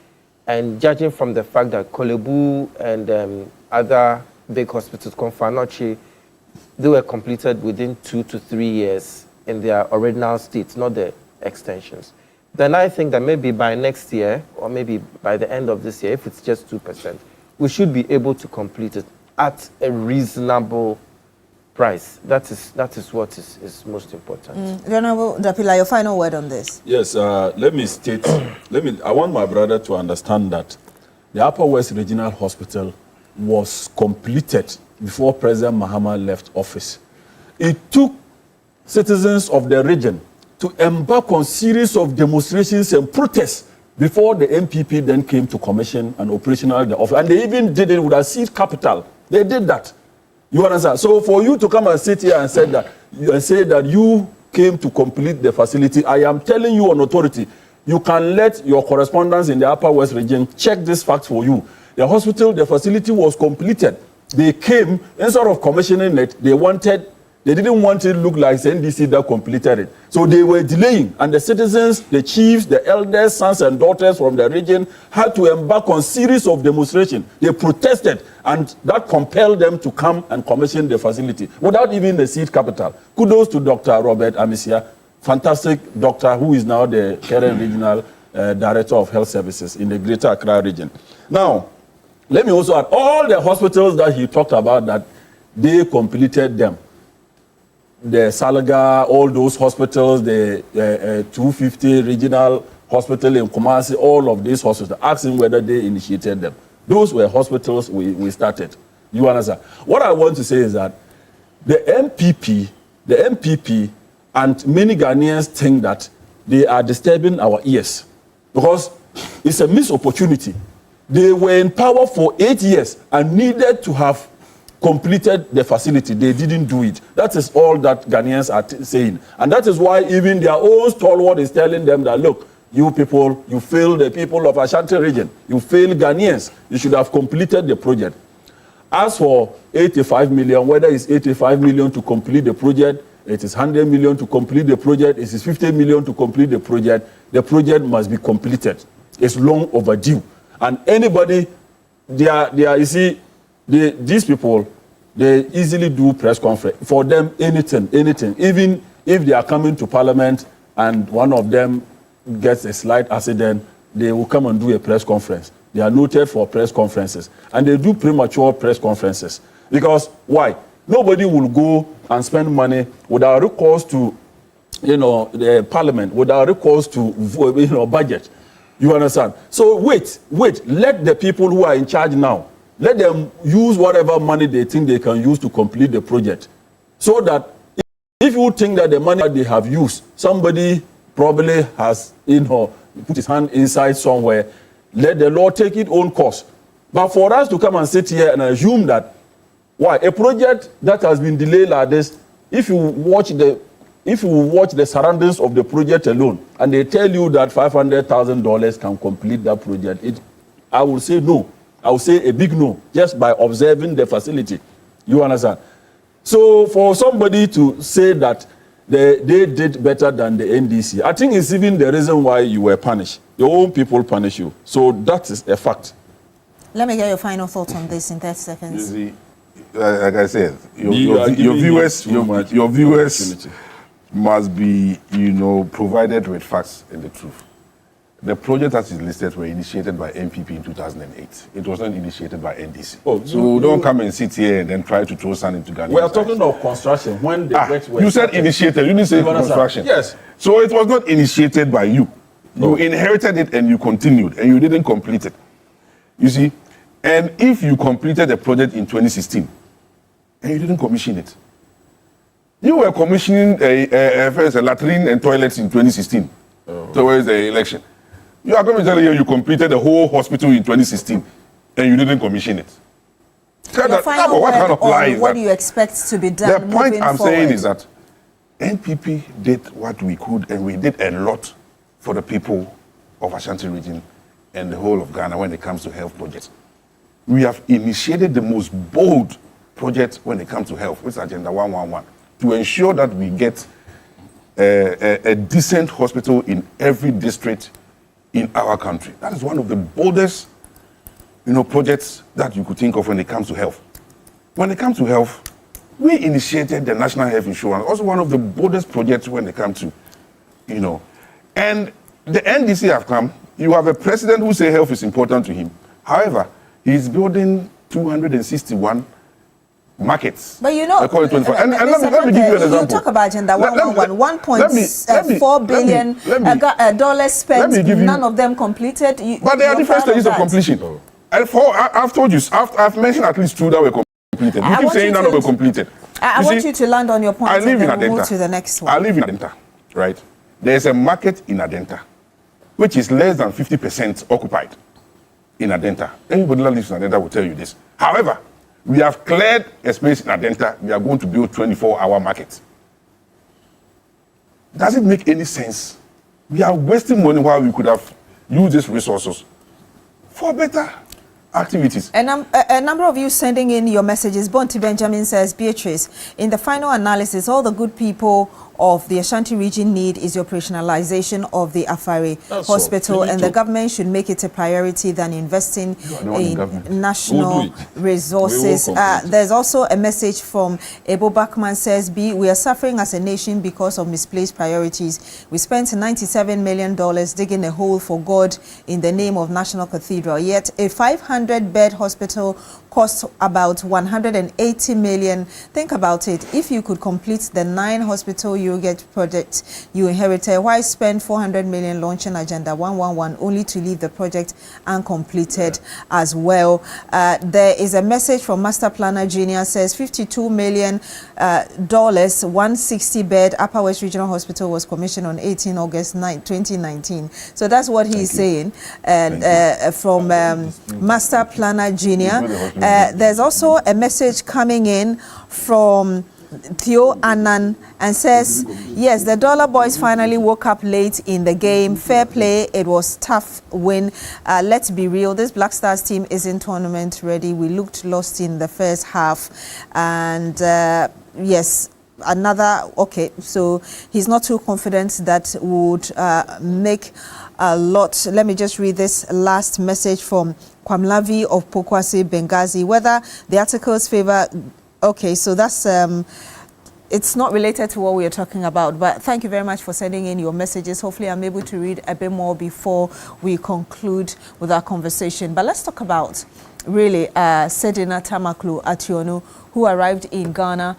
F: And judging from the fact that Kolebu and other big hospitals, Konfanochi, they were completed within 2 to 3 years in their original states, not the extensions. Then I think that maybe by next year, or maybe by the end of this year, if it's just 2%, we should be able to complete it at a reasonable price. That is what is most important.
R: Honorable Dapila, your final word on this.
D: Yes, let me state, I want my brother to understand that the Upper West Regional Hospital was completed before President Mahama left office. It took citizens of the region to embark on series of demonstrations and protests before the MPP then came to commission and operational the office. And they even did it with a seed capital. They did that. You understand? So for you to come and sit here and say that you came to complete the facility, I am telling you on authority, you can let your correspondents in the Upper West region check this fact for you. The hospital, the facility was completed. They came, instead of commissioning it, they didn't want it to look like the NDC that completed it. So they were delaying, and the citizens, the chiefs, the elders, sons and daughters from the region had to embark on series of demonstrations. They protested, and that compelled them to come and commission the facility without even the seed capital. Kudos to Dr. Robert Amisia, fantastic doctor who is now the current regional director of health services in the Greater Accra region. Now, let me also add, all the hospitals that he talked about, that they completed them. The Salaga, all those hospitals, the 250 regional hospital in Kumasi, all of these hospitals, asking whether they initiated them. Those were hospitals we started. You understand? What I want to say is that the MPP and many Ghanaians think that they are disturbing our ears because it's a missed opportunity. They were in power for 8 years and needed to have completed the facility. They didn't do it. That is all that Ghanaians are saying. And that is why even their own stalwart is telling them that, look, you people, you failed the people of Ashanti region. You failed Ghanaians. You should have completed the project. As for 85 million, whether it's 85 million to complete the project, it is 100 million to complete the project, it is 50 million to complete the project must be completed. It's long overdue. And anybody, you see, these people, they easily do press conference. For them, anything. Even if they are coming to Parliament and one of them gets a slight accident, they will come and do a press conference. They are noted for press conferences. And they do premature press conferences. Because why? Nobody will go and spend money without recourse to, the Parliament, without recourse to, budget. You understand? So wait. Let the people who are in charge now, let them use whatever money they think they can use to complete the project. So that if you think that the money that they have used, somebody probably has, put his hand inside somewhere, let the law take its own course. But for us to come and sit here and assume that, a project that has been delayed like this, if you watch the surroundings of the project alone, and they tell you that $500,000 can complete that project, I will say no. I would say a big no, just by observing the facility. You understand? So for somebody to say that they did better than the NDC, I think it's even the reason why you were punished. Your own people punish you. So that is a fact.
R: Let me get your final thoughts on this in 30 seconds.
G: You see, like I said, your viewers must be, provided with facts and the truth. The project that is listed were initiated by MPP in 2008. It was not initiated by NDC. So don't come and sit here and then try to throw sand into Ghana.
D: We are talking of construction. When the
G: you said initiated, you didn't say construction.
D: Yes.
G: So it was not initiated by you. You inherited it and you continued and you didn't complete it. You see? And if you completed the project in 2016 and you didn't commission it, you were commissioning a latrine and toilets in 2016 towards the election. You are going to tell me you completed the whole hospital in 2016 and you didn't commission it.
R: What kind of lie is that? What do you expect to be done?
G: The point I'm saying is that NPP did what we could, and we did a lot for the people of Ashanti region and the whole of Ghana when it comes to health projects. We have initiated the most bold project when it comes to health, which is Agenda 111, to ensure that we get a decent hospital in every district in our country. That is one of the boldest, projects that you could think of when it comes to health. When it comes to health, we initiated the National Health Insurance, also one of the boldest projects when it comes to, and the NDC have come. You have a president who says health is important to him. However, he is building 261 markets.
R: But let me give you an example. You talk about agenda 111, $1.4 billion dollars spent, none of them completed.
G: But there are different stages of completion. And I've told you, I've mentioned at least 2 that were completed. You keep saying none of them were completed.
R: I want you to land on your point and then we'll move to the next one.
G: I live in Adenta, right? There's a market in Adenta, which is less than 50% occupied in Adenta. Anybody that lives in Adenta will tell you this. However, we have cleared a space in Adenta. We are going to build 24-hour markets. Does it make any sense? We are wasting money while we could have used these resources for better activities.
R: A number of you sending in your messages. Bonti Benjamin says, Beatrice, in the final analysis, all the good people of the Ashanti region need is the operationalization of the Afari Hospital, and the government should make it a priority than investing in national resources. There's also a message from Ebo Bachman says, we are suffering as a nation because of misplaced priorities. We spent $97 million digging a hole for God in the name of National Cathedral, yet a 500-bed hospital costs about 180 million. Think about it. If you could complete the 9 hospital Eurogate projects you inherited, why spend 400 million launching Agenda 111 only to leave the project uncompleted as well? There is a message from Master Planner Junior says $52 million, 160-bed Upper West Regional Hospital was commissioned on 18 August 2019. So that's what he's saying. And from Master Planner Junior. There's also a message coming in from Theo Annan and says, yes, the Dollar Boys finally woke up late in the game. Fair play. It was tough win. Let's be real. This Black Stars team isn't tournament ready. We looked lost in the first half. And yes, so he's not too confident that would make a lot. Let me just read this last message from Kwamlavi of Pokwase, Benghazi. Whether the articles favor... Okay, so that's... it's not related to what we are talking about, but thank you very much for sending in your messages. Hopefully I'm able to read a bit more before we conclude with our conversation. But let's talk about really Sedina Tamaklu Ationu, who arrived in Ghana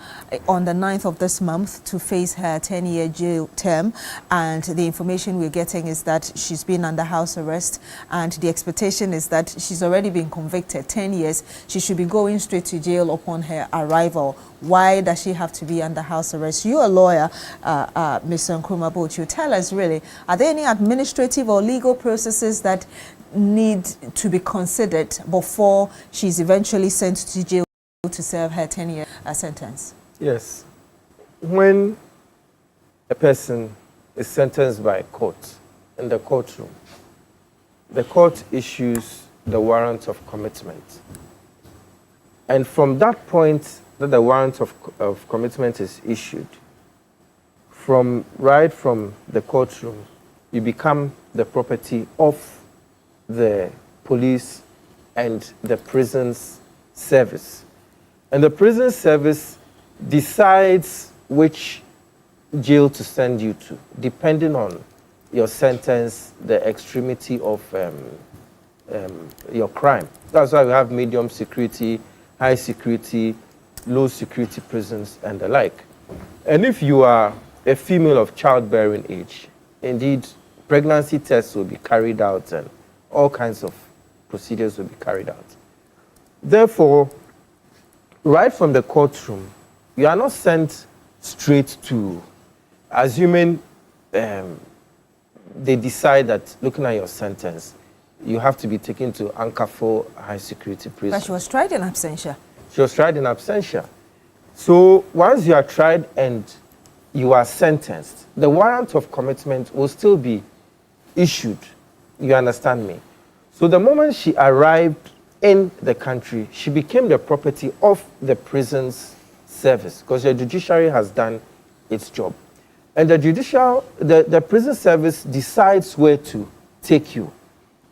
R: on the 9th of this month to face her 10-year jail term. And the information we're getting is that she's been under house arrest, and the expectation is that she's already been convicted 10 years. She should be going straight to jail upon her arrival. Why does she have to be under house arrest? You're a lawyer, Mr. Nkrumah Bochu. Tell us really, are there any administrative or legal processes that need to be considered before she's eventually sent to jail to serve her 10-year sentence?
F: Yes. When a person is sentenced by a court in the courtroom, the court issues the warrant of commitment. And from that point that the warrant of commitment is issued, right from the courtroom, you become the property of the police and the prisons service. And the prison service decides which jail to send you to, depending on your sentence, the extremity of your crime. That's why we have medium security, high security, low security prisons, and the like. And if you are a female of childbearing age, indeed, pregnancy tests will be carried out and all kinds of procedures will be carried out. Therefore, right from the courtroom, you are not sent straight to, assuming they decide that looking at your sentence, you have to be taken to Ankafo High Security Prison.
R: But she was tried in absentia.
F: She was tried in absentia. So once you are tried and you are sentenced, the warrant of commitment will still be issued. You understand me? So the moment she arrived in the country, she became the property of the prison's service because the judiciary has done its job. And the prison service decides where to take you.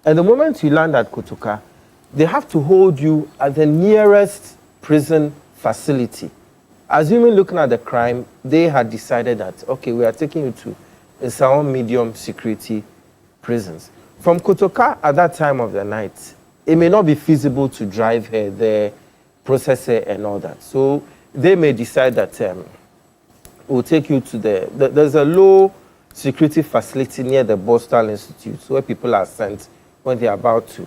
F: And the moment you land at Kotoka, they have to hold you at the nearest prison facility. Assuming looking at the crime, they had decided that, okay, we are taking you to Nsawam medium security prisons. From Kotoka at that time of the night, it may not be feasible to drive her there, process her and all that. So they may decide that we'll take you to there's a low security facility near the Bostal Institute where people are sent when they're about to,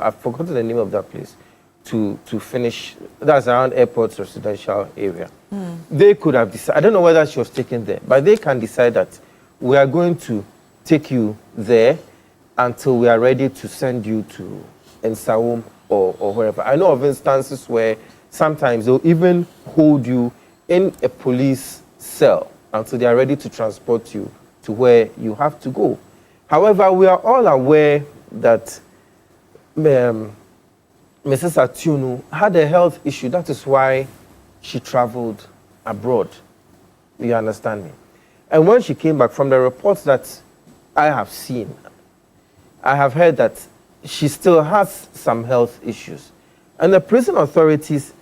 F: I've forgotten the name of that place, to finish, that's around airport's residential area. They could have decided, I don't know whether she was taken there, but they can decide that we are going to take you there until we are ready to send you to Nsawam or wherever. I know of instances where sometimes they'll even hold you in a police cell until they are ready to transport you to where you have to go. However, we are all aware that Mrs. Atiunu had a health issue. That is why she traveled abroad. You understand me? And when she came back, from the reports that I have seen, I have heard that she still has some health issues. And the prison authorities,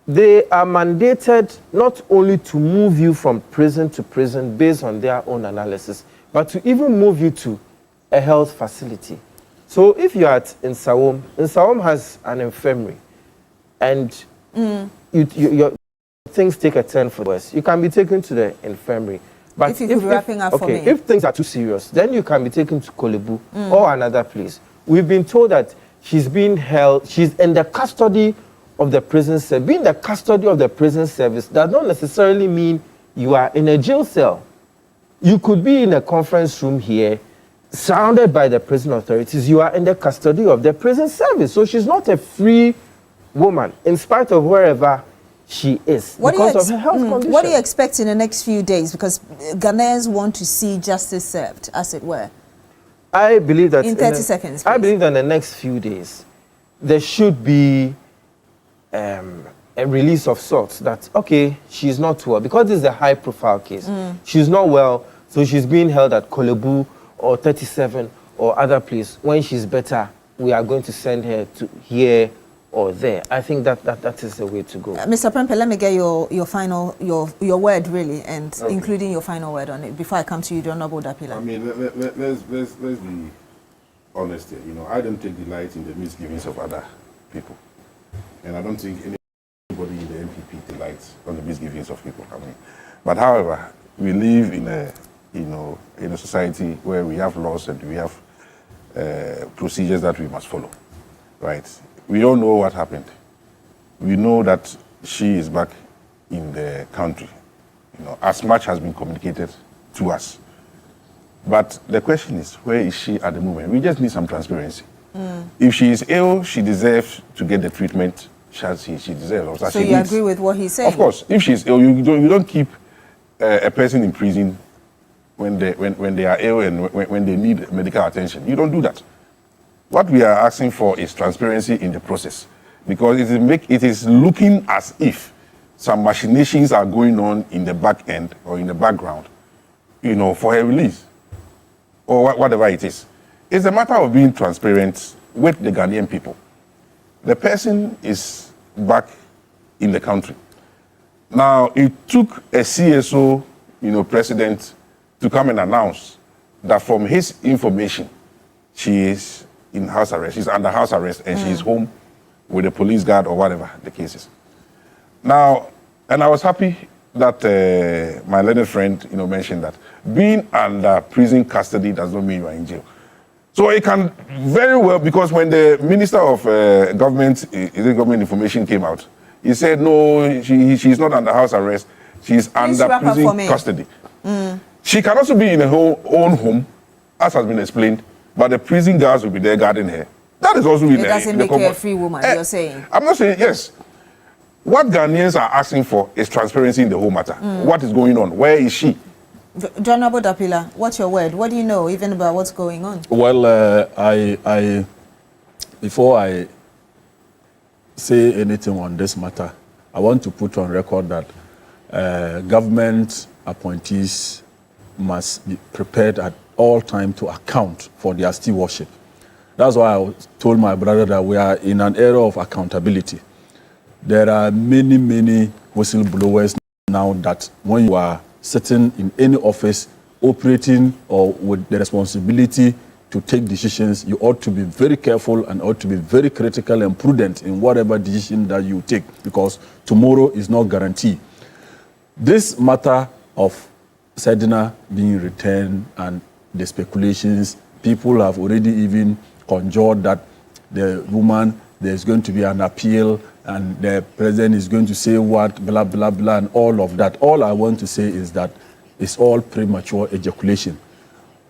F: they are mandated not only to move you from prison to prison based on their own analysis, but to even move you to a health facility. So if you're at Nsawam, Nsawam has an infirmary, and your things take a turn for the worse. You can be taken to the infirmary. But
R: if you could be wrapping up for me.
F: If things are too serious, then you can be taken to Kolebu or another place. We've been told that she's being held, she's in the custody of the prison service. Being in the custody of the prison service does not necessarily mean you are in a jail cell. You could be in a conference room here, surrounded by the prison authorities. You are in the custody of the prison service. So she's not a free woman, in spite of wherever she is, because of her health condition.
R: What do you expect in the next few days? Because Ghanaians want to see justice served, as it were.
F: I believe that
R: in 30 seconds, please.
F: I believe that in the next few days, there should be a release of sorts that, okay, she's not well, because this is a high-profile case. She's not well, so she's being held at Kolebu or 37 or other place. When she's better, we are going to send her to here or there. I think that is the way to go.
R: Mr. Prempeh, let me get your final your word really, and including your final word on it before I come to you, Honorable Dapila.
G: I mean, let's be honest here. You know, I don't take delight in the misgivings of other people, and I don't think anybody in the MPP delights on the misgivings of people. I mean, but however, we live in a society where we have laws and we have procedures that we must follow, right? We all know what happened. We know that she is back in the country. You know, as much has been communicated to us. But the question is, where is she at the moment? We just need some transparency. If she is ill, she deserves to get the treatment she deserves.
R: So you agree with what he's saying?
G: Of course. If she's ill, you don't keep a person in prison when they are ill and when they need medical attention. You don't do that. What we are asking for is transparency in the process, because it is looking as if some machinations are going on in the back end or in the background, you know, for her release or whatever it is. It's a matter of being transparent with the Ghanaian people. The person is back in the country. Now, it took a CSO, president to come and announce that from his information, she is in house arrest. She's under house arrest and she's home with a police guard or whatever the case is. Now, and I was happy that my learned friend, mentioned that being under prison custody does not mean you are in jail. So it can very well, because when the Minister of Government Information came out, he said, no, she's not under house arrest. She's under prison custody. She can also be in her own home, as has been explained, but the prison guards will be there guarding her. That is also in the... It
R: doesn't make her a free woman, you're saying?
G: I'm not saying, yes. What Ghanaians are asking for is transparency in the whole matter. What is going on? Where is she?
R: John Abodapila, what's your word? What do you know even about what's going on?
D: Well, before I say anything on this matter, I want to put on record that government appointees must be prepared at all time to account for their stewardship. That's why I told my brother that we are in an era of accountability. There are many, many whistleblowers now that when you are sitting in any office, operating or with the responsibility to take decisions, you ought to be very careful and ought to be very critical and prudent in whatever decision that you take, because tomorrow is not guaranteed. This matter of Sedina being returned and the speculations, people have already even conjured that the woman, there's going to be an appeal and the president is going to say what, blah, blah, blah, and all of that. All I want to say is that it's all premature ejaculation.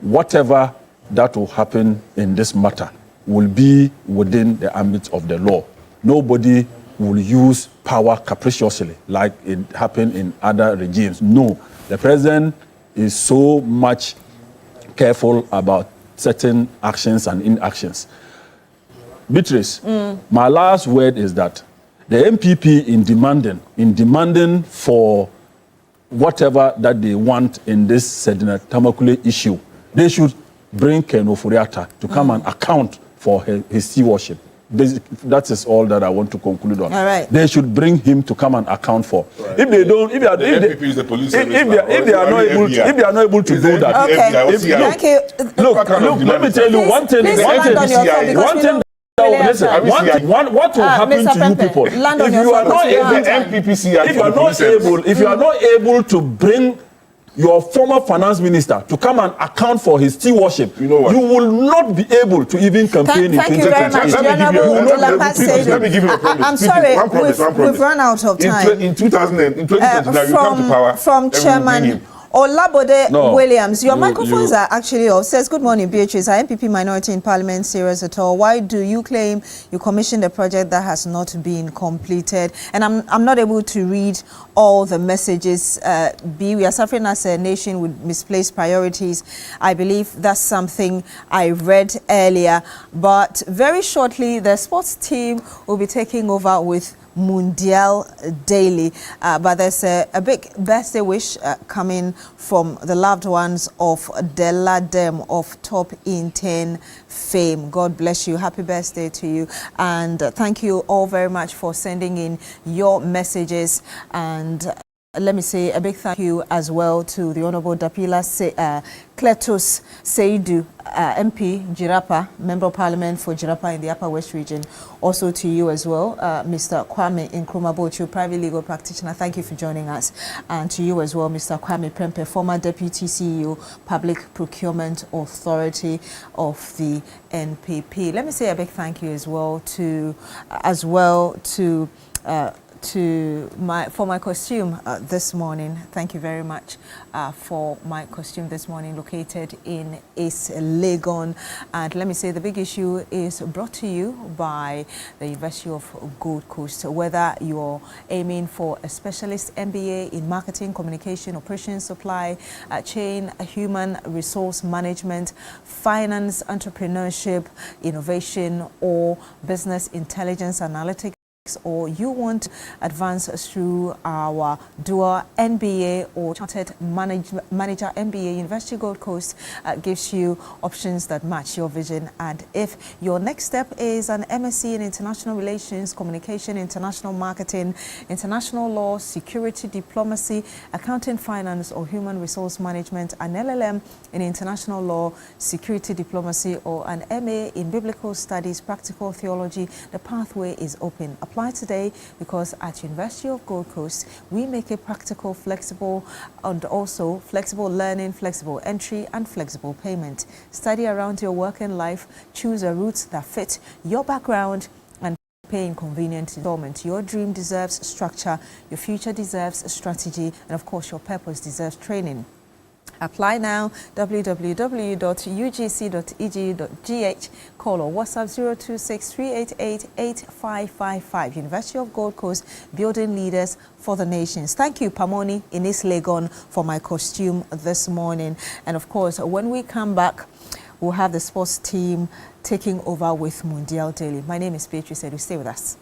D: Whatever that will happen in this matter will be within the ambit of the law. Nobody will use power capriciously like it happened in other regimes. No, the president is so much careful about certain actions and inactions. Beatrice, my last word is that the MPP in demanding for whatever that they want in this Sedina Tamakule issue, they should bring Ken Ofori-Atta to come and account for his stewardship. That is all that I want to conclude on.
R: All right.
D: They should bring him to come and account for. Right. If they don't, if they are not able to do that,
R: okay. Thank you.
D: Look, let me tell you one thing. What will happen to you people if you are not able to bring your former finance minister to come and account for his stewardship, you will not be able to even campaign in 2020.
R: Let me give you a promise. I'm sorry, we've run out of time.
G: In 2029, you come to power.
R: From Chairman Olabode Williams, your microphones are actually off. Says, good morning, Beatrice. Our MPP minority in Parliament serious at all? Why do you claim you commissioned a project that has not been completed? And I'm not able to read all the messages. We are suffering as a nation with misplaced priorities. I believe that's something I read earlier. But very shortly, the sports team will be taking over with Mundial Daily, but there's a big birthday wish coming from the loved ones of Della Dem of Top in 10 fame. God bless you. Happy birthday to you, and thank you all very much for sending in your messages. And let me say a big thank you as well to the Honorable Dapila Kletus Seidu, MP, Jirapa, Member of Parliament for Jirapa in the Upper West Region. Also to you as well, Mr. Kwame Nkrumah, private legal practitioner. Thank you for joining us. And to you as well, Mr. Kwame Prempeh, former Deputy CEO, Public Procurement Authority of the NPP. Let me say a big thank you as well to for my costume this morning. Thank you very much for my costume this morning, located in East Legon. And let me say the big issue is brought to you by the University of Gold Coast. Whether you're aiming for a specialist MBA in marketing, communication, operations, supply chain, human resource management, finance, entrepreneurship, innovation, or business intelligence analytics, or you want to advance through our dual MBA or Chartered Manager MBA, University Gold Coast gives you options that match your vision. And if your next step is an MSc in International Relations, Communication, International Marketing, International Law, Security, Diplomacy, Accounting, Finance, or Human Resource Management, an LLM in International Law, Security, Diplomacy, or an MA in Biblical Studies, Practical Theology, the pathway is open. Apply today, because at University of Gold Coast, we make it practical, flexible, and also flexible learning, flexible entry, and flexible payment. Study around your work and life. Choose a route that fits your background and pay in convenient installments. Your dream deserves structure, your future deserves strategy, and of course, your purpose deserves training. Apply now, www.ugc.edu.gh. Call or WhatsApp 026-388-8555. University of Gold Coast, building leaders for the nations. Thank you, Pamoni in East Legon, for my costume this morning. And of course, when we come back, we'll have the sports team taking over with Mundial Daily. My name is Beatrice Edu. Stay with us.